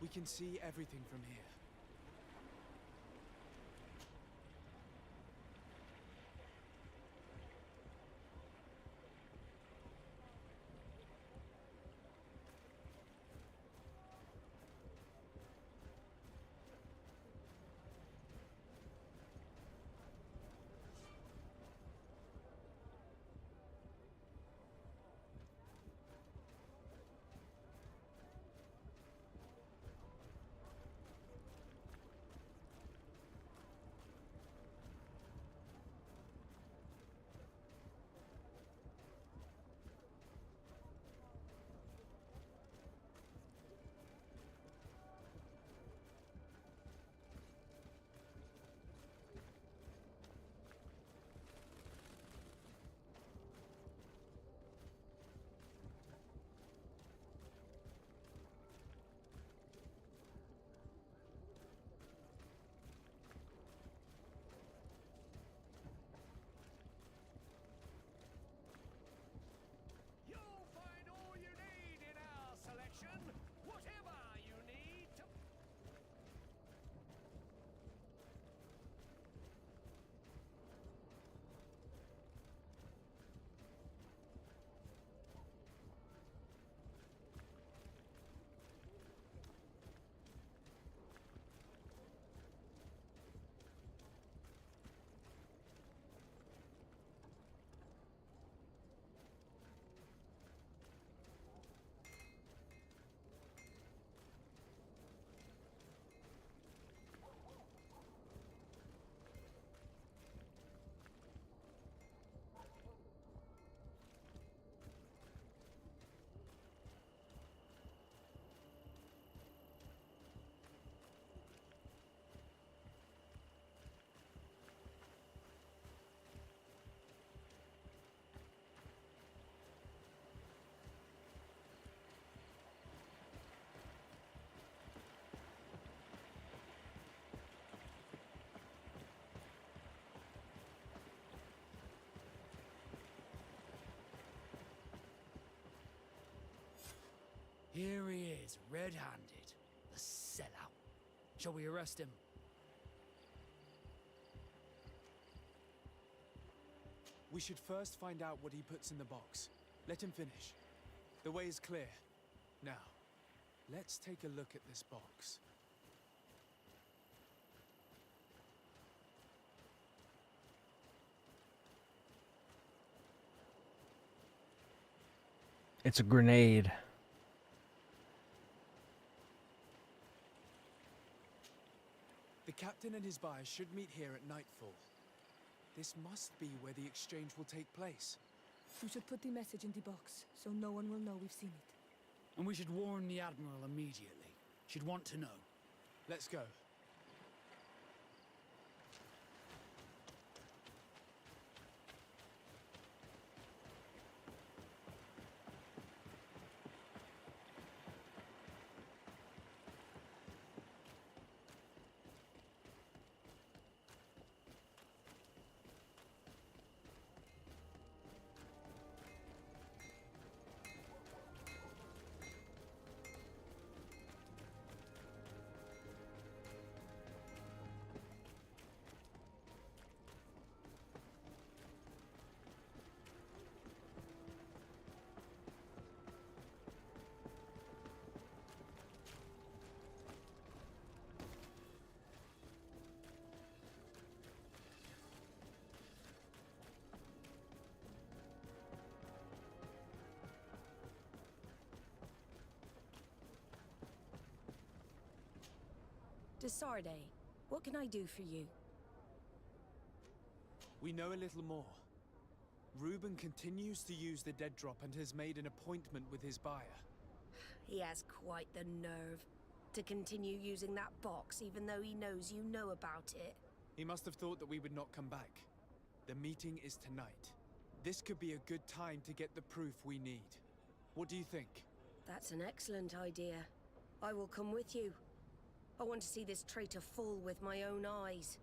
We can see everything from here. here he is, red-handed. The sellout. Shall we arrest him? We should first find out what he puts in the box. Let him finish. The way is clear. Now, let's take a look at this box. It's a grenade. The captain and his buyer should meet here at nightfall. This must be where the exchange will take place. We should put the message in the box, so no one will know we've seen it. And we should warn the Admiral immediately. She'd want to know. Let's go. Desarde, what can I do for you? We know a little more. Reuben continues to use the dead drop and has made an appointment with his buyer. He has quite the nerve to continue using that box even though he knows you know about it. He must have thought that we would not come back. The meeting is tonight. This could be a good time to get the proof we need. What do you think? That's an excellent idea. I will come with you. I want to see this traitor fall with my own eyes.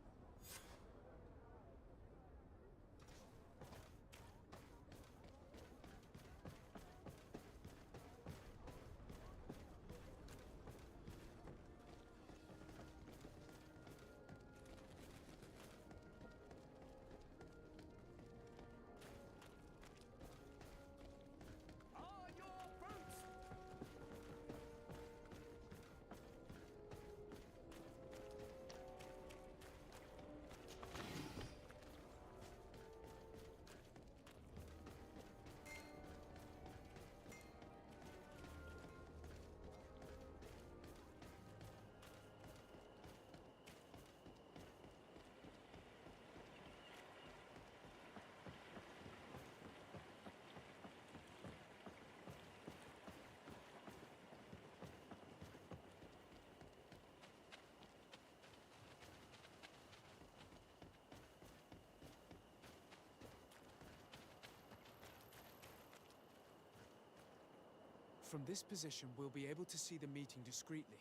From this position, we'll be able to see the meeting discreetly.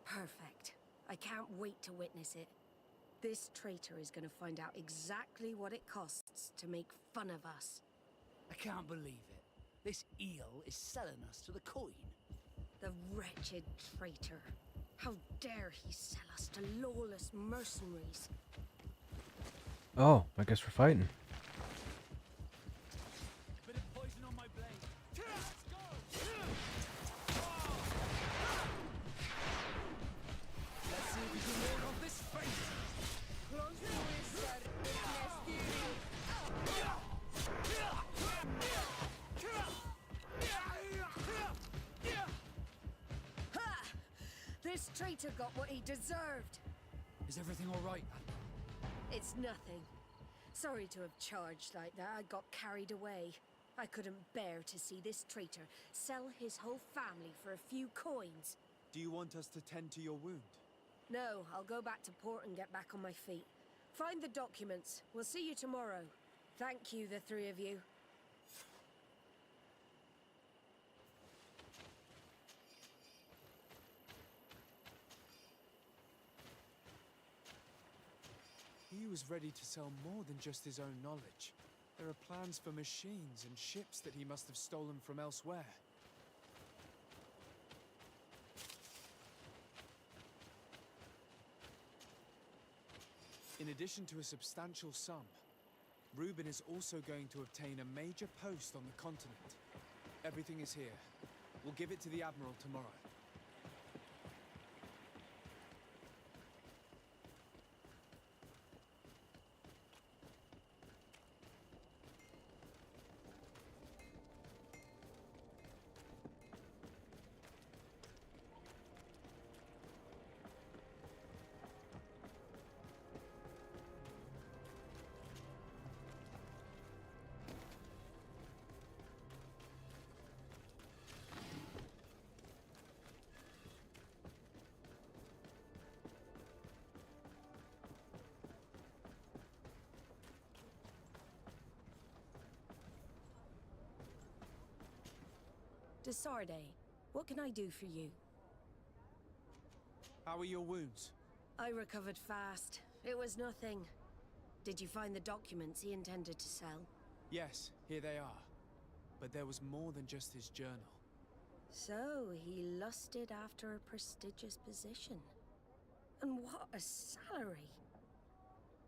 Perfect. I can't wait to witness it. This traitor is going to find out exactly what it costs to make fun of us. I can't believe it. This eel is selling us to the coin. The wretched traitor. How dare he sell us to lawless mercenaries? Oh, I guess we're fighting. Bit of poison on my blade. Let's go! Let's see if you can ward off this fate. This traitor got what he deserved. Is everything all right, Admiral? It's nothing. Sorry to have charged like that. I got carried away. I couldn't bear to see this traitor sell his whole family for a few coins. Do you want us to tend to your wound? No, I'll go back to port and get back on my feet. Find the documents. We'll see you tomorrow. Thank you, the three of you. He was ready to sell more than just his own knowledge. There are plans for machines and ships that he must have stolen from elsewhere. In addition to a substantial sum, Reuben is also going to obtain a major post on the continent. Everything is here. We'll give it to the Admiral tomorrow. Desarde, what can I do for you? How are your wounds? I recovered fast. It was nothing. Did you find the documents he intended to sell? Yes, here they are. But there was more than just his journal. So, he lusted after a prestigious position. And what a salary!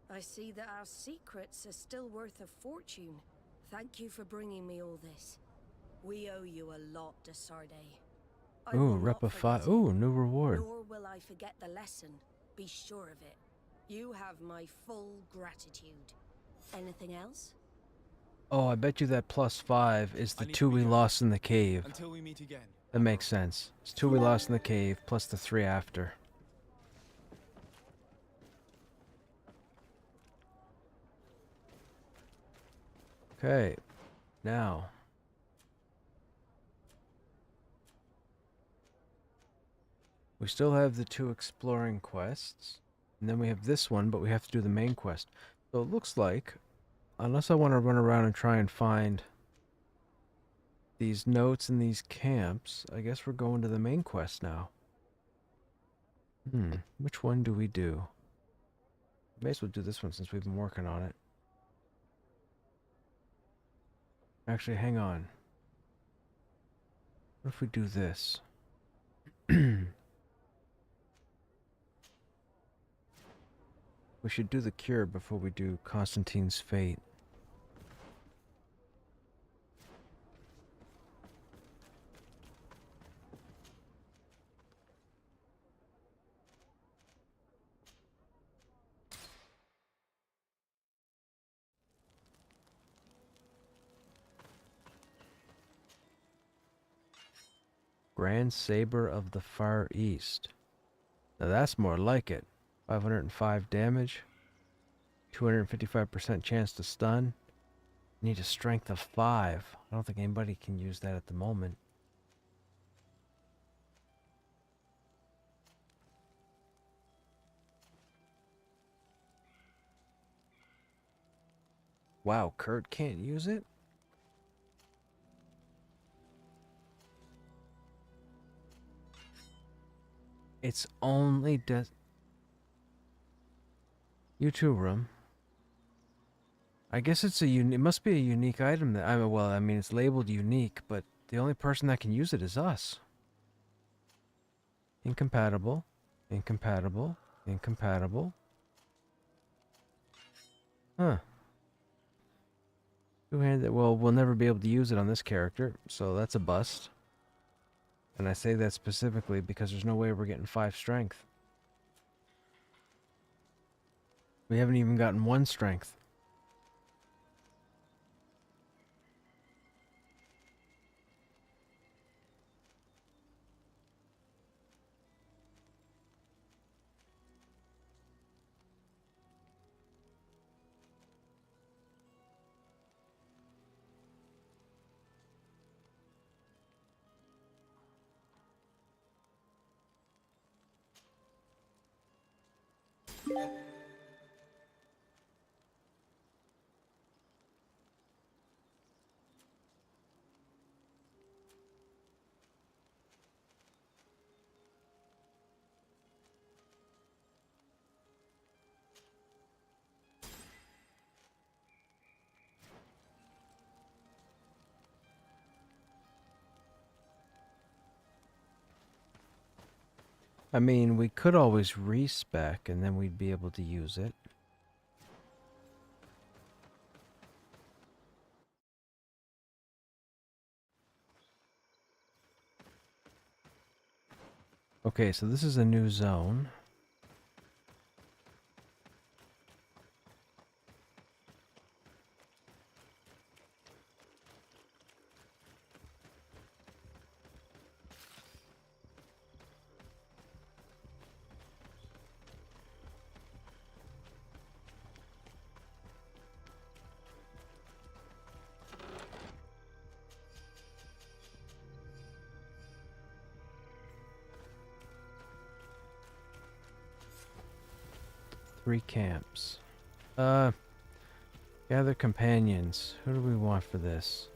I see that our secrets are still worth a fortune. Thank you for bringing me all this. We owe you a lot, Desarde. I Ooh, will rep not of 5. forget it, Ooh, new reward. nor will I forget the lesson. Be sure of it. You have my full gratitude. Anything else? Oh, I bet you that +5 is the 2 we lost in the cave. Until we meet again. That makes sense. It's 2 we lost in the cave, plus the 3 after. Okay, now. We still have the 2 exploring quests. And then we have this one, but we have to do the main quest. So it looks like, unless I want to run around and try and find these notes in these camps, I guess we're going to the main quest now. Which one do we do? May as well do this one since we've been working on it. Actually, hang on. What if we do this? We should do the cure before we do Constantine's fate. Grand Saber of the Far East. Now that's more like it. 505 damage. 255% chance to stun. Need a strength of 5. I don't think anybody can use that at the moment. Wow, Kurt can't use it? It's only You too, Room. I guess it's it must be a unique item that well, I mean it's labeled unique, but the only person that can use it is us. Incompatible. Incompatible. Incompatible. Huh. Two-handed, well, we'll never be able to use it on this character, so that's a bust. And I say that specifically because there's no way we're getting 5 strength. We haven't even gotten 1 strength. I mean, we could always respec and then we'd be able to use it. Okay, so this is a new zone. Three camps. Gather companions. Who do we want for this?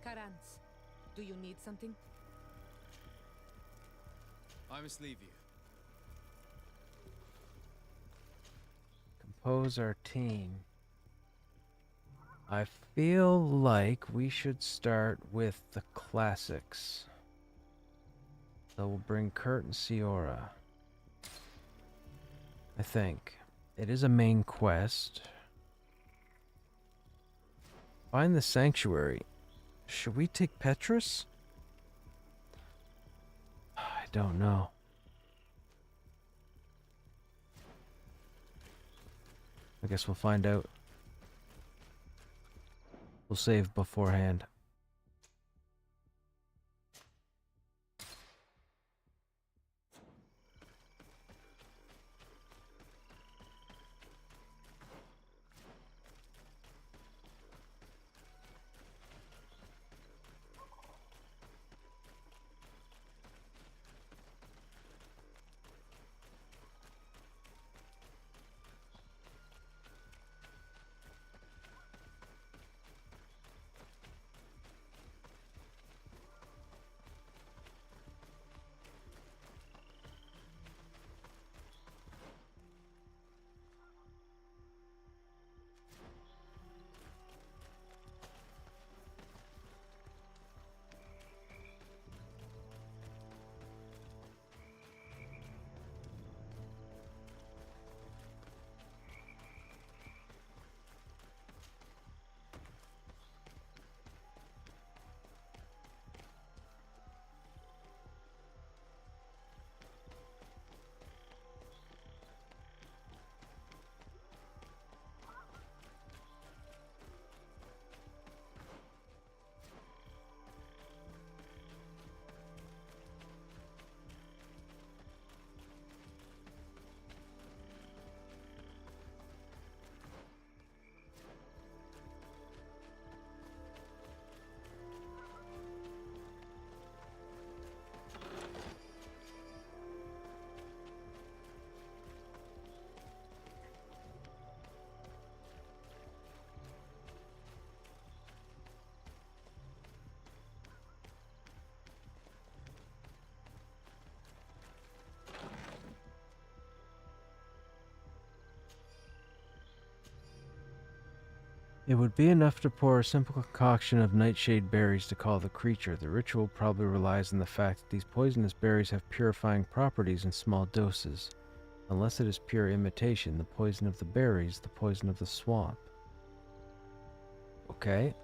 Karans, do you need something? I must leave you. Compose our team. I feel like we should start with the classics. So we'll bring Kurt and Siora. I think. It is a main quest. Find the sanctuary. Should we take Petrus? I don't know. I guess we'll find out. We'll save beforehand. It would be enough to pour a simple concoction of nightshade berries to call the creature. The ritual probably relies on the fact that these poisonous berries have purifying properties in small doses. Unless it is pure imitation, the poison of the berries, the poison of the swamp. Okay.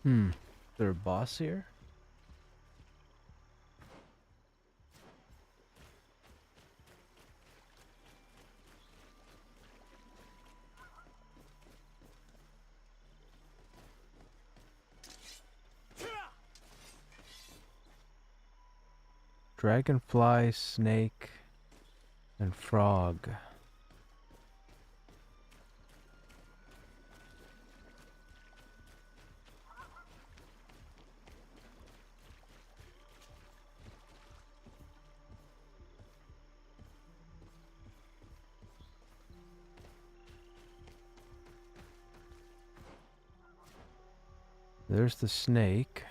Is there a boss here? Dragonfly, snake, and frog. there's the snake.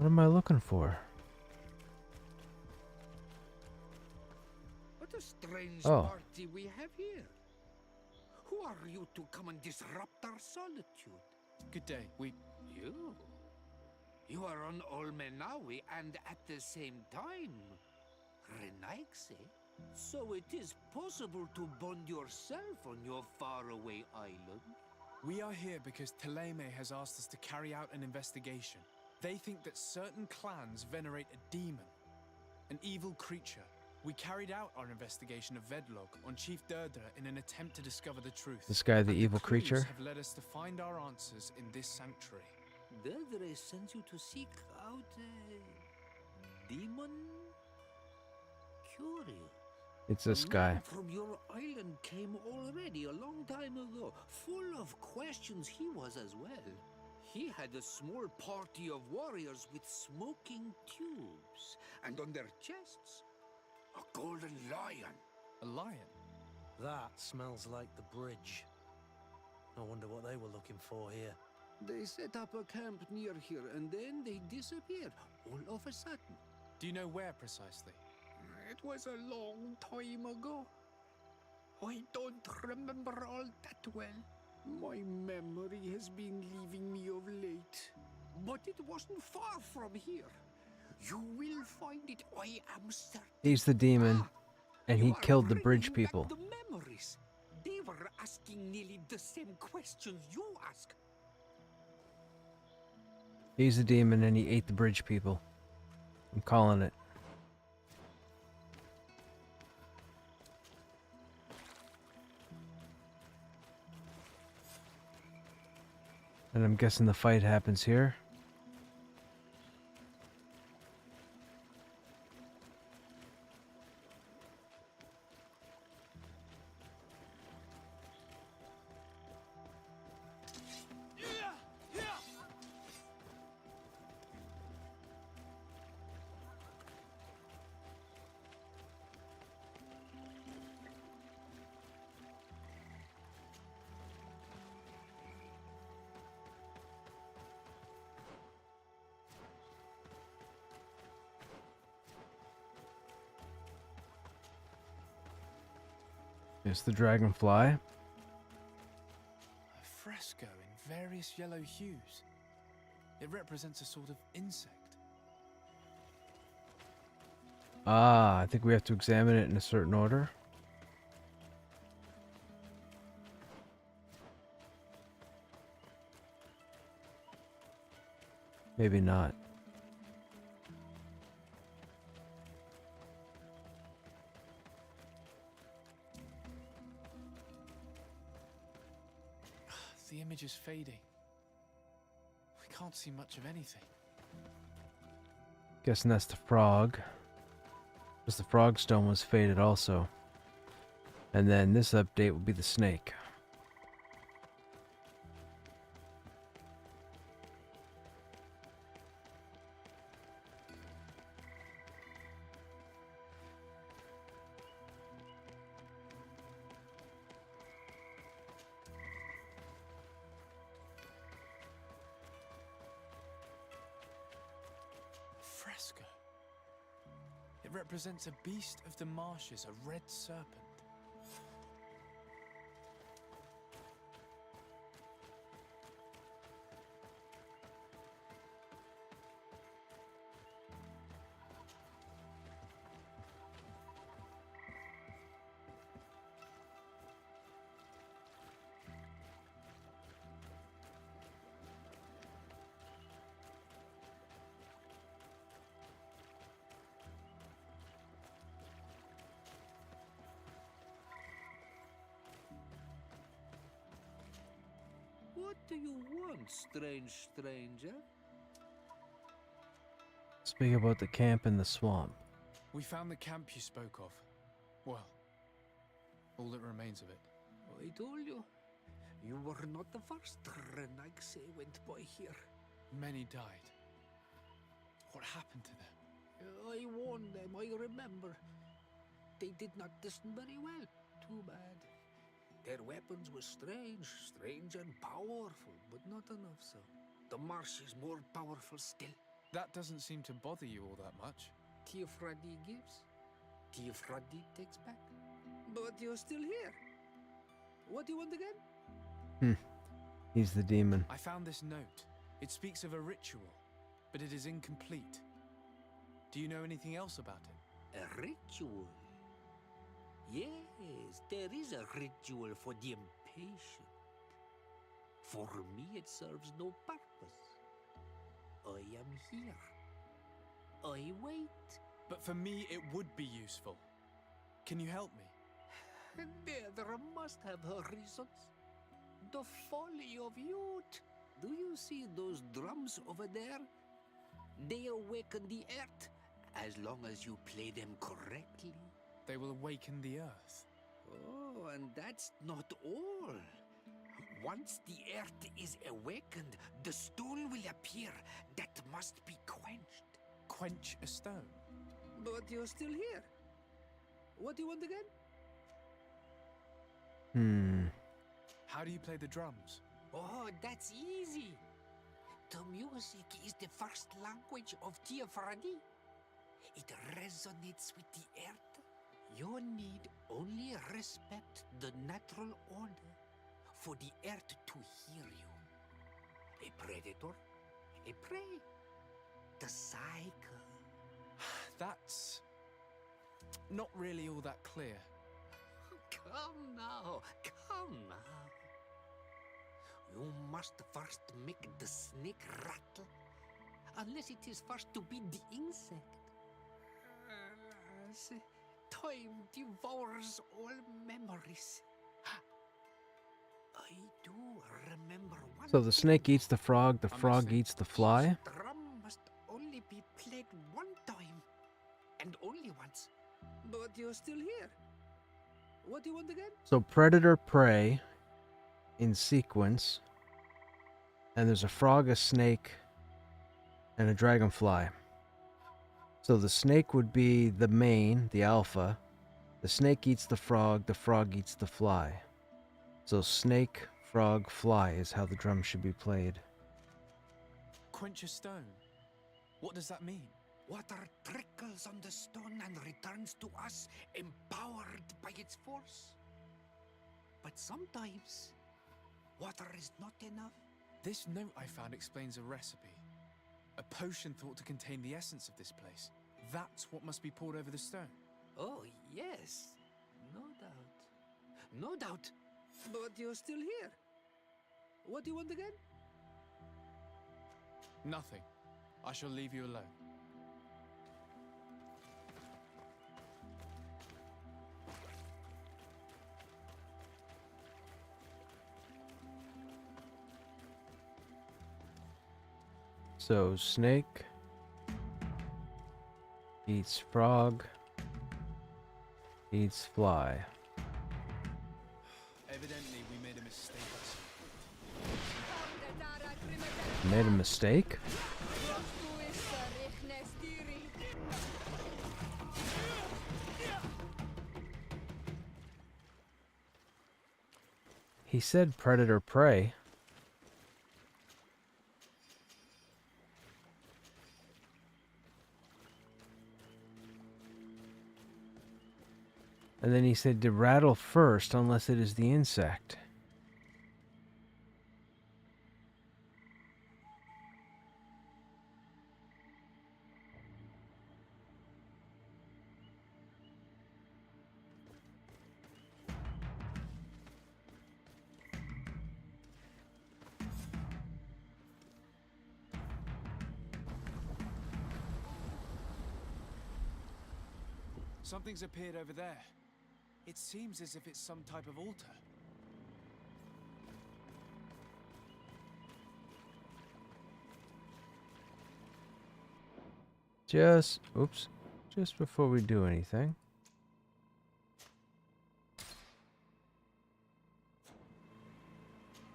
What am I looking for? What a strange Oh. party we have here. Who are you to come and disrupt our solitude? Good day. You? You are on Olmenawi and at the same time, Renaigse. So it is possible to bond yourself on your faraway island? We are here because Teleme has asked us to carry out an investigation. They think that certain clans venerate a demon, an evil creature. We carried out our investigation of Vedlog on Chief Durdra in an attempt to discover the truth. This guy, the And evil clues creature? have led us to find our answers in this sanctuary. Durdra sends you to seek out a demon? Curious. It's this A guy. man from your island came already a long time ago. Full of questions he was as well. He had a small party of warriors with smoking tubes. And on their chests, a golden lion. A lion? That smells like the bridge. I wonder what they were looking for here. They set up a camp near here and then they disappeared all of a sudden. Do you know where precisely? It was a long time ago. I don't remember all that well. My memory has been leaving me of late. But it wasn't far from here. You will find it, I am certain. He's the demon, and he killed the bridge people. The memories. They were asking nearly the same questions you ask. He's the demon, and he ate the bridge people. I'm calling it. And I'm guessing the fight happens here. It's the dragonfly. A fresco in various yellow hues. It represents a sort of insect. Ah, I think we have to examine it in a certain order. Maybe not. The image is fading. We can't see much of anything. Guessing that's the frog. Because the frog stone was faded also. And then this update will be the snake. Fresco. It represents a beast of the marshes, a red serpent. What do you want, strange stranger? Speak about the camp in the swamp. We found the camp you spoke of. Well, all that remains of it. I told you. You were not the first Renagse went by here. Many died. What happened to them? I warned them, I remember. They did not listen very well. Too bad. Their weapons were strange and powerful, but not enough so. The marsh is more powerful still. That doesn't seem to bother you all that much. Tiafradi gives, Tiafradi takes back. But you're still here. What do you want again? He's the demon. I found this note. It speaks of a ritual, but it is incomplete. Do you know anything else about it? A ritual? Yes, there is a ritual for the impatient. For me, it serves no purpose. I am here. I wait. But for me, it would be useful. Can you help me? There must have her reasons. The folly of youth. Do you see those drums over there? They awaken the earth, as long as you play them correctly. They will awaken the earth. Oh, and that's not all. Once the earth is awakened, the stone will appear that must be quenched. Quench a stone? But you're still here. What do you want again? How do you play the drums? Oh, that's easy. The music is the first language of Tiafradi. It resonates with the earth. You need only respect the natural order for the earth to hear you. A predator, a prey. The cycle. That's not really all that clear. Come now, come now. You must first make the snake rattle, unless it is first to beat the insect. Alas, time devours all memories. I do remember one. So the snake eats the frog eats the fly? The drum must only be played one time, and only once. But you're still here. What do you want again? So predator, prey in sequence, and there's a frog, a snake, and a dragonfly. So the snake would be the main, the alpha. The snake eats the frog eats the fly. So snake, frog, fly is how the drum should be played. Quench a stone? What does that mean? Water trickles on the stone and returns to us, empowered by its force. But sometimes, water is not enough. This note I found explains a recipe. A potion thought to contain the essence of this place. That's what must be poured over the stone. Oh, yes. No doubt. No doubt. But you're still here. What do you want again? Nothing. I shall leave you alone. So snake eats frog, eats fly. Evidently, we made a mistake. Made a mistake? He said predator prey. And then he said to rattle first unless it is the insect. Something's appeared over there. It seems as if it's some type of altar. Oops. Just before we do anything.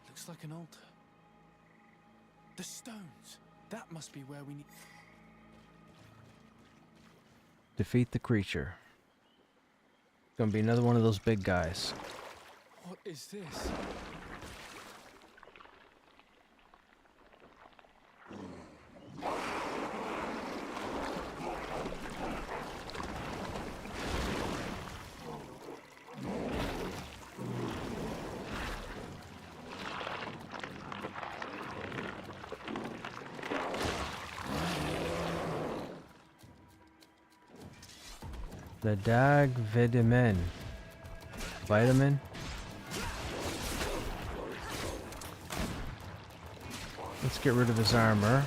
Looks like an altar. The stones. That must be where we need... Defeat the creature. It's gonna be another one of those big guys. What is this? The Dag Vitamin. Vitamin? Let's get rid of his armor.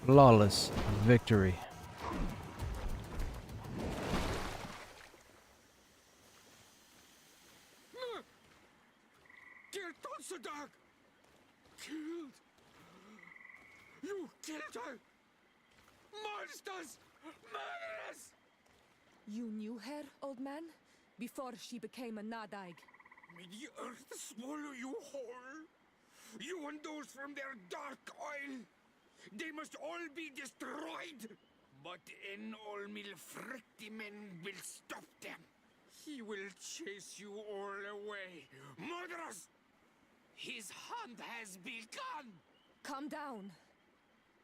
Flawless victory. Dear Dog! Killed! You killed her! Monsters! Murderers! You knew her, old man? Before she became a Nadaig. May the earth swallow you whole! You and those from their dark oil! They must all be destroyed! But Enolmil Frictimen will stop them. He will chase you all away. Murderers! His hunt has begun! Calm down.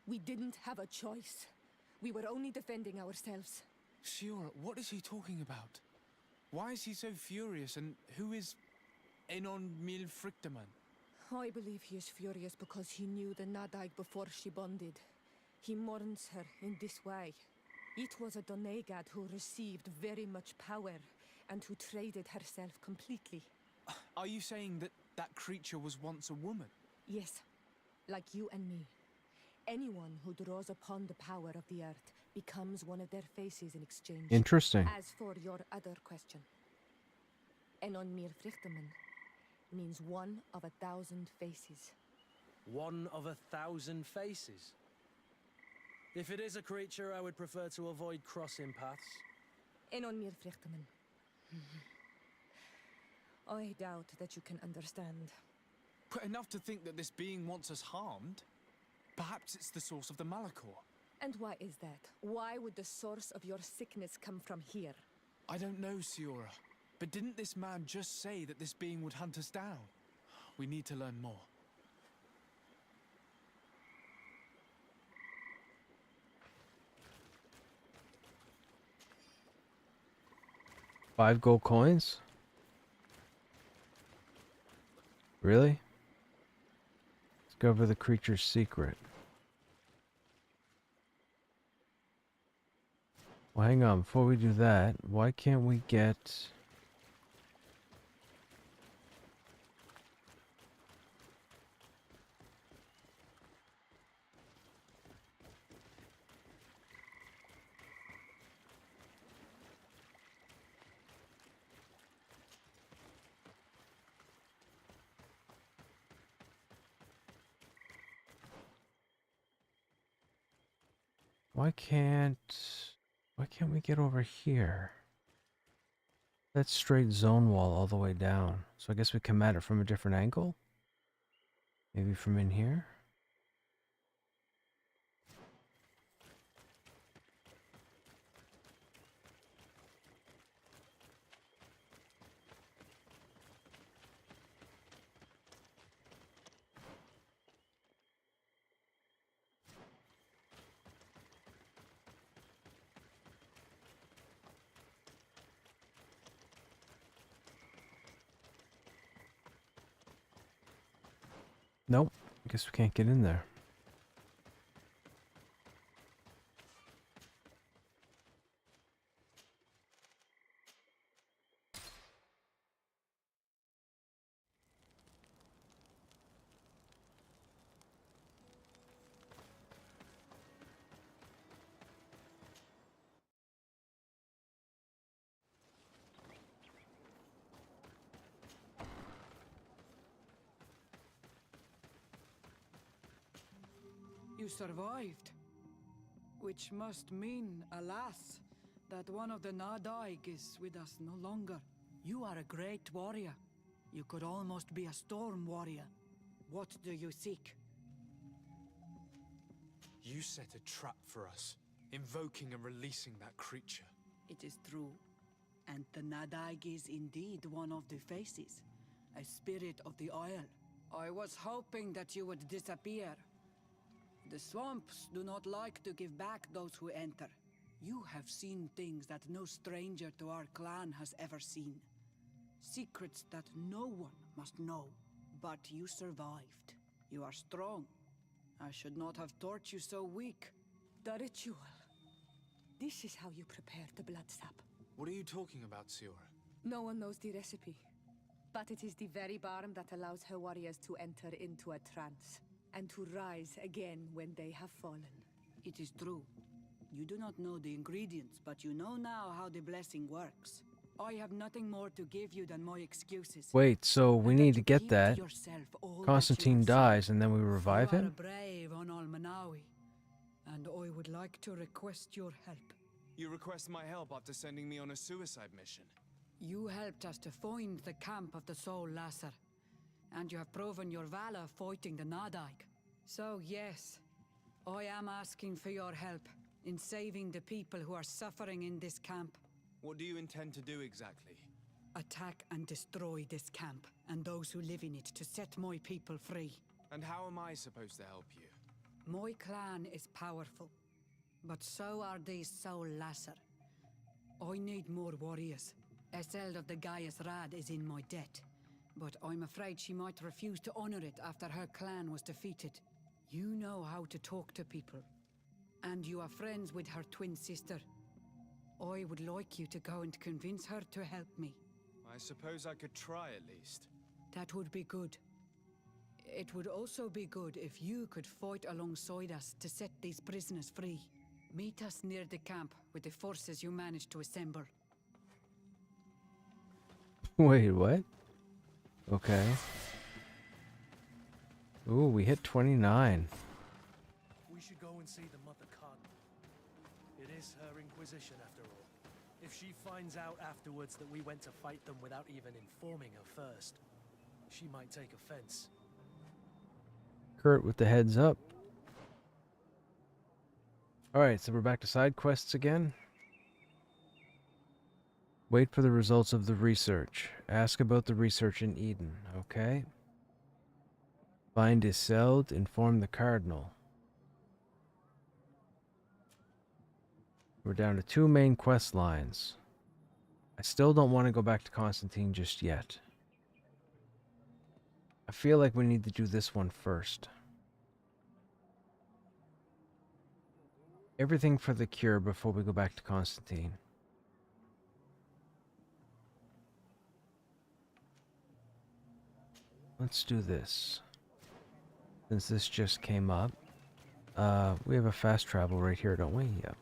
We didn't have a choice. We were only defending ourselves. Shiora, what is he talking about? Why is he so furious, and who is Enon Mil Frictaman? I believe he is furious because he knew the Nadaig before she bonded. He mourns her in this way. It was a Donegad who received very much power and who traded herself completely. Are you saying that that creature was once a woman? Yes, like you and me. Anyone who draws upon the power of the earth becomes one of their faces in exchange. Interesting. As for your other question, Enon Mir Frichteman means one of 1,000 faces. One of 1,000 faces? If it is a creature, I would prefer to avoid crossing paths. Enon Mir Frichteman. I doubt that you can understand. But enough to think that this being wants us harmed? Perhaps it's the source of the Malachor. And why is that? Why would the source of your sickness come from here? I don't know, Siora. But didn't this man just say that this being would hunt us down? We need to learn more. $5 gold coins? Really? Discover the creature's secret. Well, hang on. Before we do that, why can't we get... Why can't we get over here? That's straight zone wall all the way down. So I guess we come at it from a different angle? Maybe from in here? Nope. I guess we can't get in there. You survived. Which must mean, alas, that one of the Nadaig is with us no longer. You are a great warrior. You could almost be a storm warrior. What do you seek? You set a trap for us, invoking and releasing that creature. It is true. And the Nadaig is indeed one of the faces. A spirit of the Isle. I was hoping that you would disappear. The swamps do not like to give back those who enter. You have seen things that no stranger to our clan has ever seen. Secrets that no one must know. But you survived. You are strong. I should not have thought you so weak. The ritual. This is how you prepare the blood sap. What are you talking about, Siora? No one knows the recipe. But it is the very balm that allows her warriors to enter into a trance. And to rise again when they have fallen. It is true. You do not know the ingredients, but you know now how the blessing works. I have nothing more to give you than my excuses. Wait, so we need to get that. Constantine dies and then we revive You are him? brave on Almanawi, and I would like to request your help. You request my help after sending me on a suicide mission. You helped us to find the camp of the Soul Lasser, and you have proven your valor fighting the Nadaig. So yes, I am asking for your help in saving the people who are suffering in this camp. What do you intend to do exactly? Attack and destroy this camp, and those who live in it, to set my people free. And how am I supposed to help you? My clan is powerful, but so are these Soul Lasser. I need more warriors. Eseld of the Gaius Rad is in my debt, but I'm afraid she might refuse to honor it after her clan was defeated. You know how to talk to people, and you are friends with her twin sister. I would like you to go and convince her to help me. I suppose I could try at least. That would be good. It would also be good if you could fight alongside us to set these prisoners free. Meet us near the camp with the forces you managed to assemble. Wait, what? Okay. Ooh, we hit 29. We should go and see the Mother Khan. It is her Inquisition, after all. If she finds out afterwards that we went to fight them without even informing her first, she might take offense. Kurt with the heads up. Alright, so we're back to side quests again. Wait for the results of the research. Ask about the research in Eden, okay? Find Iseld, inform the Cardinal. We're down to 2 main quest lines. I still don't want to go back to Constantine just yet. I feel like we need to do this one first. Everything for the cure before we go back to Constantine. Let's do this. Since this just came up. We have a fast travel right here, don't we? Yeah.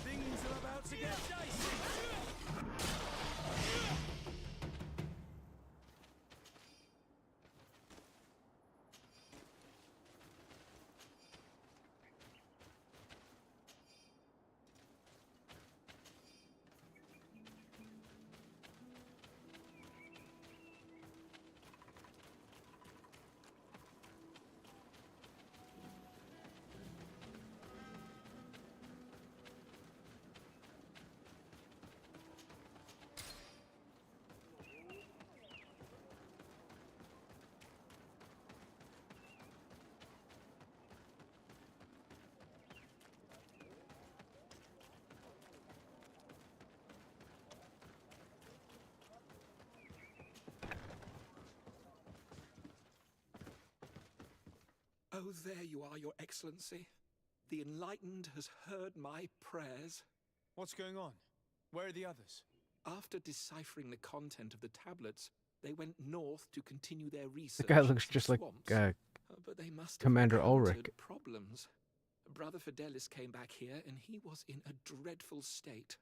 Things are about to get dicey! Oh, there you are, Your Excellency. The Enlightened has heard my prayers. What's going on? Where are the others? After deciphering the content of the tablets, they went north to continue their research. The guy looks in just some like swamps. But they must have Commander Ulrich. encountered problems. Brother Fidelis came back here, and he was in a dreadful state.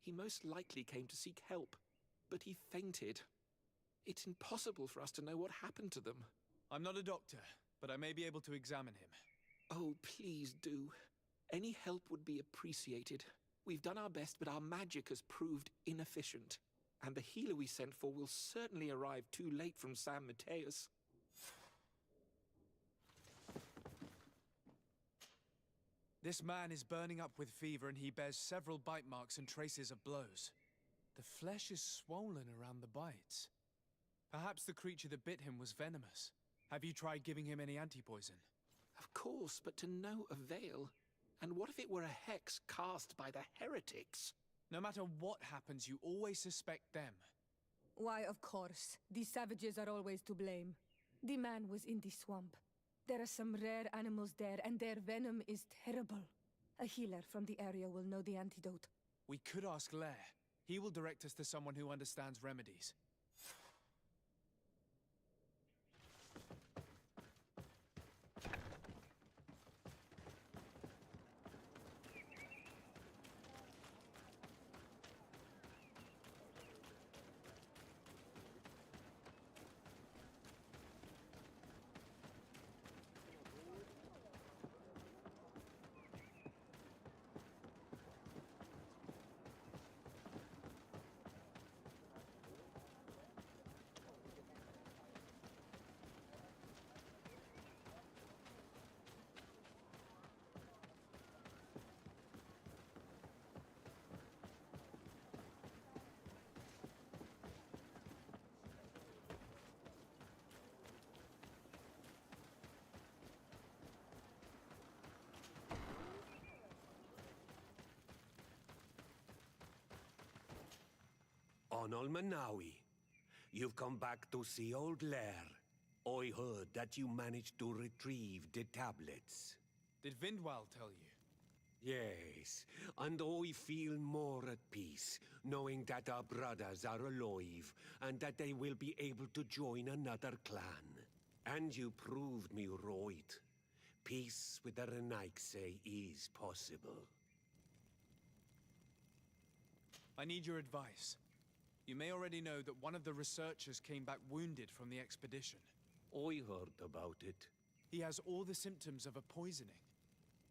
He most likely came to seek help, but he fainted. It's impossible for us to know what happened to them. I'm not a doctor, but I may be able to examine him. Oh, please do. Any help would be appreciated. We've done our best, but our magic has proved inefficient. And the healer we sent for will certainly arrive too late from San Mateus. This man is burning up with fever and he bears several bite marks and traces of blows. The flesh is swollen around the bites. Perhaps the creature that bit him was venomous. Have you tried giving him any anti-poison? Of course, but to no avail. And what if it were a hex cast by the heretics? No matter what happens, you always suspect them. Why, of course. These savages are always to blame. The man was in the swamp. There are some rare animals there, and their venom is terrible. A healer from the area will know the antidote. We could ask Lair. He will direct us to someone who understands remedies. Onol Manawi, you've come back to see old Lair. I heard that you managed to retrieve the tablets. Did Vindwal tell you? Yes, and I feel more at peace, knowing that our brothers are alive, and that they will be able to join another clan. And you proved me right. Peace with the Renaigse is possible. I need your advice. You may already know that one of the researchers came back wounded from the expedition. I heard about it. He has all the symptoms of a poisoning,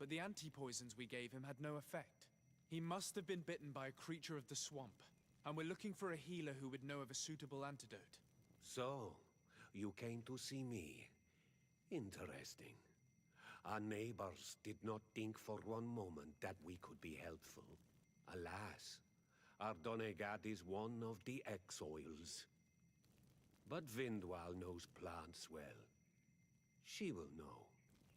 but the anti-poisons we gave him had no effect. He must have been bitten by a creature of the swamp, and we're looking for a healer who would know of a suitable antidote. So, you came to see me. Interesting. Our neighbors did not think for one moment that we could be helpful. Alas, our Donegat is one of the exiles. But Vindwal knows plants well. She will know.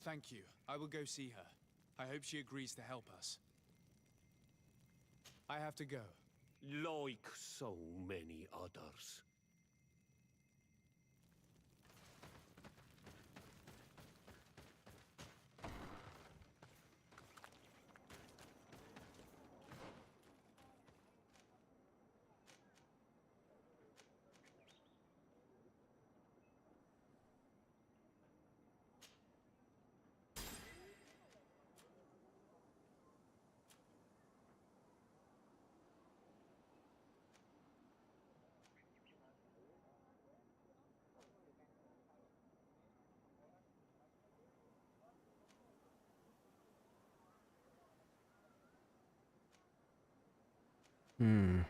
Thank you. I will go see her. I hope she agrees to help us. I have to go. Like so many others. Hmm.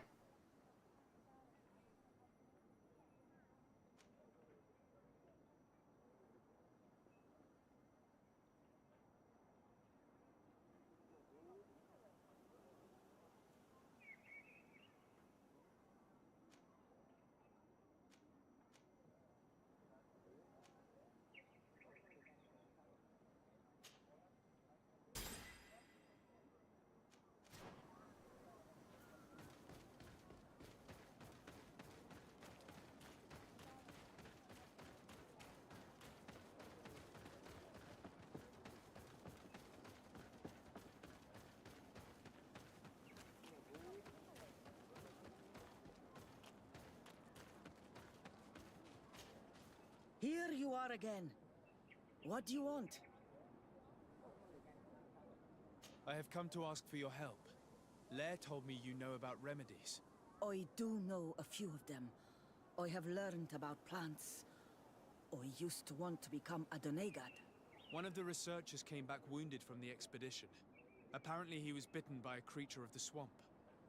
Here you are again. What do you want? I have come to ask for your help. Lair told me you know about remedies. I do know a few of them. I have learned about plants. I used to want to become a Donegad. One of the researchers came back wounded from the expedition. Apparently he was bitten by a creature of the swamp.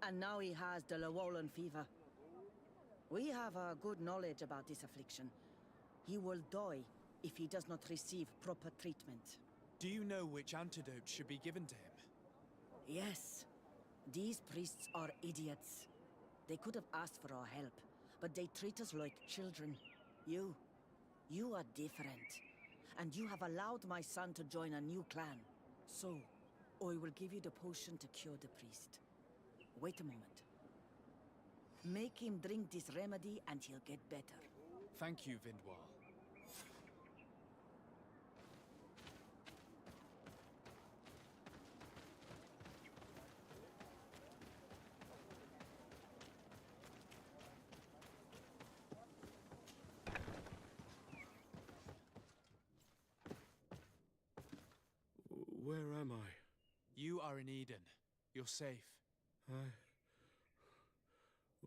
And now he has the Llewellyn fever. We have a good knowledge about this affliction. He will die if he does not receive proper treatment. Do you know which antidote should be given to him? Yes. These priests are idiots. They could have asked for our help, but they treat us like children. You are different. And you have allowed my son to join a new clan. So, I will give you the potion to cure the priest. Wait a moment. Make him drink this remedy and he'll get better. Thank you, Vindwal. Where am I? You are in Eden. You're safe.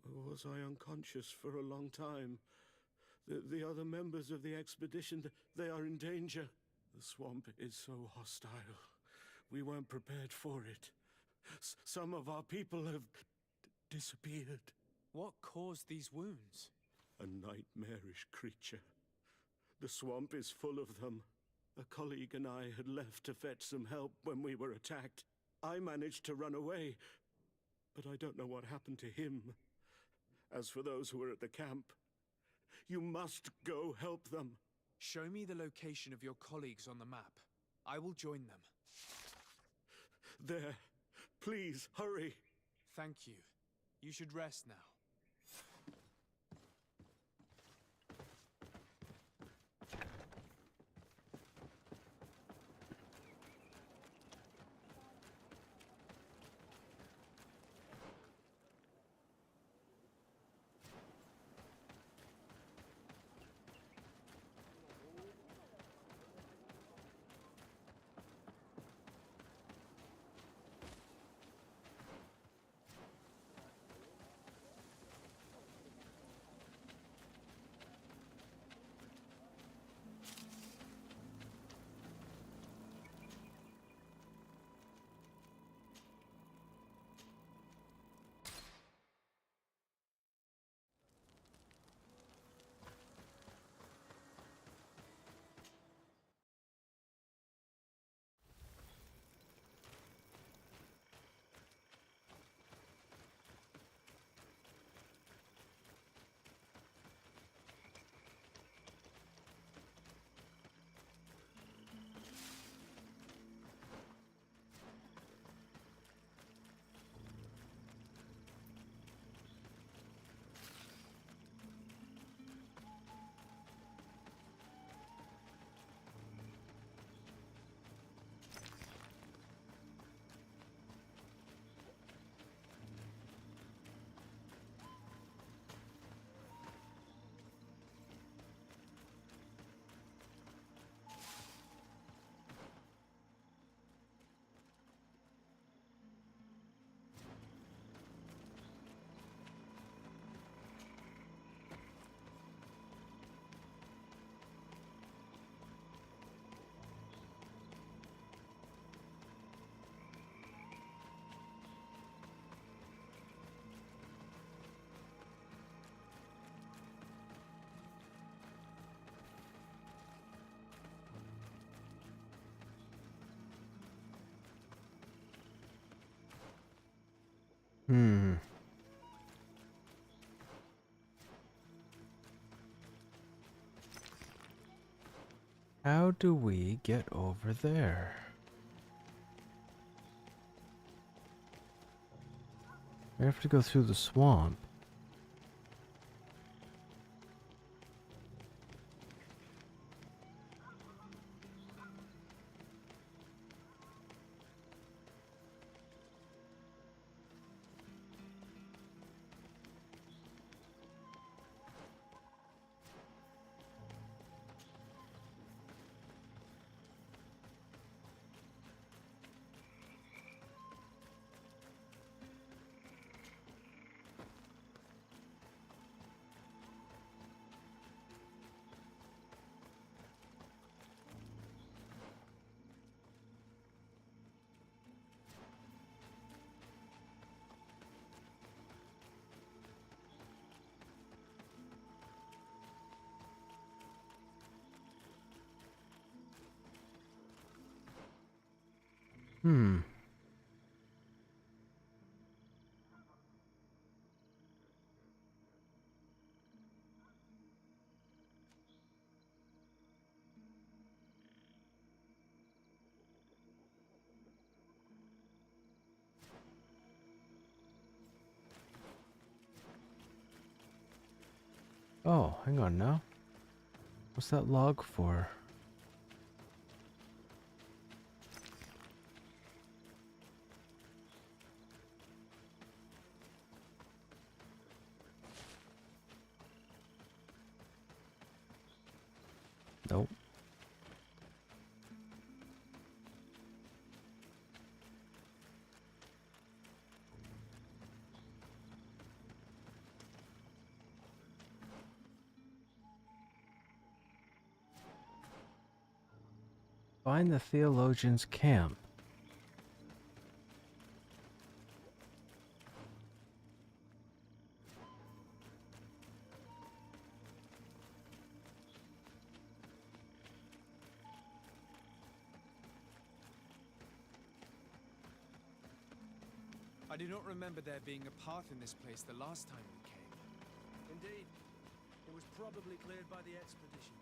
Was I unconscious for a long time? The other members of the expedition, they are in danger. The swamp is so hostile. We weren't prepared for it. Some of our people have disappeared. What caused these wounds? A nightmarish creature. The swamp is full of them. A colleague and I had left to fetch some help when we were attacked. I managed to run away, but I don't know what happened to him. As for those who are at the camp, you must go help them. Show me the location of your colleagues on the map. I will join them. There. Please, hurry. Thank you. You should rest now. How do we get over there? We have to go through the swamp. Hmm. Oh, hang on now. What's that log for? Nope. Find the theologian's camp. I do not remember there being a path in this place the last time we came. Indeed. It was probably cleared by the expedition.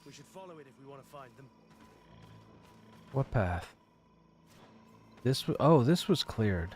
We should follow it if we want to find them. What path? Oh, this was cleared.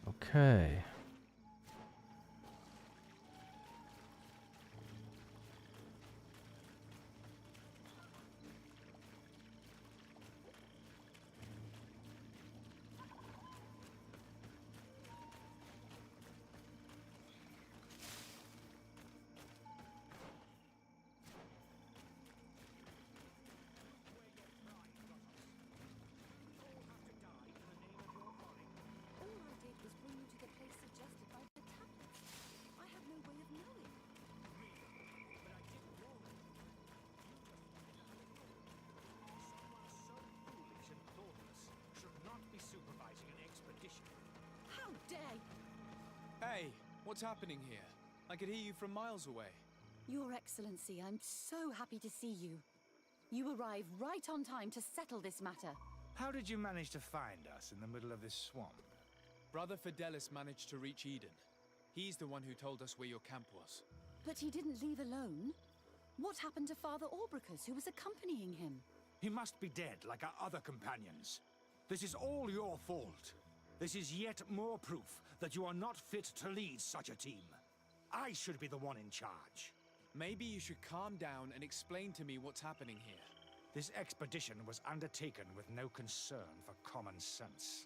Okay. Hey, what's happening here? I could hear you from miles away. Your Excellency, I'm so happy to see you. You arrive right on time to settle this matter. How did you manage to find us in the middle of this swamp? Brother Fidelis managed to reach Eden. He's the one who told us where your camp was. But he didn't leave alone. What happened to Father Orbricus, who was accompanying him? He must be dead, like our other companions. This is all your fault. This is yet more proof that you are not fit to lead such a team. I should be the one in charge. Maybe you should calm down and explain to me what's happening here. This expedition was undertaken with no concern for common sense.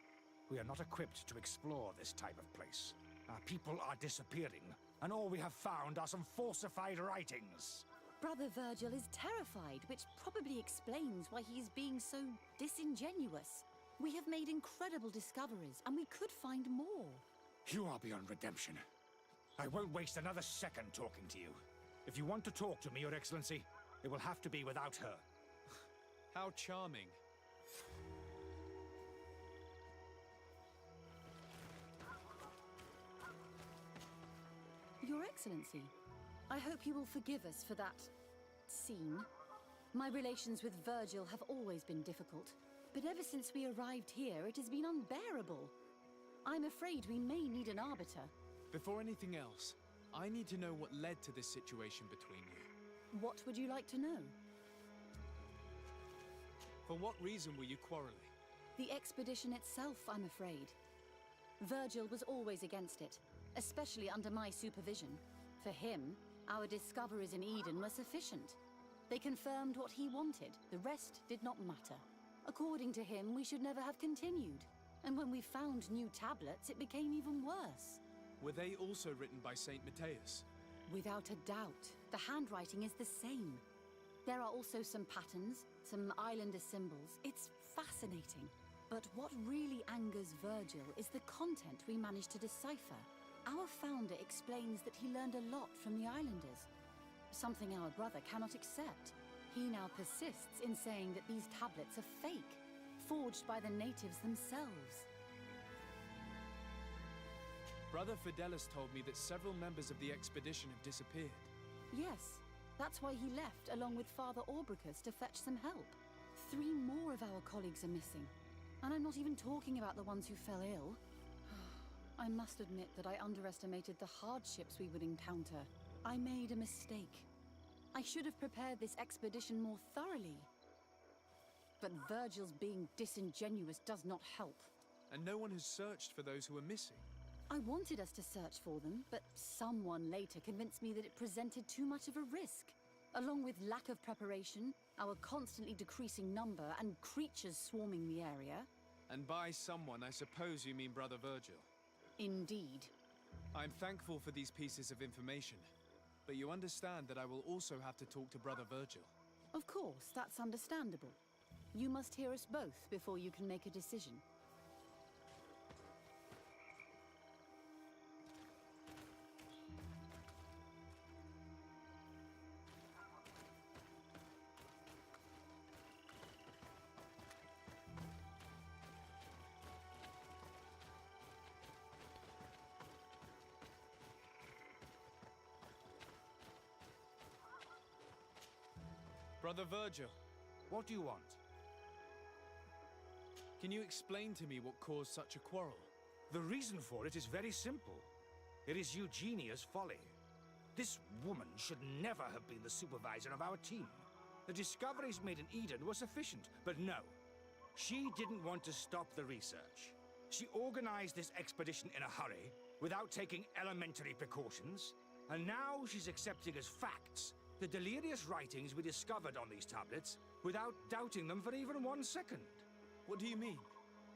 We are not equipped to explore this type of place. Our people are disappearing, and all we have found are some falsified writings. Brother Virgil is terrified, which probably explains why he is being so disingenuous. We have made incredible discoveries, and we could find more. You are beyond redemption. I won't waste another second talking to you. If you want to talk to me, Your Excellency, it will have to be without her. How charming. Your Excellency, I hope you will forgive us for that scene. My relations with Virgil have always been difficult, but ever since we arrived here, it has been unbearable. I'm afraid we may need an arbiter. Before anything else, I need to know what led to this situation between you. What would you like to know? For what reason were you quarreling? The expedition itself, I'm afraid. Virgil was always against it, especially under my supervision. For him, our discoveries in Eden were sufficient. They confirmed what he wanted. The rest did not matter. According to him, we should never have continued. And when we found new tablets, it became even worse. Were they also written by Saint Matthias? Without a doubt. The handwriting is the same. There are also some patterns, some islander symbols. It's fascinating. But what really angers Virgil is the content we managed to decipher. Our founder explains that he learned a lot from the islanders, something our brother cannot accept. He now persists in saying that these tablets are fake, forged by the natives themselves. Brother Fidelis told me that several members of the expedition have disappeared. Yes, that's why he left along with Father Orbricus to fetch some help. 3 more of our colleagues are missing, and I'm not even talking about the ones who fell ill. I must admit that I underestimated the hardships we would encounter. I made a mistake. I should have prepared this expedition more thoroughly. But Virgil's being disingenuous does not help. And no one has searched for those who are missing. I wanted us to search for them, but someone later convinced me that it presented too much of a risk. Along with lack of preparation, our constantly decreasing number, and creatures swarming the area. And by someone, I suppose you mean Brother Virgil. Indeed. I'm thankful for these pieces of information, but you understand that I will also have to talk to Brother Virgil. Of course, that's understandable. You must hear us both before you can make a decision. Brother Virgil, what do you want? Can you explain to me what caused such a quarrel? The reason for it is very simple. It is Eugenia's folly. This woman should never have been the supervisor of our team. The discoveries made in Eden were sufficient, but no. She didn't want to stop the research. She organized this expedition in a hurry, without taking elementary precautions, and now she's accepting as facts the delirious writings we discovered on these tablets, without doubting them for even 1 second. What do you mean?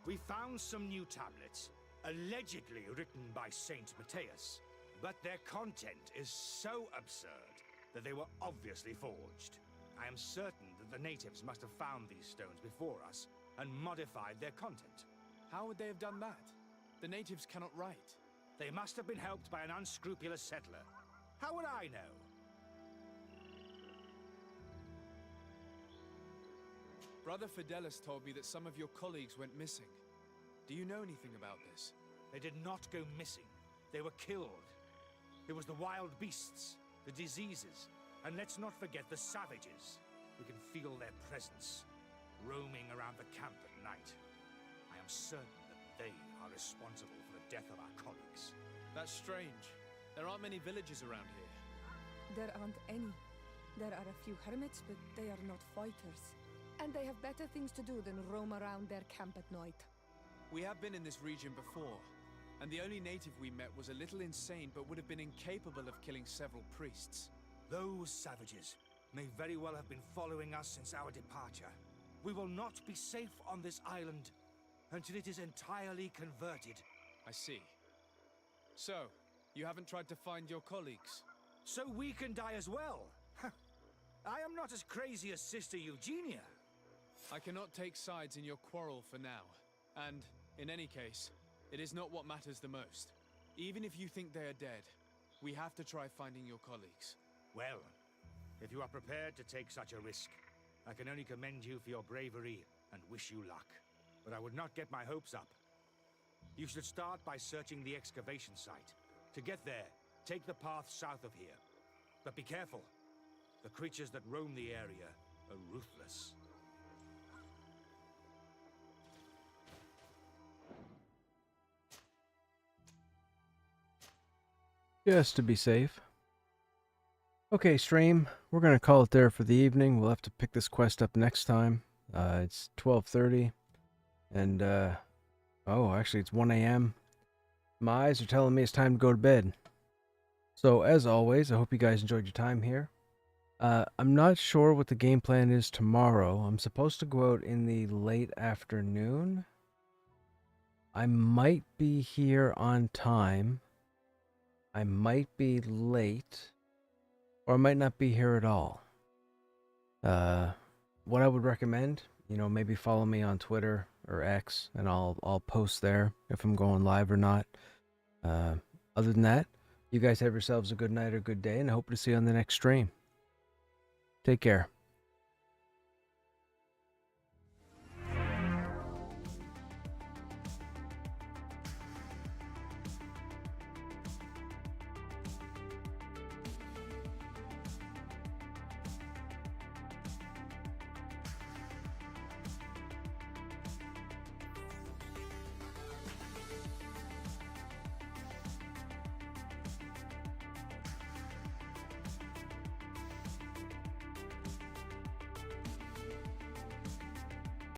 We found some new tablets, allegedly written by Saint Matthias, but their content is so absurd that they were obviously forged. I am certain that the natives must have found these stones before us and modified their content. How would they have done that? The natives cannot write. They must have been helped by an unscrupulous settler. How would I know? Brother Fidelis told me that some of your colleagues went missing. Do you know anything about this? They did not go missing. They were killed. It was the wild beasts, the diseases, and let's not forget the savages. We can feel their presence, roaming around the camp at night. I am certain that they are responsible for the death of our colleagues. That's strange. There aren't many villages around here. There aren't any. There are a few hermits, but they are not fighters. And they have better things to do than roam around their camp at night. We have been in this region before, and the only native we met was a little insane but would have been incapable of killing several priests. Those savages may very well have been following us since our departure. We will not be safe on this island until it is entirely converted. I see. So, you haven't tried to find your colleagues? So we can die as well? I am not as crazy as Sister Eugenia. I cannot take sides in your quarrel for now. And, in any case, it is not what matters the most. Even if you think they are dead, we have to try finding your colleagues. Well, if you are prepared to take such a risk, I can only commend you for your bravery and wish you luck. But I would not get my hopes up. You should start by searching the excavation site. To get there, take the path south of here. But be careful. The creatures that roam the area are ruthless. Just to be safe. Okay, stream. We're going to call it there for the evening. We'll have to pick this quest up next time. It's 12:30. And, oh, actually, it's 1 a.m. My eyes are telling me it's time to go to bed. So, as always, I hope you guys enjoyed your time here. I'm not sure what the game plan is tomorrow. I'm supposed to go out in the late afternoon. I might be here on time. I might be late. Or I might not be here at all. What I would recommend, you know, maybe follow me on Twitter or X, and I'll post there if I'm going live or not. Other than that, you guys have yourselves a good night or good day, and I hope to see you on the next stream. Take care.